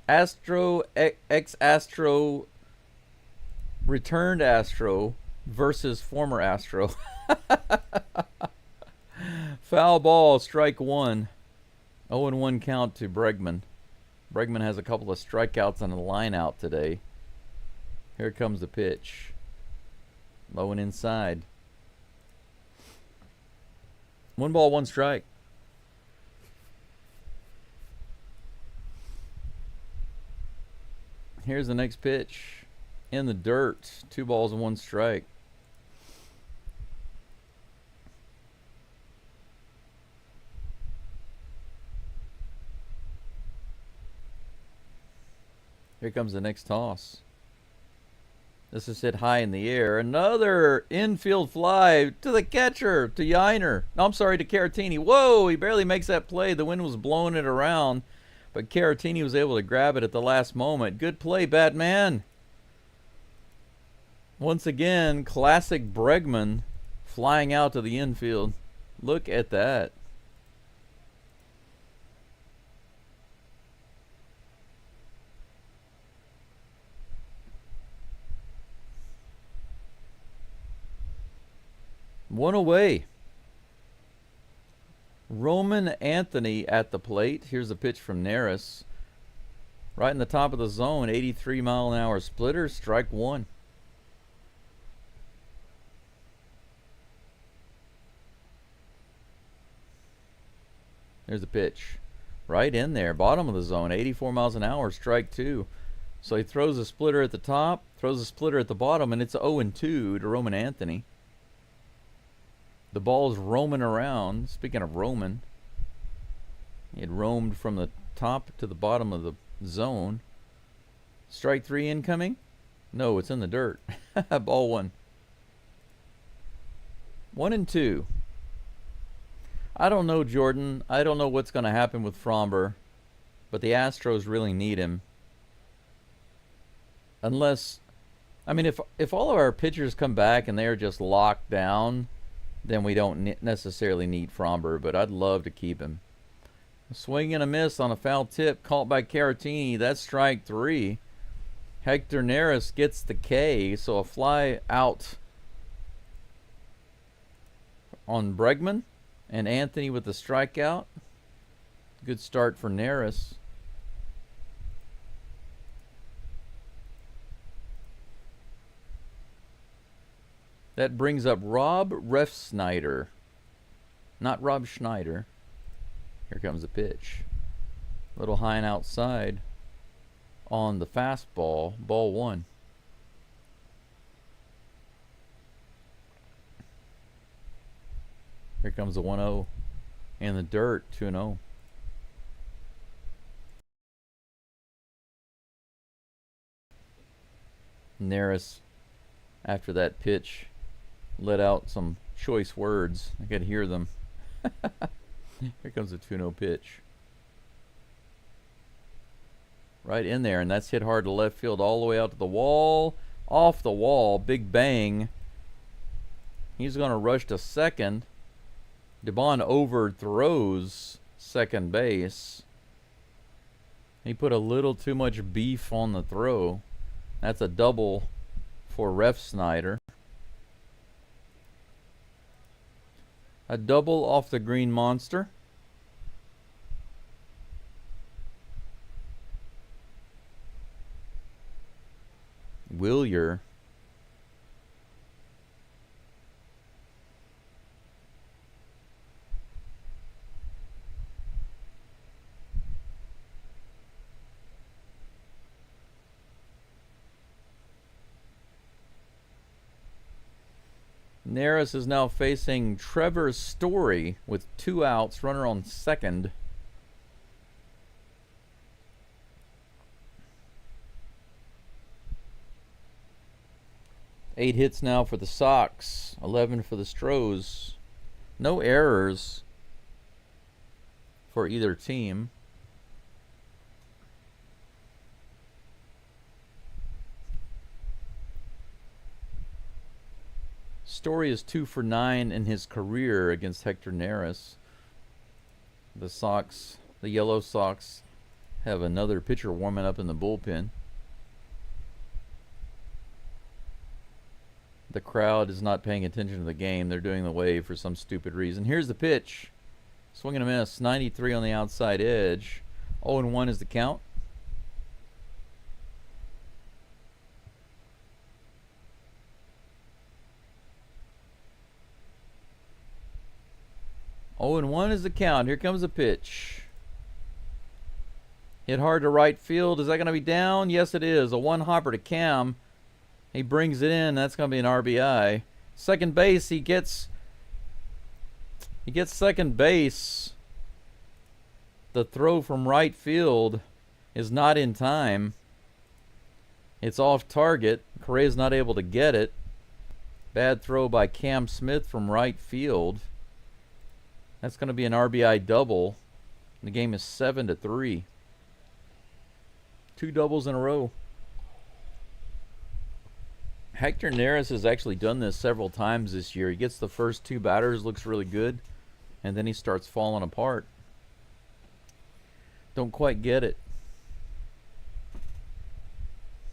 Astro, ex-Astro, returned Astro versus former Astro. Foul ball, strike 1. 0-1 count to Bregman. Bregman has a couple of strikeouts and a line out today. Here comes the pitch. Low and inside. 1 ball, 1 strike. Here's the next pitch. In the dirt. 2 balls and 1 strike. Here comes the next toss. This is hit high in the air. Another infield fly to the catcher, to Yiner. No, I'm sorry, to Caratini. Whoa, he barely makes that play. The wind was blowing it around, but Caratini was able to grab it at the last moment. Good play, Batman. Once again, classic Bregman flying out to the infield. Look at that. One away. Roman Anthony at the plate. Here's a pitch from Neris. Right in the top of the zone. 83-mile-an-hour splitter. Strike 1. There's the pitch. Right in there. Bottom of the zone. 84 miles an hour. Strike 2. So he throws a splitter at the top. Throws a splitter at the bottom. And it's 0-2 to Roman Anthony. The ball's roaming around. Speaking of roaming, it roamed from the top to the bottom of the zone. Strike 3 incoming? No, it's in the dirt. Ball 1. 1-2. I don't know, Jordan. I don't know what's going to happen with Fromber, but the Astros really need him. Unless I mean, if all of our pitchers come back and they're just locked down, then we don't necessarily need Fromber, but I'd love to keep him. A swing and a miss on a foul tip caught by Caratini. That's strike 3. Hector Neris gets the K, so a fly out on Bregman, and Anthony with the strikeout. Good start for Neris. That brings up Rob Refsnyder. Not Rob Schneider. Here comes the pitch. Little high and outside on the fastball. Ball 1. Here comes the 1-0. In the dirt, 2-0. Neris, after that pitch, let out some choice words. I could hear them. Here comes the 2-0 pitch. Right in there, and that's hit hard to left field all the way out to the wall. Off the wall, big bang. He's going to rush to second. DeBon overthrows second base. He put a little too much beef on the throw. That's a double for Refsnyder. A double off the Green Monster. Willier. Neris is now facing Trevor Story with 2 outs, runner on second. Eight hits now for the Sox, 11 for the Astros. No errors for either team. Story is 2 for 9 in his career against Hector Neris. The Sox, the Yellow Sox, have another pitcher warming up in the bullpen. The crowd is not paying attention to the game. They're doing the wave for some stupid reason. Here's the pitch. Swing and a miss. 93 on the outside edge. 0-1 is the count. Oh, and 1 is the count. Here comes the pitch. Hit hard to right field. Is that going to be down? Yes, it is. A 1-hopper to Cam. He brings it in. That's going to be an RBI. Second base, he gets second base. The throw from right field is not in time. It's off target. Correa's not able to get it. Bad throw by Cam Smith from right field. That's going to be an RBI double. The game is 7-3. 2 doubles in a row. Hector Neris has actually done this several times this year. He gets the first 2 batters, looks really good, and then he starts falling apart. Don't quite get it.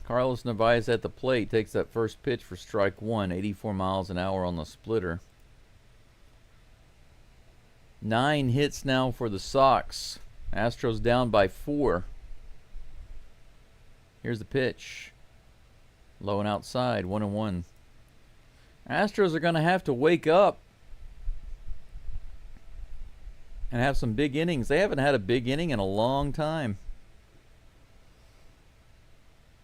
Carlos Narvaez at the plate takes that first pitch for strike 1, 84 miles an hour on the splitter. 9 hits now for the Sox. Astros down by 4. Here's the pitch. Low and outside, 1-1. Astros are going to have to wake up and have some big innings. They haven't had a big inning in a long time.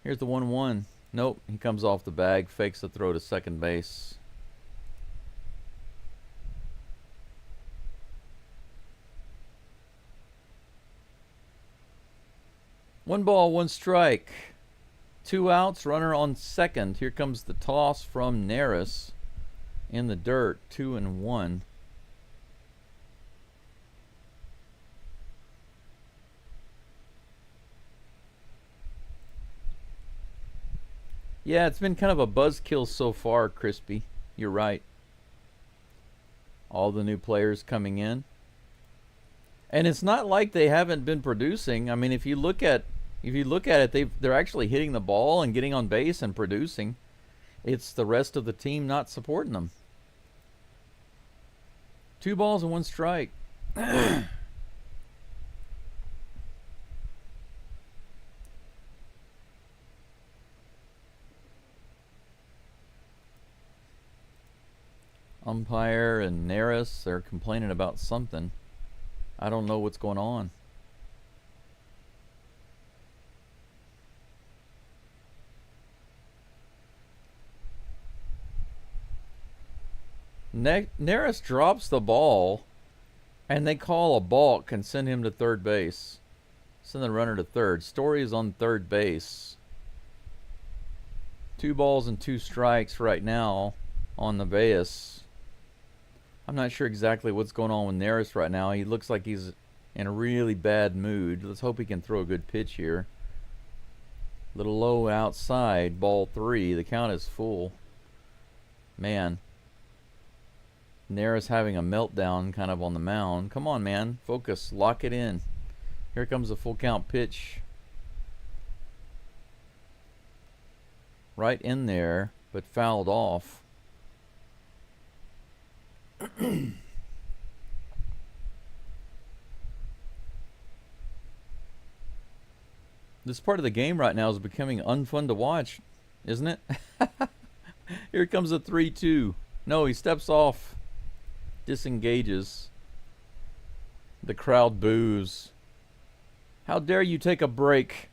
Here's the 1-1. Nope, he comes off the bag, fakes the throw to second base. One ball, 1 strike. 2 outs, runner on second. Here comes the toss from Neris in the dirt, 2-1. Yeah, it's been kind of a buzzkill so far, Crispy. You're right. All the new players coming in. And it's not like they haven't been producing. I mean, if you look at it, they're actually hitting the ball and getting on base and producing. It's the rest of the team not supporting them. 2 balls and 1 strike. Umpire and Neris, they're complaining about something. I don't know what's going on. Neris drops the ball, and they call a balk and send him to third base. Send the runner to third. Story is on third base. 2 balls and 2 strikes right now on the base. I'm not sure exactly what's going on with Neris right now. He looks like he's in a really bad mood. Let's hope he can throw a good pitch here. Little low outside, ball 3. The count is full. Man. Neris having a meltdown kind of on the mound. Come on, man. Focus. Lock it in. Here comes the full count pitch. Right in there, but fouled off. This part of the game right now is becoming unfun to watch, isn't it? Here comes a 3-2. No, he steps off. Disengages. The crowd boos. How dare you take a break?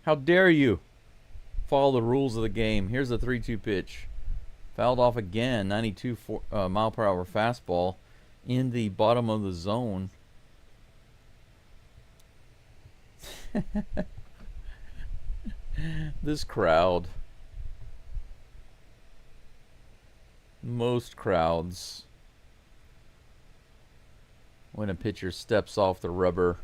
How dare you follow the rules of the game? Here's a 3-2 pitch. Fouled off again. 92 mile per hour fastball in the bottom of the zone. This crowd. Most crowds, when a pitcher steps off the rubber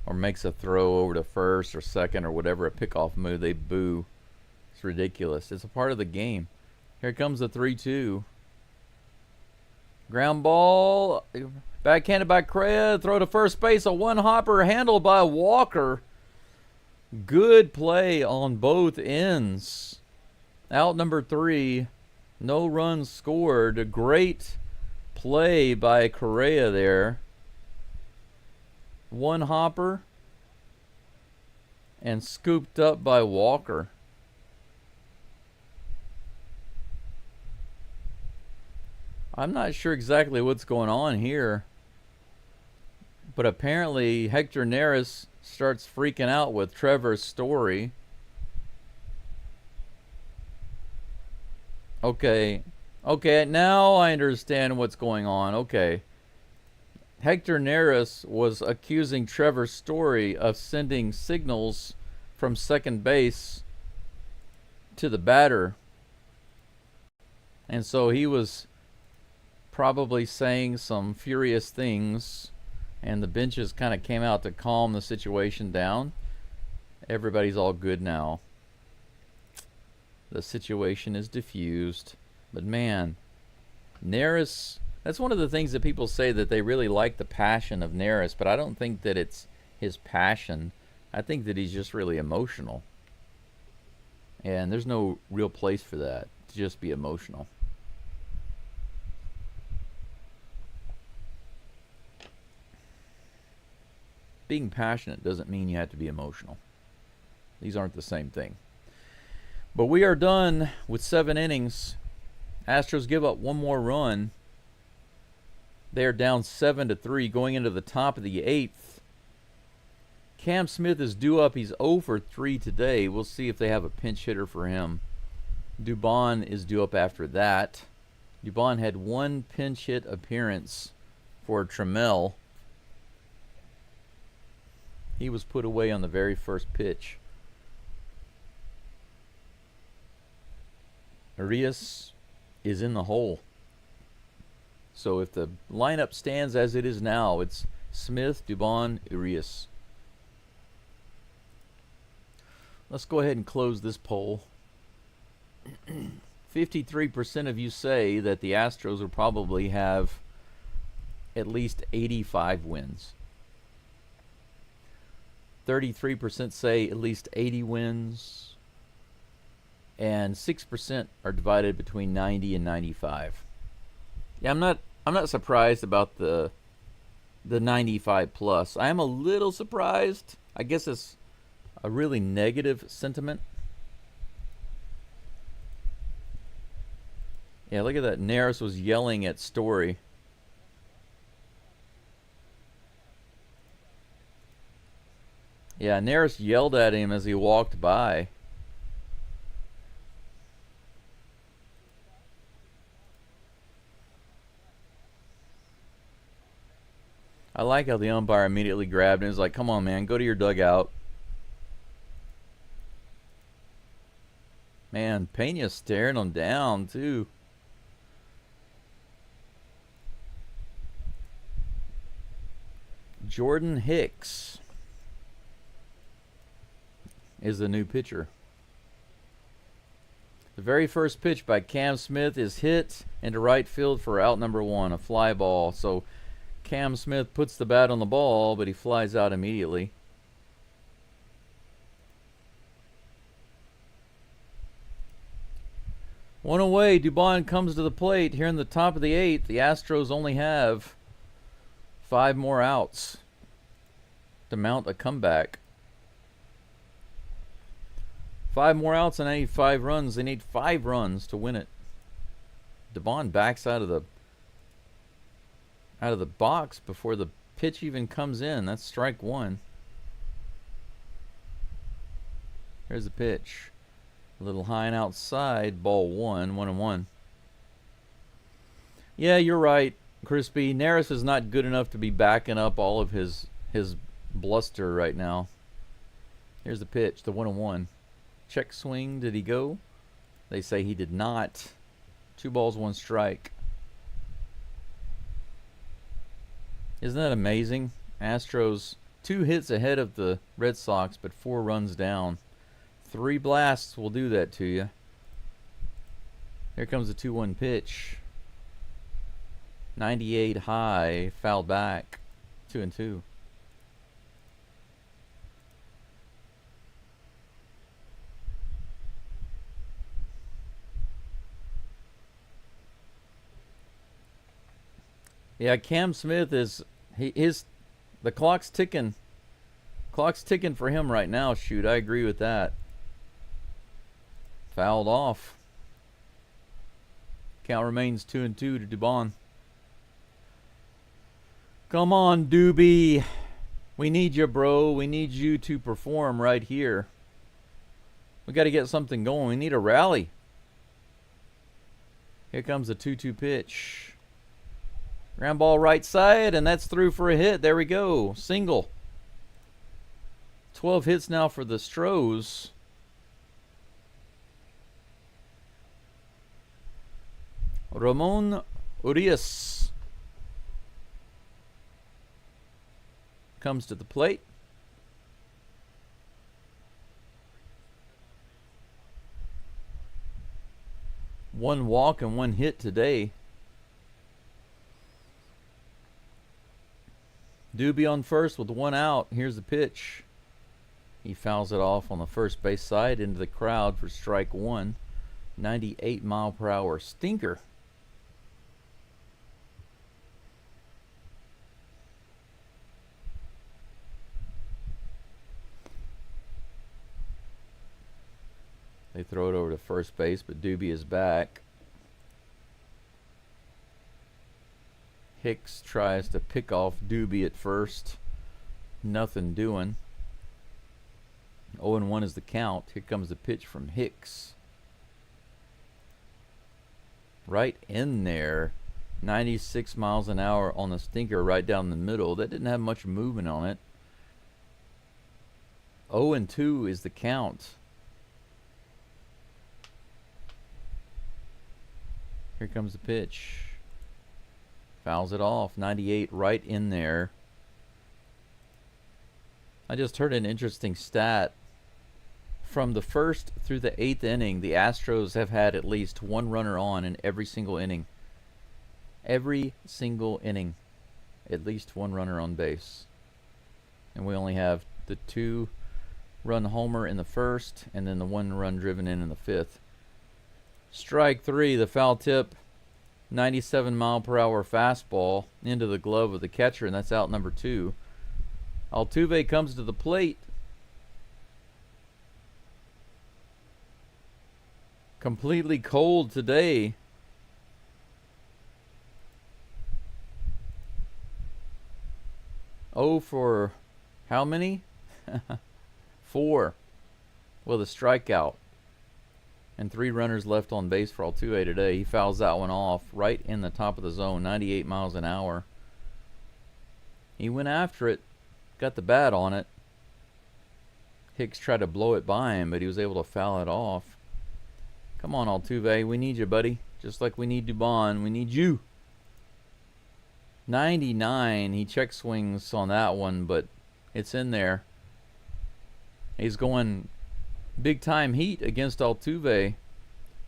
or makes a throw over to first or second or whatever, a pickoff move, they boo. It's ridiculous. It's a part of the game. Here comes the 3-2. Ground ball. Backhanded by Correa. Throw to first base. A one-hopper handled by Walker. Good play on both ends. Out number 3. No runs scored. A great play by Correa there. One hopper. And scooped up by Walker. I'm not sure exactly what's going on here. But apparently Hector Neris starts freaking out with Trevor's story. Okay, now I understand what's going on. Okay. Hector Neris was accusing Trevor Story of sending signals from second base to the batter. And so he was probably saying some furious things, and the benches kind of came out to calm the situation down. Everybody's all good now. The situation is diffused. But man, Neris, that's one of the things that people say, that they really like the passion of Neris, but I don't think that it's his passion. I think that he's just really emotional. And there's no real place for that, to just be emotional. Being passionate doesn't mean you have to be emotional. These aren't the same thing. But we are done with 7 innings. Astros give up 1 more run. They are down 7-3 going into the top of the 8th. Cam Smith is due up. He's 0 for 3 today. We'll see if they have a pinch hitter for him. Dubon is due up after that. Dubon had 1 pinch hit appearance for Trammell. He was put away on the very first pitch. Arias is in the hole. So if the lineup stands as it is now, it's Smith, Dubon, Arias. Let's go ahead and close this poll. 53% of you say that the Astros will probably have at least 85 wins. 33% say at least 80 wins. And 6% are divided between 90 and 95. Yeah, I'm not surprised about the 95 plus. I am a little surprised. I guess it's a really negative sentiment. Yeah, look at that. Neris was yelling at Story. Yeah, Neris yelled at him as he walked by. I like how the umpire immediately grabbed him and was like, come on, man, go to your dugout. Man, Pena's staring him down, too. Jordan Hicks is the new pitcher. The very first pitch by Cam Smith is hit into right field for out number 1, a fly ball. So Cam Smith puts the bat on the ball, but he flies out immediately. One away, Dubon comes to the plate here in the top of the 8th. The Astros only have 5 more outs to mount a comeback. 5 more outs and they need 5 runs. They need 5 runs to win it. Dubon backs out of the box before the pitch even comes in. That's strike 1. Here's the pitch. A little high and outside. Ball 1. 1-1. Yeah, you're right, Crispy. Neris is not good enough to be backing up all of his bluster right now. Here's the pitch. The 1-1. Check swing. Did he go? They say he did not. 2 balls, 1 strike. Isn't that amazing? Astros 2 hits ahead of the Red Sox, but 4 runs down. 3 blasts will do that to you. Here comes the 2-1 pitch. 98 high, foul back. 2-2. Yeah, Cam Smith is the clock's ticking. Clock's ticking for him right now. Shoot, I agree with that. Fouled off. Count remains 2-2 to Dubon. Come on, Doobie. We need you, bro. We need you to perform right here. We got to get something going. We need a rally. Here comes the 2-2 pitch. Ground ball right side, and that's through for a hit. There we go. Single. 12 hits now for the Astros. Ramon Urias comes to the plate. One walk and 1 hit today. Doobie on first with 1 out. Here's the pitch. He fouls it off on the first base side into the crowd for strike 1. 98 mile per hour stinker. They throw it over to first base, but Doobie is back. Hicks tries to pick off Doobie at first. Nothing doing. 0-1 is the count. Here comes the pitch from Hicks. Right in there. 96 miles an hour on the stinker right down the middle. That didn't have much movement on it. 0-2 is the count. Here comes the pitch. Fouls it off. 98 right in there. I just heard an interesting stat. From the first through the 8th inning, the Astros have had at least one runner on in every single inning. Every single inning, at least one runner on base. And we only have the 2-run homer in the first, and then the 1-run driven in the 5th. Strike 3, the foul tip, 97-mile-per-hour fastball into the glove of the catcher, and that's out number 2. Altuve comes to the plate. Completely cold today. Oh, for how many? 4 with a strikeout. And 3 runners left on base for Altuve today. He fouls that one off right in the top of the zone, 98 miles an hour. He went after it, got the bat on it. Hicks tried to blow it by him, but he was able to foul it off. Come on, Altuve. We need you, buddy. Just like we need Dubon. We need you. 99. He check swings on that one, but it's in there. He's going big-time heat against Altuve.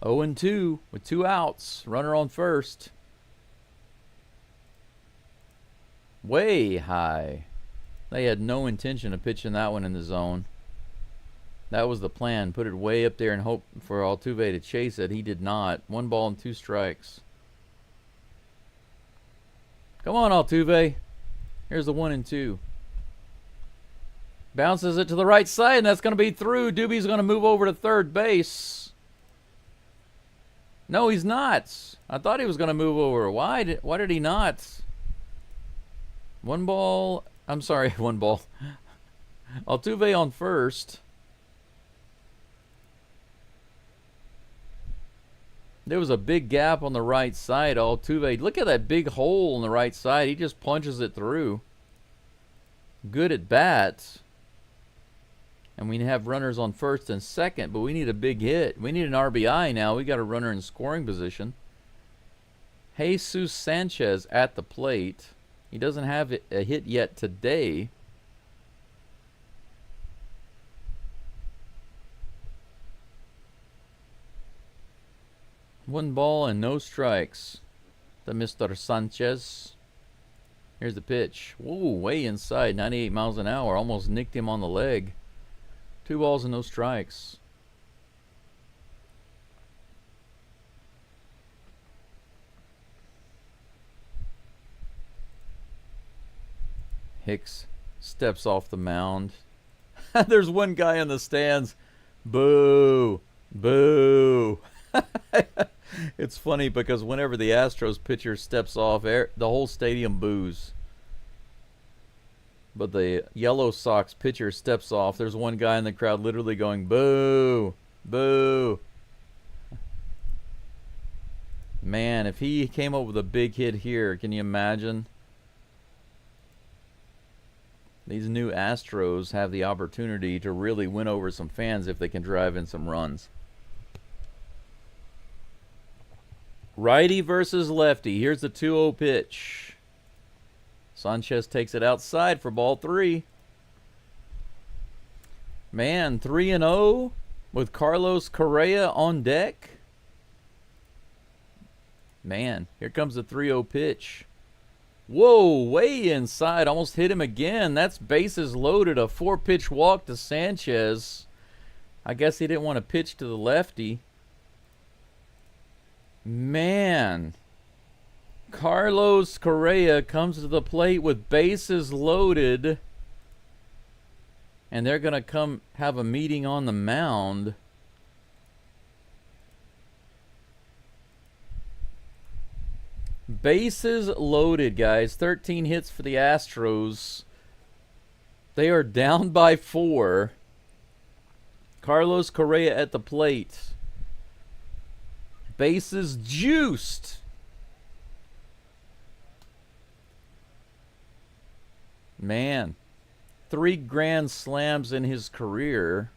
0-2 with 2 outs. Runner on first. Way high. They had no intention of pitching that one in the zone. That was the plan. Put it way up there and hope for Altuve to chase it. He did not. 1 ball and 2 strikes. Come on, Altuve. Here's the 1-2. Bounces it to the right side, and that's going to be through. Doobie's going to move over to third base. No, he's not. I thought he was going to move over. Why did he not? 1 ball. I'm sorry, 1 ball. Altuve on first. There was a big gap on the right side. Altuve, look at that big hole on the right side. He just punches it through. Good at bat. And we have runners on first and second, but we need a big hit. We need an RBI now. We got a runner in scoring position. Jesus Sanchez at the plate. He doesn't have a hit yet today. One ball and no strikes to Mr. Sanchez. Here's the pitch. Whoa, way inside, 98 miles an hour. Almost nicked him on the leg. 2 balls and no strikes. Hicks steps off the mound. There's one guy in the stands. Boo! Boo! It's funny because whenever the Astros pitcher steps off, the whole stadium boos. But the Yellow Sox pitcher steps off. There's one guy in the crowd literally going, boo! Boo! Man, if he came up with a big hit here, can you imagine? These new Astros have the opportunity to really win over some fans if they can drive in some runs. Righty versus lefty. Here's the 2-0 pitch. Sanchez takes it outside for ball 3. Man, 3-0 with Carlos Correa on deck. Man, here comes the 3-0 pitch. Whoa, way inside. Almost hit him again. That's bases loaded. A 4-pitch walk to Sanchez. I guess he didn't want to pitch to the lefty. Man. Carlos Correa comes to the plate with bases loaded. And they're going to come have a meeting on the mound. Bases loaded, guys. 13 hits for the Astros. They are down by 4. Carlos Correa at the plate. Bases juiced. Man, 3 grand slams in his career.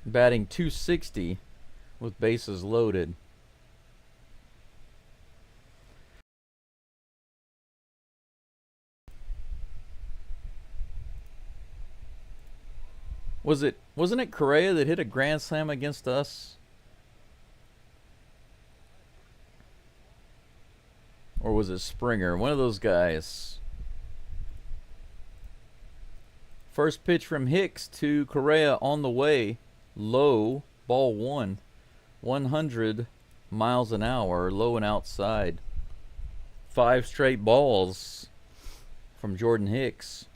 Batting .260 with bases loaded. Wasn't it Correa that hit a grand slam against us? Or was it Springer? One of those guys. First pitch from Hicks to Correa on the way. Low, ball one. 100 miles an hour, low and outside. 5 straight balls from Jordan Hicks.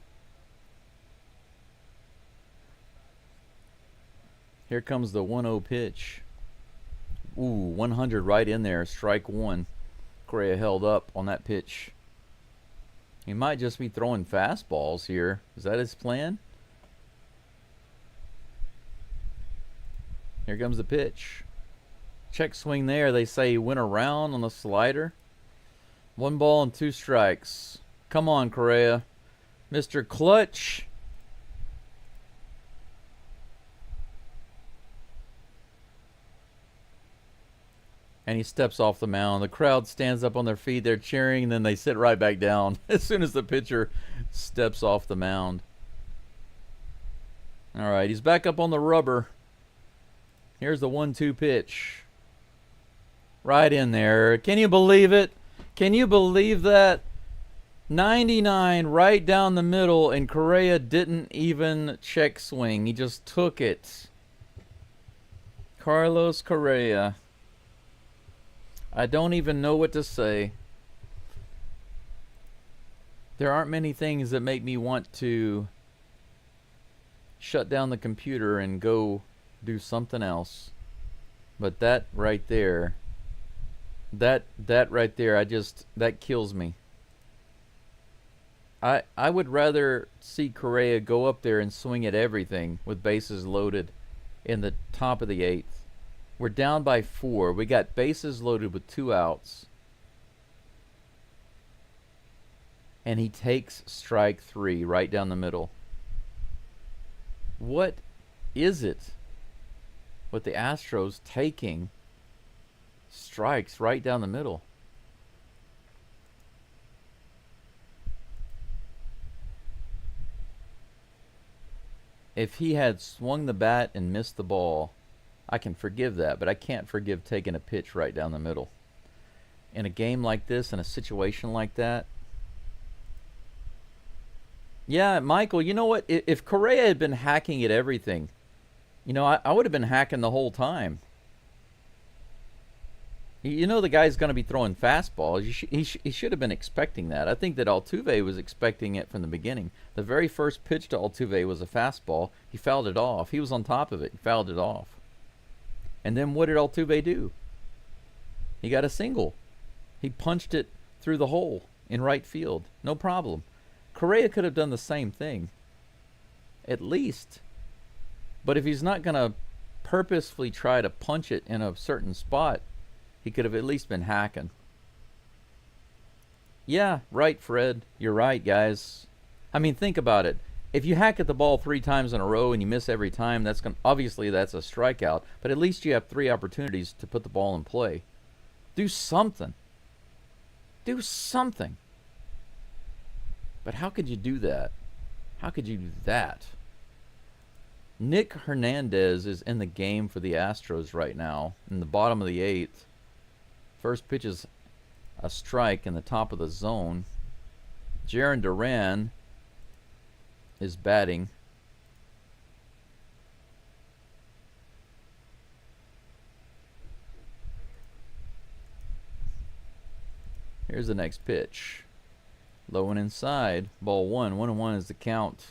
Here comes the 1-0 pitch. Ooh, 100 right in there, strike one. Correa held up on that pitch. He might just be throwing fastballs here. Is that his plan? Here comes the pitch. Check swing there. They say he went around on the slider. 1 ball and 2 strikes. Come on, Correa. Mr. Clutch. And he steps off the mound. The crowd stands up on their feet. They're cheering, and then they sit right back down as soon as the pitcher steps off the mound. All right, he's back up on the rubber. Here's the 1-2 pitch. Right in there. Can you believe it? Can you believe that? 99 right down the middle, and Correa didn't even check swing. He just took it. Carlos Correa. I don't even know what to say. There aren't many things that make me want to shut down the computer and go do something else. But that right there, that right there, that kills me. I would rather see Correa go up there and swing at everything with bases loaded in the top of the 8th. We're down by 4. We got bases loaded with 2 outs. And he takes strike 3 right down the middle. What is it with the Astros taking strikes right down the middle? If he had swung the bat and missed the ball, I can forgive that, but I can't forgive taking a pitch right down the middle. In a game like this, in a situation like that. Yeah, Michael, you know what? If Correa had been hacking at everything, you know, I would have been hacking the whole time. You know the guy's going to be throwing fastballs. He should have been expecting that. I think that Altuve was expecting it from the beginning. The very first pitch to Altuve was a fastball. He fouled it off. He was on top of it. He fouled it off. And then what did Altuve do? He got a single. He punched it through the hole in right field. No problem. Correa could have done the same thing. At least. But if he's not going to purposefully try to punch it in a certain spot, he could have at least been hacking. Yeah, right, Fred. You're right, guys. I mean, think about it. If you hack at the ball 3 times in a row and you miss every time, obviously that's a strikeout. But at least you have 3 opportunities to put the ball in play. Do something. Do something. But how could you do that? How could you do that? Nick Hernandez is in the game for the Astros right now, in the bottom of the 8th. First pitch is a strike in the top of the zone. Jarren Duran is batting. Here's the next pitch. Low and inside. Ball 1. 1-1 is the count.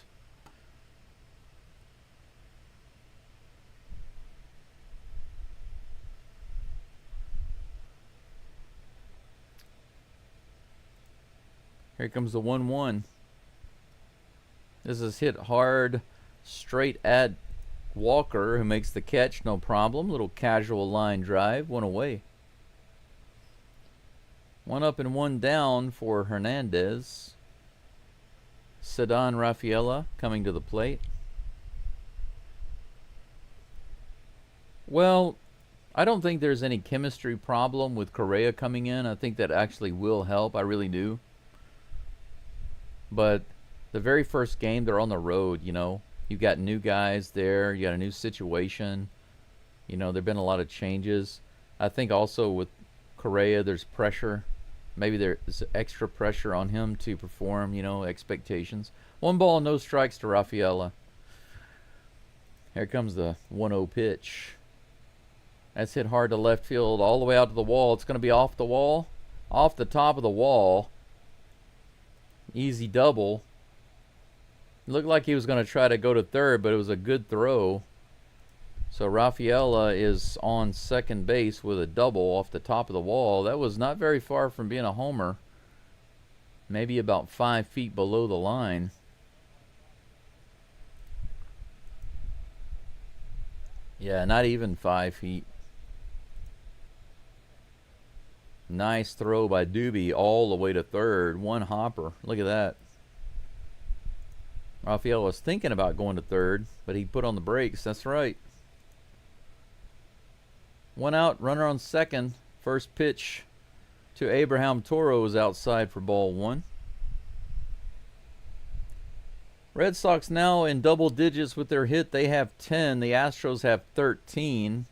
Here comes the 1-1. This is hit hard, straight at Walker, who makes the catch, no problem. Little casual line drive, 1 away. 1 up and 1 down for Hernandez. Ceddanne Rafaela coming to the plate. Well, I don't think there's any chemistry problem with Correa coming in. I think that actually will help. I really do. But the very first game, they're on the road, you know. You've got new guys there. You got a new situation. You know, there've been a lot of changes. I think also with Correa, there's pressure. Maybe there's extra pressure on him to perform, you know, expectations. 1 ball, no strikes to Rafaela. Here comes the 1-0 pitch. That's hit hard to left field, all the way out to the wall. It's going to be off the wall, off the top of the wall. Easy double. Looked like he was going to try to go to third, but it was a good throw. So Rafaela is on second base with a double off the top of the wall. That was not very far from being a homer. Maybe about 5 feet below the line. Yeah, not even 5 feet. Nice throw by Doobie all the way to third. One hopper. Look at that. Rafael was thinking about going to third, but he put on the brakes. That's right. 1 out, runner on second. First pitch to Abraham Toro is outside for ball 1. Red Sox now in double digits with their hit. They have 10. The Astros have 13.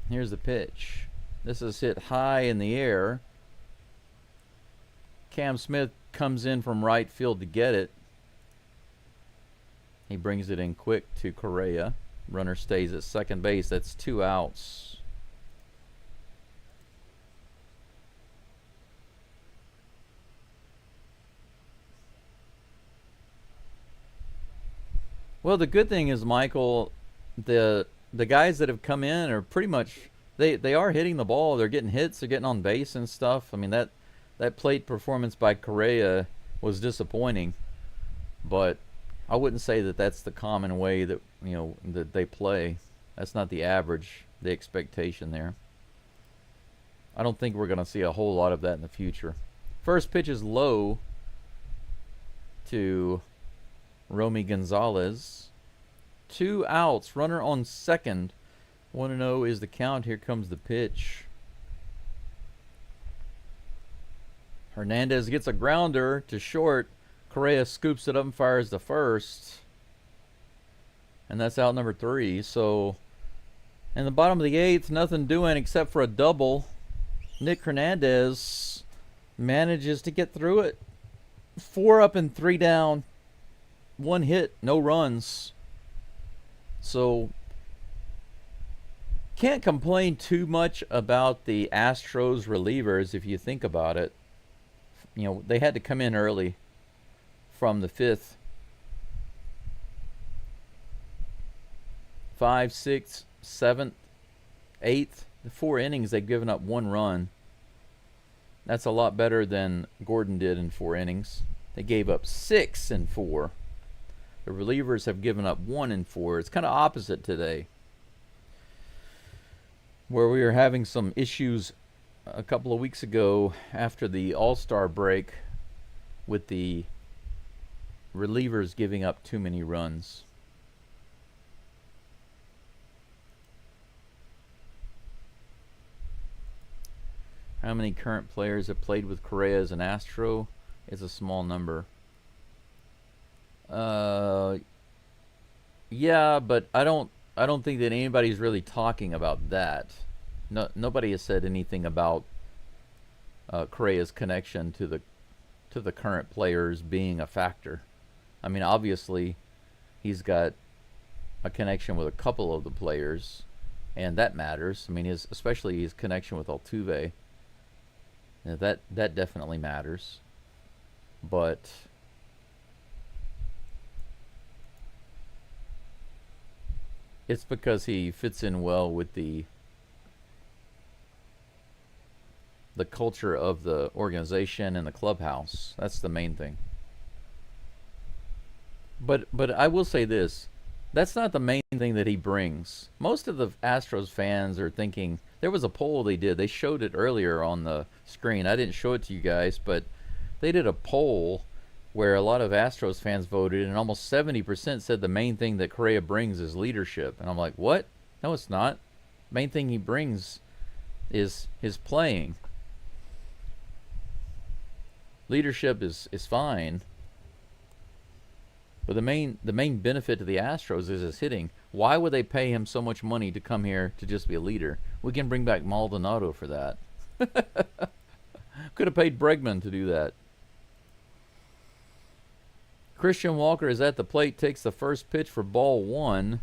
Here's the pitch. This is hit high in the air. Cam Smith comes in from right field to get it. He brings it in quick to Correa. Runner stays at second base. That's 2 outs. Well, the good thing is, Michael, the guys that have come in are pretty much they are hitting the ball. They're getting hits. They're getting on base and stuff. I mean, that plate performance by Correa was disappointing, but I wouldn't say that that's the common way that, you know, that they play. That's not the average, the expectation there. I don't think we're going to see a whole lot of that in the future. First pitch is low to Romy Gonzalez. 2 outs, runner on second. 1-0 is the count. Here comes the pitch. Hernandez gets a grounder to short. Correa scoops it up and fires the first. And that's out number 3. So in the bottom of the 8th, nothing doing except for a double. Nick Hernandez manages to get through it. 4 up and 3 down. 1 hit, no runs. So can't complain too much about the Astros relievers if you think about it. You know, they had to come in early from the 5th. 5, 6, 7th, 8th. The 4 innings, they've given up 1 run. That's a lot better than Gordon did in 4 innings. They gave up 6 in 4. The relievers have given up 1 in 4. It's kind of opposite today, where we were having some issues a couple of weeks ago after the All-Star break with the relievers giving up too many runs. How many current players have played with Correa as an Astro? It's a small number. Yeah, but I don't think that anybody's really talking about that. No, nobody has said anything about Correa's connection to the current players being a factor. I mean, obviously, he's got a connection with a couple of the players, and that matters. I mean, especially his connection with Altuve. You know, that definitely matters. But it's because he fits in well with the culture of the organization and the clubhouse. That's the main thing. But I will say this. That's not the main thing that he brings. Most of the Astros fans are thinking, there was a poll they did. They showed it earlier on the screen. I didn't show it to you guys, but they did a poll where a lot of Astros fans voted, and almost 70% said the main thing that Correa brings is leadership. And I'm like, what? No, it's not. Main thing he brings is his playing. Leadership is fine. But the main benefit to the Astros is his hitting. Why would they pay him so much money to come here to just be a leader? We can bring back Maldonado for that. Could have paid Bregman to do that. Christian Walker is at the plate, takes the first pitch for ball 1.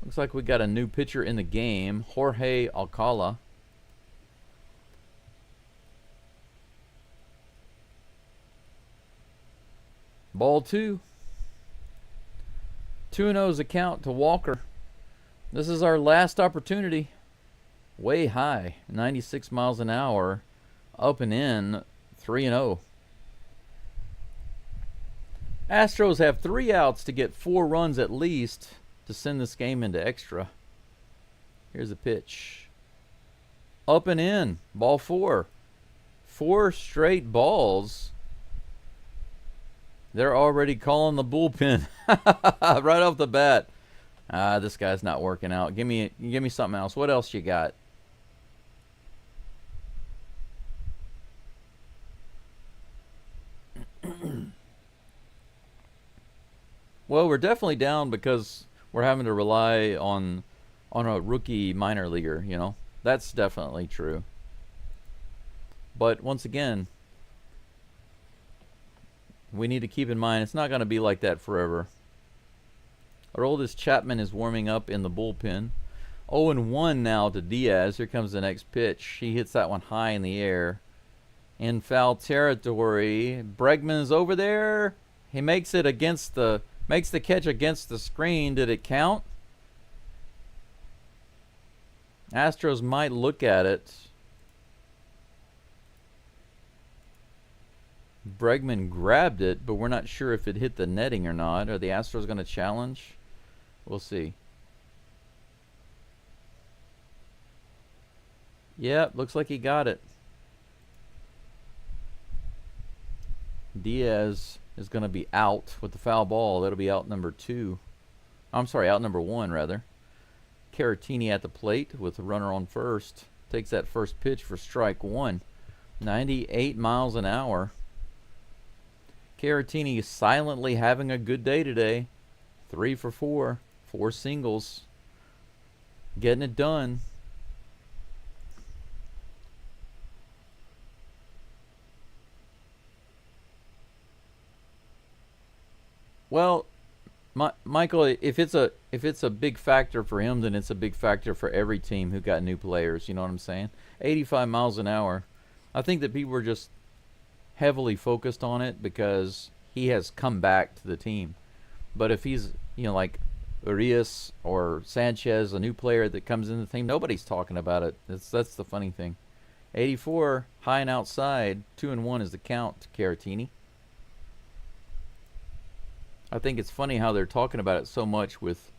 Looks like we got a new pitcher in the game, Jorge Alcala. Ball 2. 2-0's a count to Walker. This is our last opportunity. Way high, 96 miles an hour. Up and in, 3-0. Astros have 3 outs to get 4 runs at least to send this game into extra. Here's a pitch. Up and in, ball 4. 4 straight balls. They're already calling the bullpen right off the bat. This guy's not working out. Give me something else. What else you got? Well, we're definitely down because we're having to rely on a rookie minor leaguer, you know. That's definitely true. But once again, we need to keep in mind it's not going to be like that forever. Our oldest Chapman is warming up in the bullpen. 0-1 now to Diaz. Here comes the next pitch. He hits that one high in the air. In foul territory. Bregman's over there. He makes the catch against the screen. Did it count? Astros might look at it. Bregman grabbed it, but we're not sure if it hit the netting or not. Are the Astros going to challenge? We'll see. Yep, looks like he got it. Diaz is going to be out with the foul ball. That'll be out number 2. I'm sorry, out number 1, rather. Caratini at the plate with the runner on first. Takes that first pitch for strike 1. 98 miles an hour. Caratini is silently having a good day today. 3 for 4. 4 singles. Getting it done. Well, Michael, if it's a big factor for him, then it's a big factor for every team who got new players. You know what I'm saying? 85 miles an hour. I think that people are just heavily focused on it because he has come back to the team. But if he's, you know, like Urias or Sanchez, a new player that comes in the team, nobody's talking about it. That's the funny thing. 84, high and outside, 2-1 is the count to Caratini. I think it's funny how they're talking about it so much with...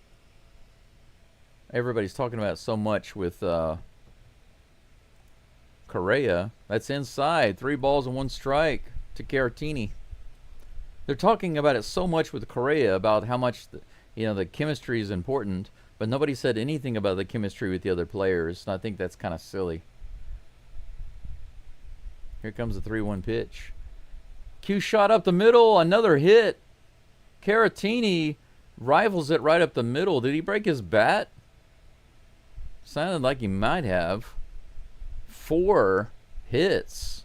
Everybody's talking about it so much with Correa. That's inside. 3 balls and 1 strike to Caratini. They're talking about it so much with Correa about how much the chemistry is important, but nobody said anything about the chemistry with the other players, and I think that's kind of silly. Here comes the 3-1 pitch. Q shot up the middle, another hit. Caratini rivals it right up the middle. Did he break his bat? Sounded like he might have. 4 hits.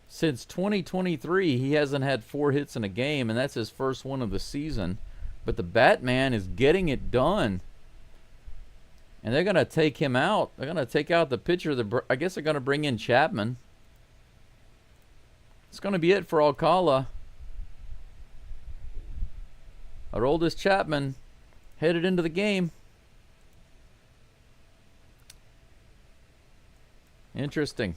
Since 2023, he hasn't had 4 hits in a game, and that's his first one of the season. But the Batman is getting it done. And they're going to take him out. They're going to take out the pitcher. I guess they're going to bring in Chapman. It's going to be it for Alcala. Our oldest Chapman headed into the game. Interesting.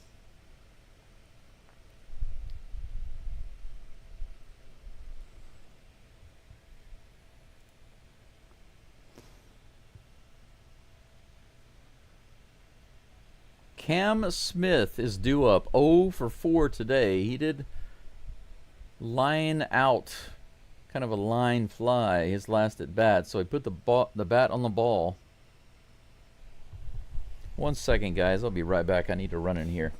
Cam Smith is due up 0 for 4 today. He did line out, kind of a line fly, his last at bat. So he put the bat on the ball. 1 second, guys. I'll be right back. I need to run in here.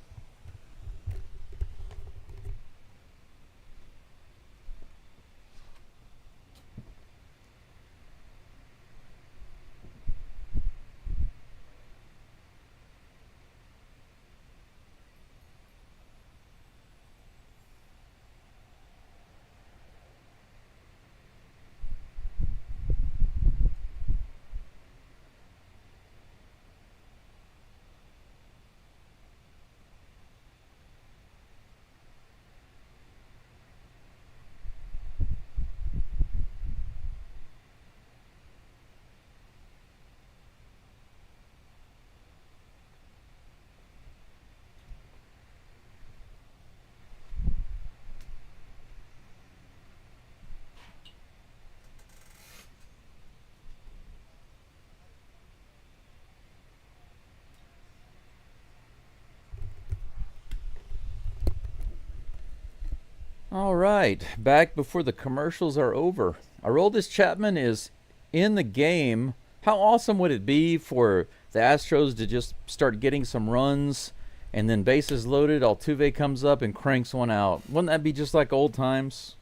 All right, back before the commercials are over. Aroldis Chapman is in the game. How awesome would it be for the Astros to just start getting some runs, and then bases loaded, Altuve comes up and cranks one out? Wouldn't that be just like old times?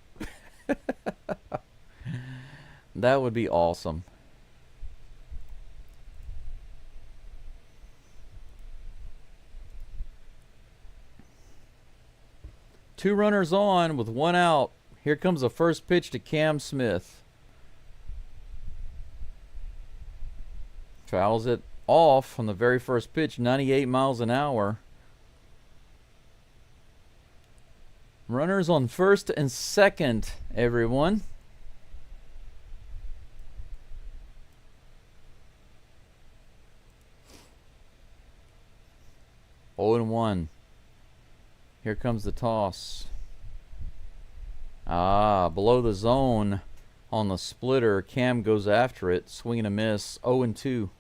That would be awesome. Two runners on with one out. Here comes the first pitch to Cam Smith. Fouls it off on the very first pitch, 98 miles an hour. Runners on first and second, everyone. Oh and 1. Here comes the toss. Below the zone on the splitter. Cam goes after it. Swing and a miss. 0 and 2.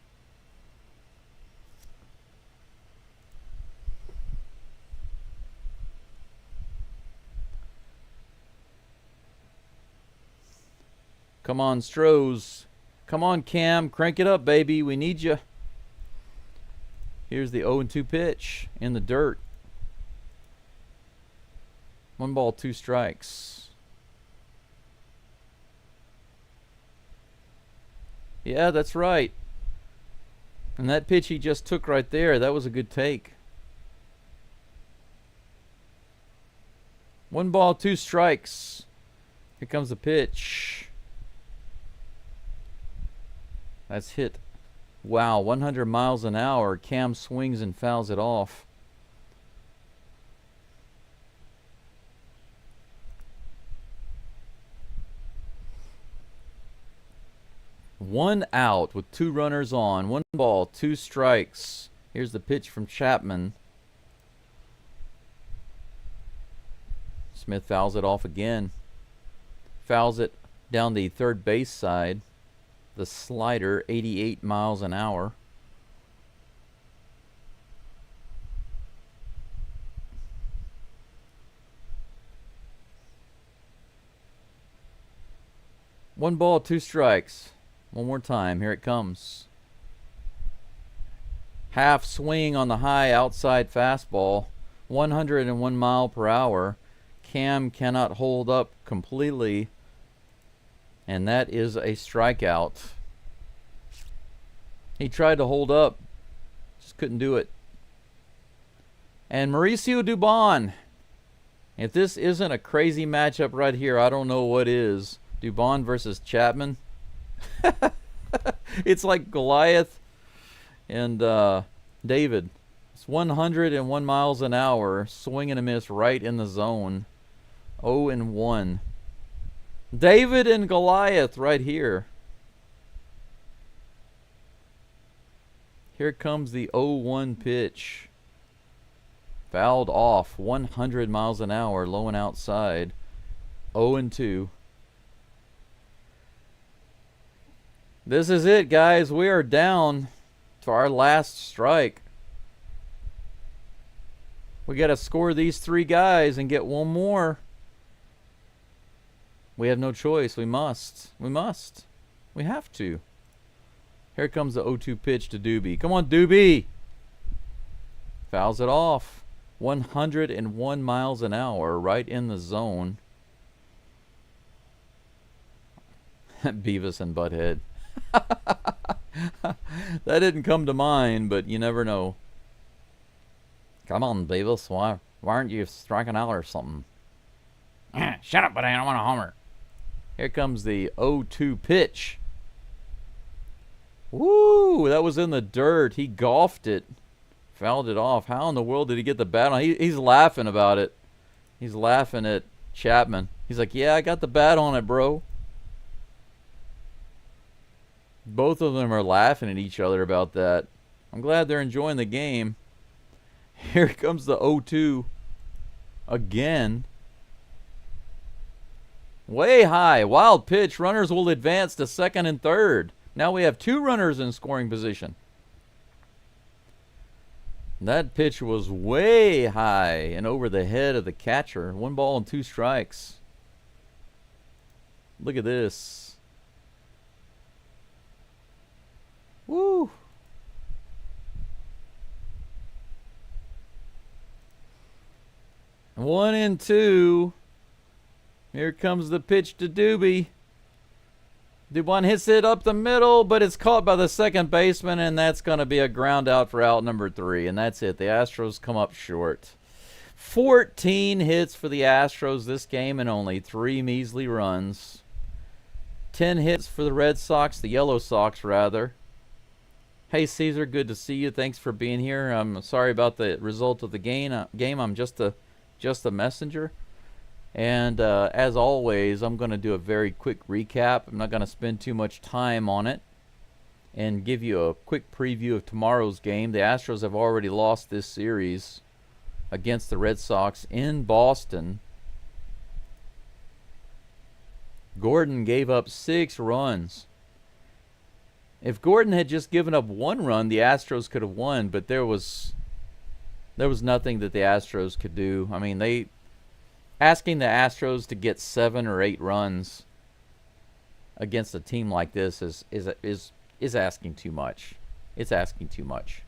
Come on, Astros. Come on, Cam. Crank it up, baby. We need you. Here's the 0 and 2 pitch in the dirt. 1 ball, 2 strikes. Yeah, that's right. And that pitch he just took right there, that was a good take. 1 ball, 2 strikes. Here comes the pitch. That's hit. Wow, 100 miles an hour. Cam swings and fouls it off. One out with 2 runners on. 1 ball, 2 strikes. Here's the pitch from Chapman. Smith fouls it off again. Fouls it down the third base side. The slider, 88 miles an hour. One ball, 2 strikes. One more time. Here it comes. Half swing on the high outside fastball. 101 mile per hour. Cam cannot hold up completely. And that is a strikeout. He tried to hold up. Just couldn't do it. And Mauricio Dubon. If this isn't a crazy matchup right here, I don't know what is. Dubon versus Chapman. It's like Goliath and David. It's 101 miles an hour. Swing and a miss right in the zone. 0 and 1. David and Goliath right here. Here comes the 0-1 pitch. Fouled off. 100 miles an hour. Low and outside. 0 and 2. This is it, guys. We are down to our last strike. We got to score these 3 guys and get 1 more. We have no choice. We must. We must. We have to. Here comes the 0-2 pitch to Doobie. Come on, Doobie. Fouls it off. 101 miles an hour, right in the zone. Beavis and Butthead. That didn't come to mind, but you never know. Come on, Beavis. Why aren't you striking out or something? Shut up, but I don't want a homer. Here comes the 0-2 pitch. Woo! That was in the dirt. He golfed it. Fouled it off. How in the world did he get the bat on? He's laughing about it. He's laughing at Chapman. He's like, yeah, I got the bat on it, bro. Both of them are laughing at each other about that. I'm glad they're enjoying the game. Here comes the 0-2 again. Way high. Wild pitch. Runners will advance to second and third. Now we have 2 runners in scoring position. That pitch was way high and over the head of the catcher. 1 ball and 2 strikes. Look at this. Woo. One and 2. Here comes the pitch to Doobie. Dubon hits it up the middle, but it's caught by the second baseman, and that's going to be a ground out for out number 3. And that's it. The Astros come up short. 14 hits for the Astros this game and only 3 measly runs. 10 hits for the Red Sox, the Yellow Sox rather. Hey Caesar, good to see you. Thanks for being here. I'm sorry about the result of the game. I'm just a messenger. And as always, I'm going to do a very quick recap. I'm not going to spend too much time on it and give you a quick preview of tomorrow's game. The Astros have already lost this series against the Red Sox in Boston. Gordon gave up 6 runs. If Gordon had just given up 1 run, the Astros could have won, but there was nothing that the Astros could do. I mean, asking the Astros to get 7 or 8 runs against a team like this is asking too much. It's asking too much.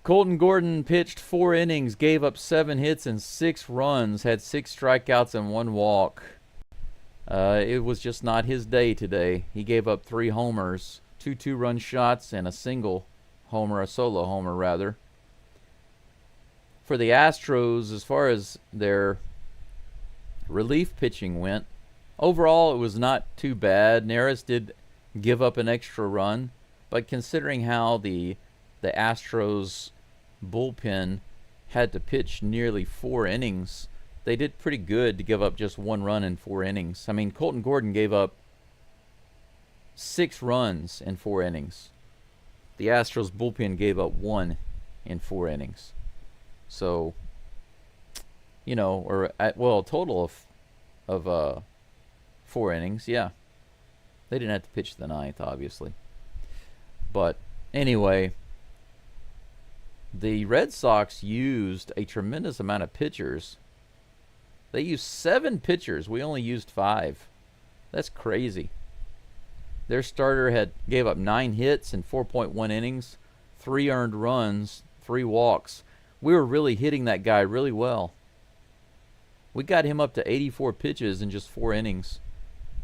Colton Gordon pitched 4 innings, gave up 7 hits and 6 runs, had 6 strikeouts and 1 walk. It was just not his day today. He gave up 3 homers, 2 2-run shots, and a single homer, a solo homer rather. For the Astros, as far as their relief pitching went, overall it was not too bad. Neris did give up an extra run, but considering how the Astros bullpen had to pitch nearly 4 innings, they did pretty good to give up just 1 run in 4 innings. I mean, Colton Gordon gave up 6 runs in 4 innings. The Astros bullpen gave up 1 in 4 innings. So, you know, a total of 4 innings, yeah. They didn't have to pitch the 9th, obviously. But anyway, the Red Sox used a tremendous amount of pitchers. They used 7 pitchers. We only used 5. That's crazy. Their starter gave up 9 hits in 4.1 innings, 3 earned runs, 3 walks. We were really hitting that guy really well. We got him up to 84 pitches in just 4 innings,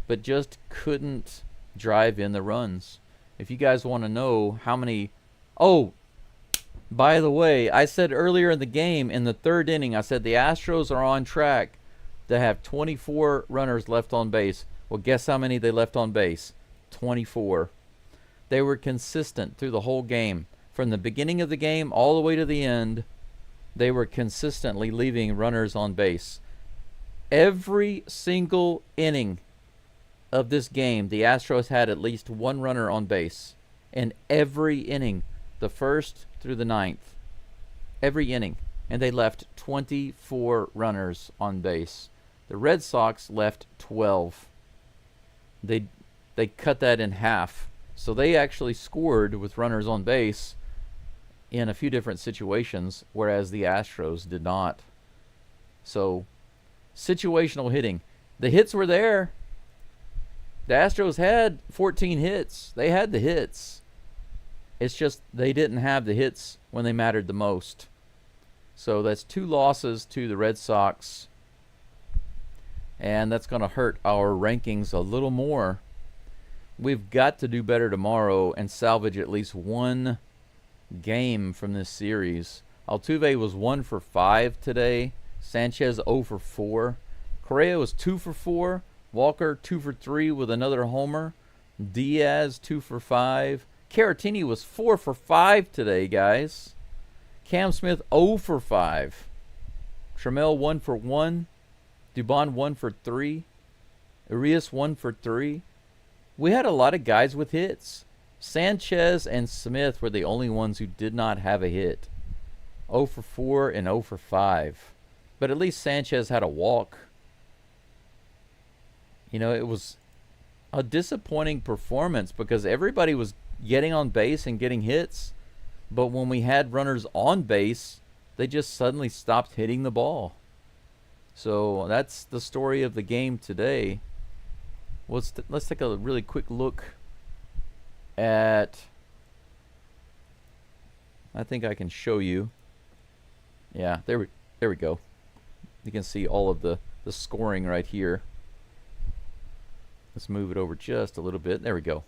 but just couldn't drive in the runs. If you guys want to know how many... Oh, by the way, I said earlier in the game, in the 3rd inning, I said the Astros are on track to have 24 runners left on base. Well, guess how many they left on base? 24. They were consistent through the whole game. From the beginning of the game all the way to the end, they were consistently leaving runners on base. Every single inning of this game, the Astros had at least 1 runner on base. In every inning, the 1st through the 9th. Every inning. And they left 24 runners on base. The Red Sox left 12. They cut that in half. So they actually scored with runners on base in a few different situations, whereas the Astros did not. So, situational hitting. The hits were there. The Astros had 14 hits. They had the hits. It's just they didn't have the hits when they mattered the most. So that's 2 losses to the Red Sox. And that's going to hurt our rankings a little more. We've got to do better tomorrow and salvage at least 1 game from this series. Altuve was 1 for 5 today. Sanchez 0 for 4. Correa was 2 for 4. Walker 2 for 3 with another homer. Diaz 2 for 5. Caratini was 4 for 5 today, guys. Cam Smith 0 for 5. Trammell 1 for 1. Dubon 1 for 3. Urias 1 for 3. We had a lot of guys with hits. Sanchez and Smith were the only ones who did not have a hit. 0 for 4 and 0 for 5. But at least Sanchez had a walk. You know, it was a disappointing performance because everybody was getting on base and getting hits, but when we had runners on base, they just suddenly stopped hitting the ball. So that's the story of the game today. Let's take a really quick look at, I think I can show you. Yeah, there we go. You can see all of the scoring right here. Let's move it over just a little bit. There we go.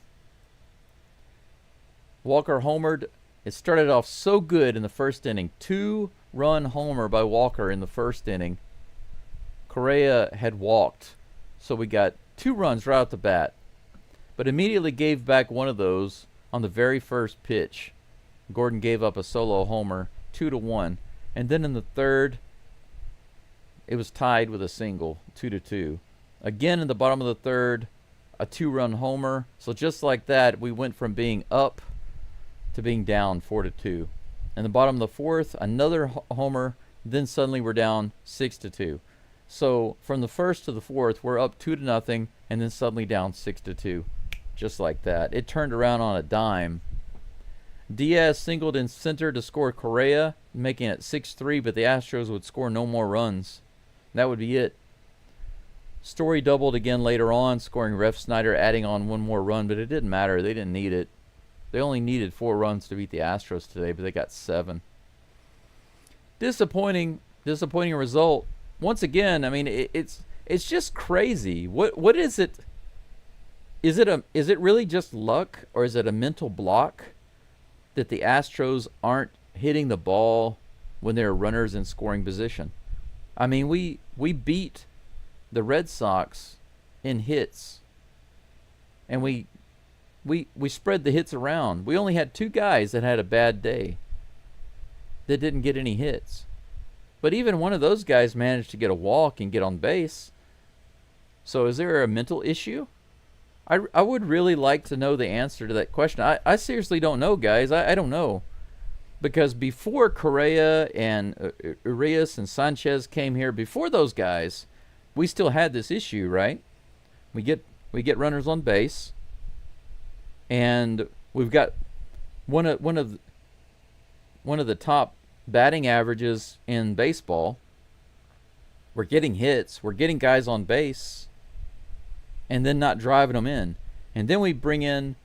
Walker homered. It started off so good in the first inning. 2-run homer by Walker in the first inning. Correa had walked, so we got 2 runs right out the bat, but immediately gave back one of those on the very first pitch. Gordon gave up a solo homer, 2-1, and then in the third, it was tied with a single, 2-2. Again in the bottom of the third, a 2-run homer. So just like that, we went from being up to being down 4-2. In the bottom of the fourth, another homer. Then suddenly we're down 6-2. So from the first to the fourth, we're up 2-0, and then suddenly down 6-2, just like that. It turned around on a dime. Diaz singled in center to score Correa, making it 6-3, but the Astros would score no more runs. That would be it. Story doubled again later on, scoring Ref Snyder, adding on one more run, but it didn't matter. They didn't need it. They only needed 4 runs to beat the Astros today, but they got 7. Disappointing result. Once again, I mean, it's just crazy. What is it? Is it really just luck, or is it a mental block that the Astros aren't hitting the ball when there are runners in scoring position? I mean, we beat the Red Sox in hits, and we spread the hits around. We only had 2 guys that had a bad day that didn't get any hits. But even one of those guys managed to get a walk and get on base. So is there a mental issue? I would really like to know the answer to that question. I seriously don't know, guys. I don't know. Because before Correa and Urias and Sanchez came here, before those guys, we still had this issue, right? We get runners on base, and we've got one of the top batting averages in baseball. We're getting hits, we're getting guys on base, and then not driving them in. And then we bring in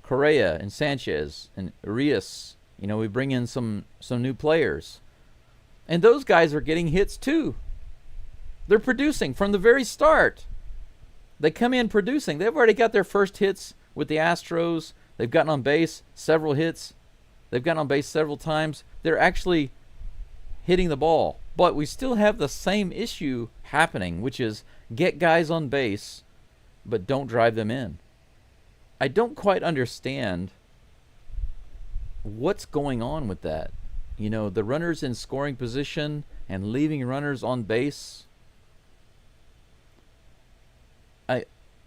Correa and Sanchez and Urias. You know, we bring in some new players, and those guys are getting hits too. They're producing from the very start. They come in producing. They've already got their first hits with the Astros. They've gotten on base, several hits. They've gotten on base several times. They're actually hitting the ball. But we still have the same issue happening, which is get guys on base, but don't drive them in. I don't quite understand what's going on with that. You know, the runners in scoring position and leaving runners on base.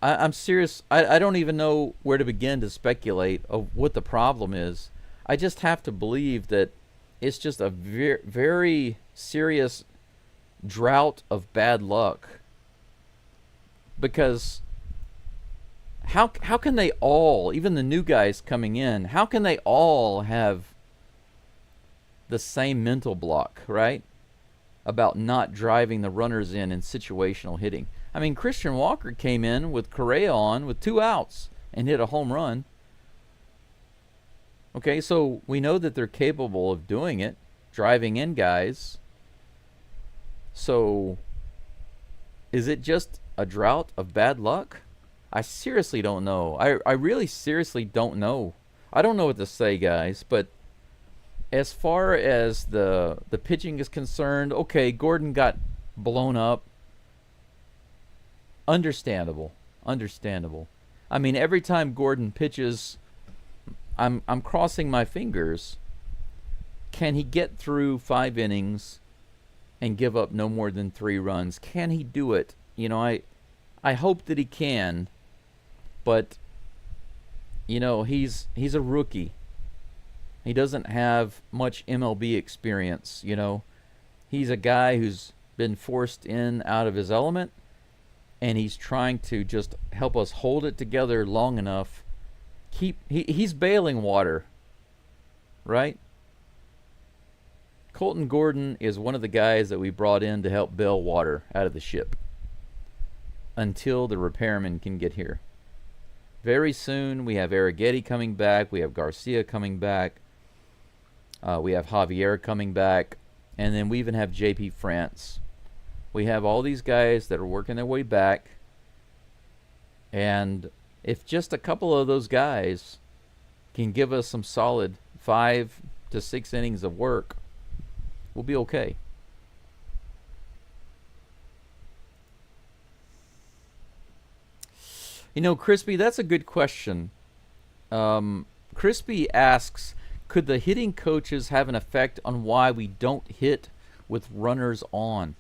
I'm serious. I don't even know where to begin to speculate of what the problem is. I just have to believe that it's just a very serious drought of bad luck. Because how can they all, even the new guys coming in, how can they all have the same mental block, right? About not driving the runners in situational hitting. I mean, Christian Walker came in with Correa on with 2 outs and hit a home run. Okay, so we know that they're capable of doing it, driving in guys. So is it just a drought of bad luck? I seriously don't know. I really seriously don't know. I don't know what to say, guys, but as far as the pitching is concerned, okay, Gordon got blown up. Understandable. I mean, every time Gordon pitches, I'm crossing my fingers. Can he get through 5 innings and give up no more than 3 runs? Can he do it? You know, I hope that he can, but you know, he's a rookie. He doesn't have much MLB experience, you know. He's a guy who's been forced in out of his element, and he's trying to just help us hold it together long enough, he's bailing water, right? Colton Gordon is one of the guys that we brought in to help bail water out of the ship until the repairman can get here. Very soon we have Arrighetti coming back, we have Garcia coming back, we have Javier coming back, and then we even have JP France. We have all these guys that are working their way back, and if just a couple of those guys can give us some solid 5 to 6 innings of work, we'll be okay. You know, Crispy, that's a good question. Crispy asks, could the hitting coaches have an effect on why we don't hit with runners on?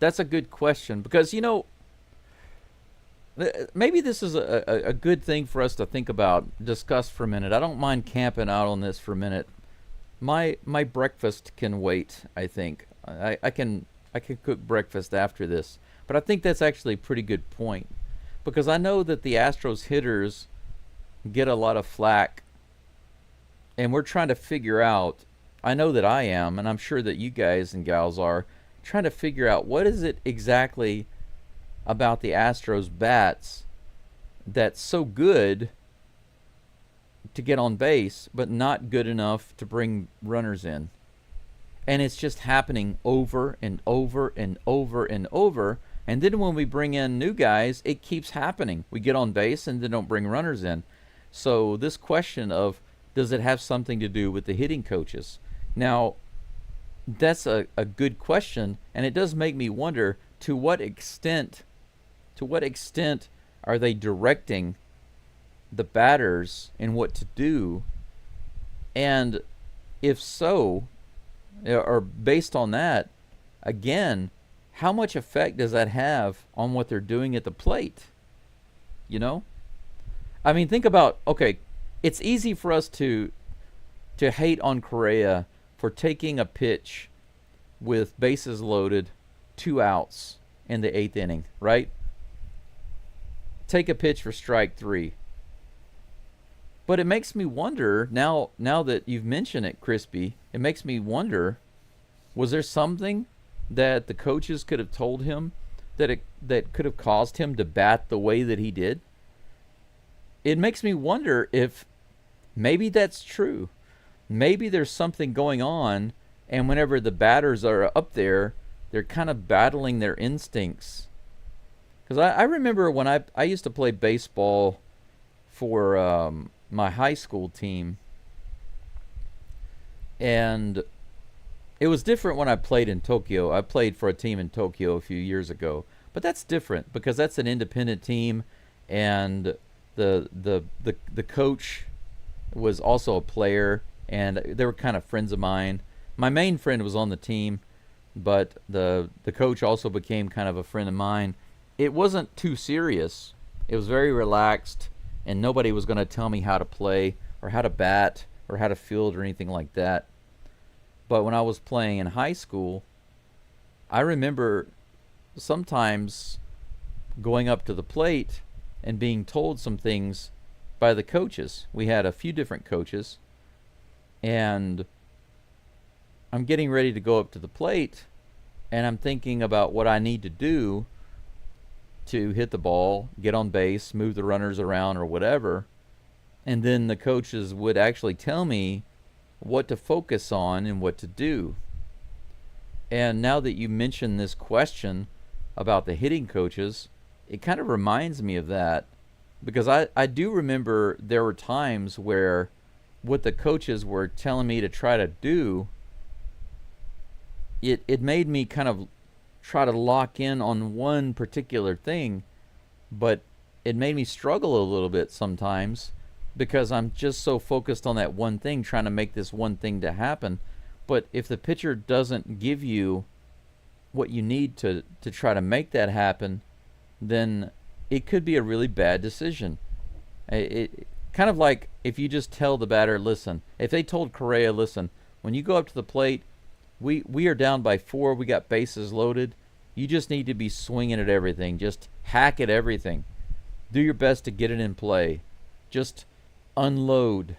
That's a good question because, you know, maybe this is a good thing for us to think about, discuss for a minute. I don't mind camping out on this for a minute. My breakfast can wait, I think. I can cook breakfast after this. But I think that's actually a pretty good point. Because I know that the Astros hitters get a lot of flack. And we're trying to figure out, I know that I am, and I'm sure that you guys and gals are, trying to figure out what is it exactly about the Astros bats that's so good to get on base, but not good enough to bring runners in. And it's just happening over and over and over and over. And then when we bring in new guys, it keeps happening. We get on base and then don't bring runners in. So this question of, does it have something to do with the hitting coaches? Now, that's a good question, and it does make me wonder to what extent are they directing the batters in what to do? And if so, or based on that, again, how much effect does that have on what they're doing at the plate? You know? I mean, think about, okay, it's easy for us to hate on Correa for taking a pitch with bases loaded, 2 outs in the 8th inning, right? Take a pitch for strike 3. But it makes me wonder, now that you've mentioned it, Crispy, it makes me wonder, was there something that the coaches could have told him that could have caused him to bat the way that he did? It makes me wonder if maybe that's true. Maybe there's something going on, and whenever the batters are up there, they're kind of battling their instincts. Because I remember when I used to play baseball for my high school team, and it was different when I played in Tokyo. I played for a team in Tokyo a few years ago, but that's different because that's an independent team, and the coach was also a player, and they were kind of friends of mine. My main friend was on the team, but the coach also became kind of a friend of mine. It wasn't too serious. It was very relaxed, and nobody was going to tell me how to play or how to bat or how to field or anything like that. But when I was playing in high school, I remember sometimes going up to the plate and being told some things by the coaches. We had a few different coaches, and I'm getting ready to go up to the plate, and I'm thinking about what I need to do to hit the ball, get on base, move the runners around or whatever. And then the coaches would actually tell me what to focus on and what to do. And now that you mention this question about the hitting coaches, it kind of reminds me of that, because I do remember there were times where what the coaches were telling me to try to do, it made me kind of try to lock in on one particular thing, but it made me struggle a little bit sometimes because I'm just so focused on that one thing, trying to make this one thing to happen. But if the pitcher doesn't give you what you need to try to make that happen, then it could be a really bad decision. It kind of like if you just tell the batter, listen, if they told Correa, listen, when you go up to the plate, we are down by 4, we got bases loaded, you just need to be swinging at everything, just hack at everything, do your best to get it in play, just unload,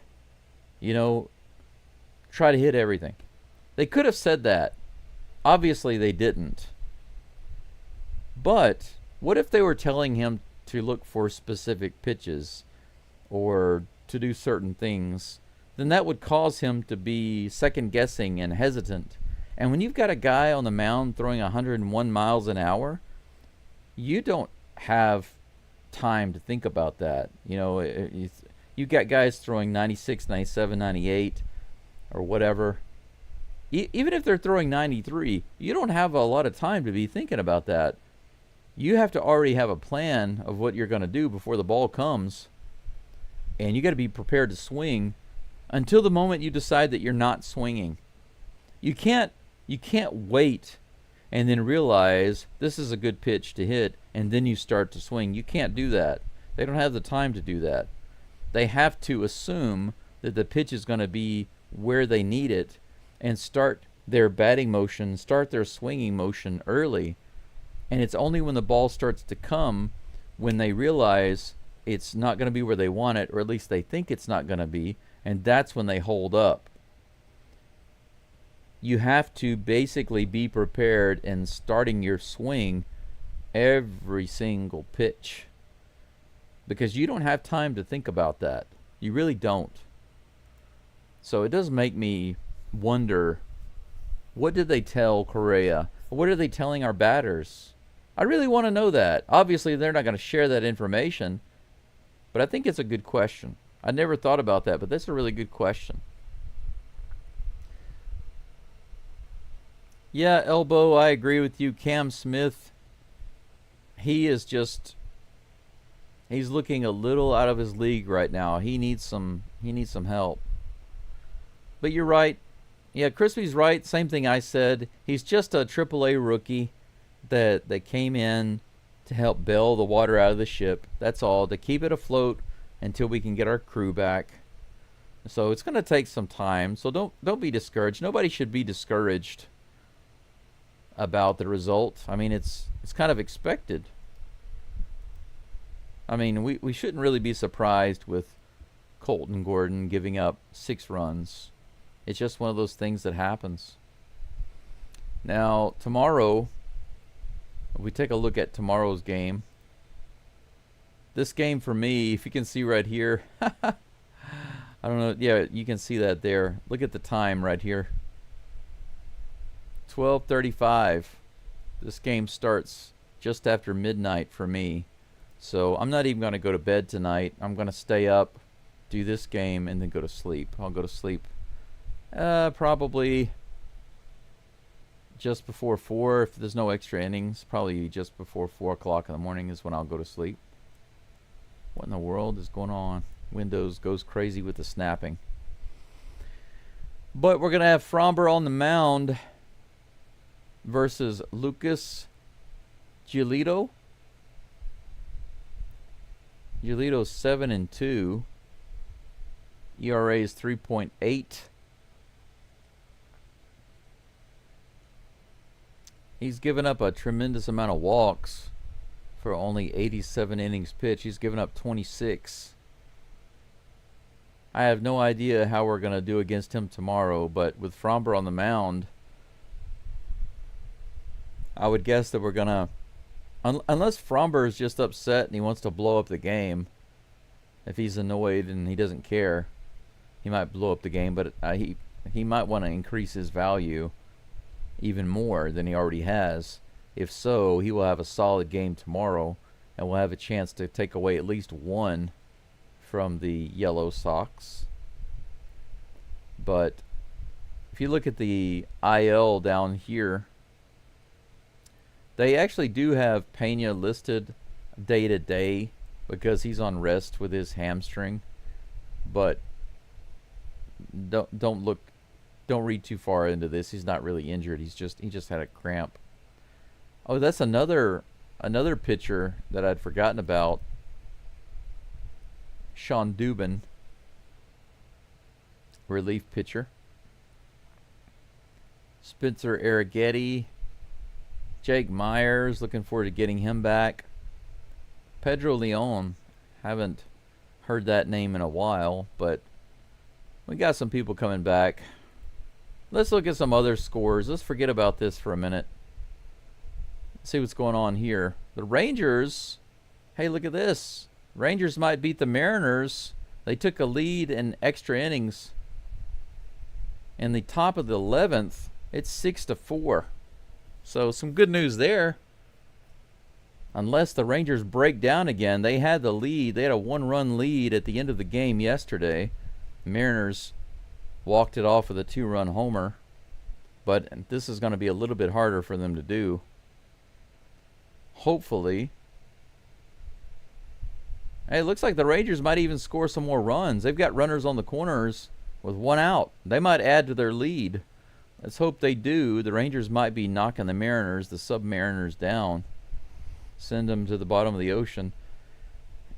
you know, try to hit everything. They could have said that. Obviously, they didn't. But what if they were telling him to look for specific pitches or to do certain things? Then that would cause him to be second guessing and hesitant. And when you've got a guy on the mound throwing 101 miles an hour, you don't have time to think about that. You know, you've got guys throwing 96, 97, 98 or whatever. Even if they're throwing 93, you don't have a lot of time to be thinking about that. You have to already have a plan of what you're going to do before the ball comes. And you got to be prepared to swing until the moment you decide that you're not swinging. You can't wait and then realize this is a good pitch to hit and then you start to swing. You can't do that. They don't have the time to do that. They have to assume that the pitch is going to be where they need it and start their batting motion, start their swinging motion early. And it's only when the ball starts to come when they realize it's not going to be where they want it, or at least they think it's not going to be, and that's when they hold up. You have to basically be prepared in starting your swing every single pitch, because you don't have time to think about that. You really don't. So it does make me wonder, what did they tell Correa? What are they telling our batters? I really want to know that. Obviously, they're not going to share that information, but I think it's a good question. I never thought about that, but that's a really good question. Yeah, Elbow, I agree with you. Cam Smith, he's looking a little out of his league right now. He needs some help. But you're right. Yeah, Crispy's right. Same thing I said. He's just a AAA rookie that came in to help bail the water out of the ship. That's all, to keep it afloat until we can get our crew back. So it's going to take some time. So don't be discouraged. Nobody should be discouraged about the result. I mean, it's kind of expected. I mean, we shouldn't really be surprised with Colton Gordon giving up 6 runs. It's just one of those things that happens. Now, tomorrow, if we take a look at tomorrow's game, this game for me, if you can see right here, I don't know, yeah, you can see that there. Look at the time right here. 12:35. This game starts just after midnight for me. So I'm not even going to go to bed tonight. I'm going to stay up, do this game, and then go to sleep. I'll go to sleep probably just before 4. If there's no extra innings, probably just before 4 o'clock in the morning is when I'll go to sleep. What in the world is going on? Windows goes crazy with the snapping. But we're going to have Fromber on the mound versus Lucas Giolito. Giolito's 7-2. ERA is 3.8. He's given up a tremendous amount of walks for only 87 innings pitched. He's given up 26. I have no idea how we're going to do against him tomorrow, but with Fromber on the mound, I would guess that we're going to, unless Fromber is just upset and he wants to blow up the game, if he's annoyed and he doesn't care, he might blow up the game, but he might want to increase his value even more than he already has. If so, he will have a solid game tomorrow, and we'll have a chance to take away at least one from the Yellow Sox. But if you look at the IL down here, they actually do have Pena listed day to day because he's on rest with his hamstring. But don't read too far into this. He's not really injured. He just had a cramp. Oh, that's another pitcher that I'd forgotten about. Sean Dubin, relief pitcher. Spencer Arrighetti, Jake Myers, looking forward to getting him back. Pedro Leon, haven't heard that name in a while, but we got some people coming back. Let's look at some other scores. Let's forget about this for a minute. See what's going on here. The Rangers, hey, look at this. Rangers might beat the Mariners. They took a lead in extra innings. In the top of the 11th, it's 6-4. So some good news there. Unless the Rangers break down again. They had the lead. They had a 1-run lead at the end of the game yesterday. The Mariners walked it off with a 2-run homer. But this is going to be a little bit harder for them to do. Hopefully. Hey, it looks like the Rangers might even score some more runs. They've got runners on the corners with 1 out. They might add to their lead. Let's hope they do. The Rangers might be knocking the Mariners, the Submariners, down. Send them to the bottom of the ocean.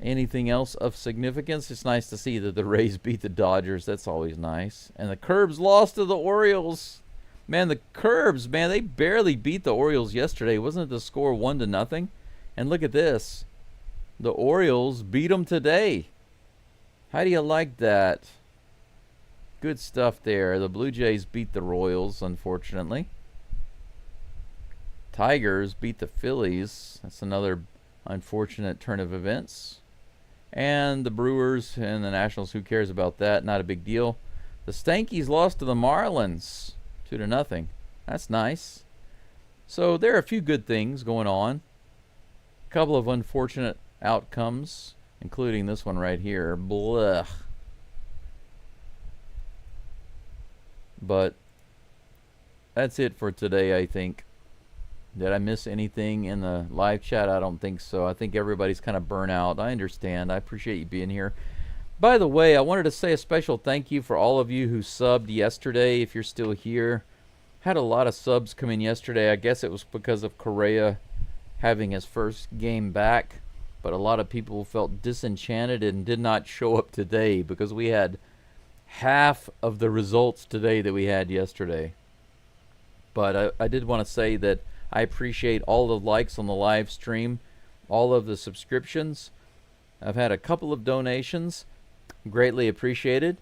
Anything else of significance? It's nice to see that the Rays beat the Dodgers. That's always nice. And the Cubs lost to the Orioles. Man, the Cubs, man, they barely beat the Orioles yesterday. Wasn't it the score 1-0? And look at this. The Orioles beat them today. How do you like that? Good stuff there. The Blue Jays beat the Royals, unfortunately. Tigers beat the Phillies. That's another unfortunate turn of events. And the Brewers and the Nationals, who cares about that? Not a big deal. The Stankies lost to the Marlins 2-0. That's nice. So there are a few good things going on. A couple of unfortunate outcomes, including this one right here. Blah. But that's it for today, I think. Did I miss anything in the live chat? I don't think so. I think everybody's kind of burnt out. I understand. I appreciate you being here. By the way, I wanted to say a special thank you for all of you who subbed yesterday, if you're still here. Had a lot of subs come in yesterday. I guess it was because of Correa having his first game back. But a lot of people felt disenchanted and did not show up today because we had half of the results today that we had yesterday. But I did want to say that I appreciate all the likes on the live stream, all of the subscriptions. I've had a couple of donations, greatly appreciated.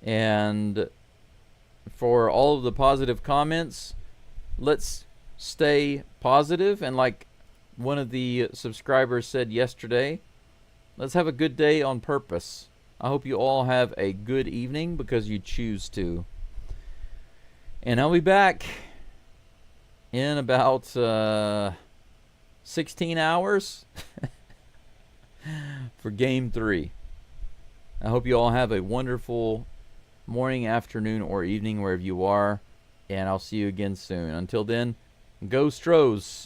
And for all of the positive comments, let's stay positive. And like one of the subscribers said yesterday, let's have a good day on purpose. I hope you all have a good evening because you choose to. And I'll be back in about 16 hours for Game 3. I hope you all have a wonderful morning, afternoon, or evening wherever you are. And I'll see you again soon. Until then, go Astros.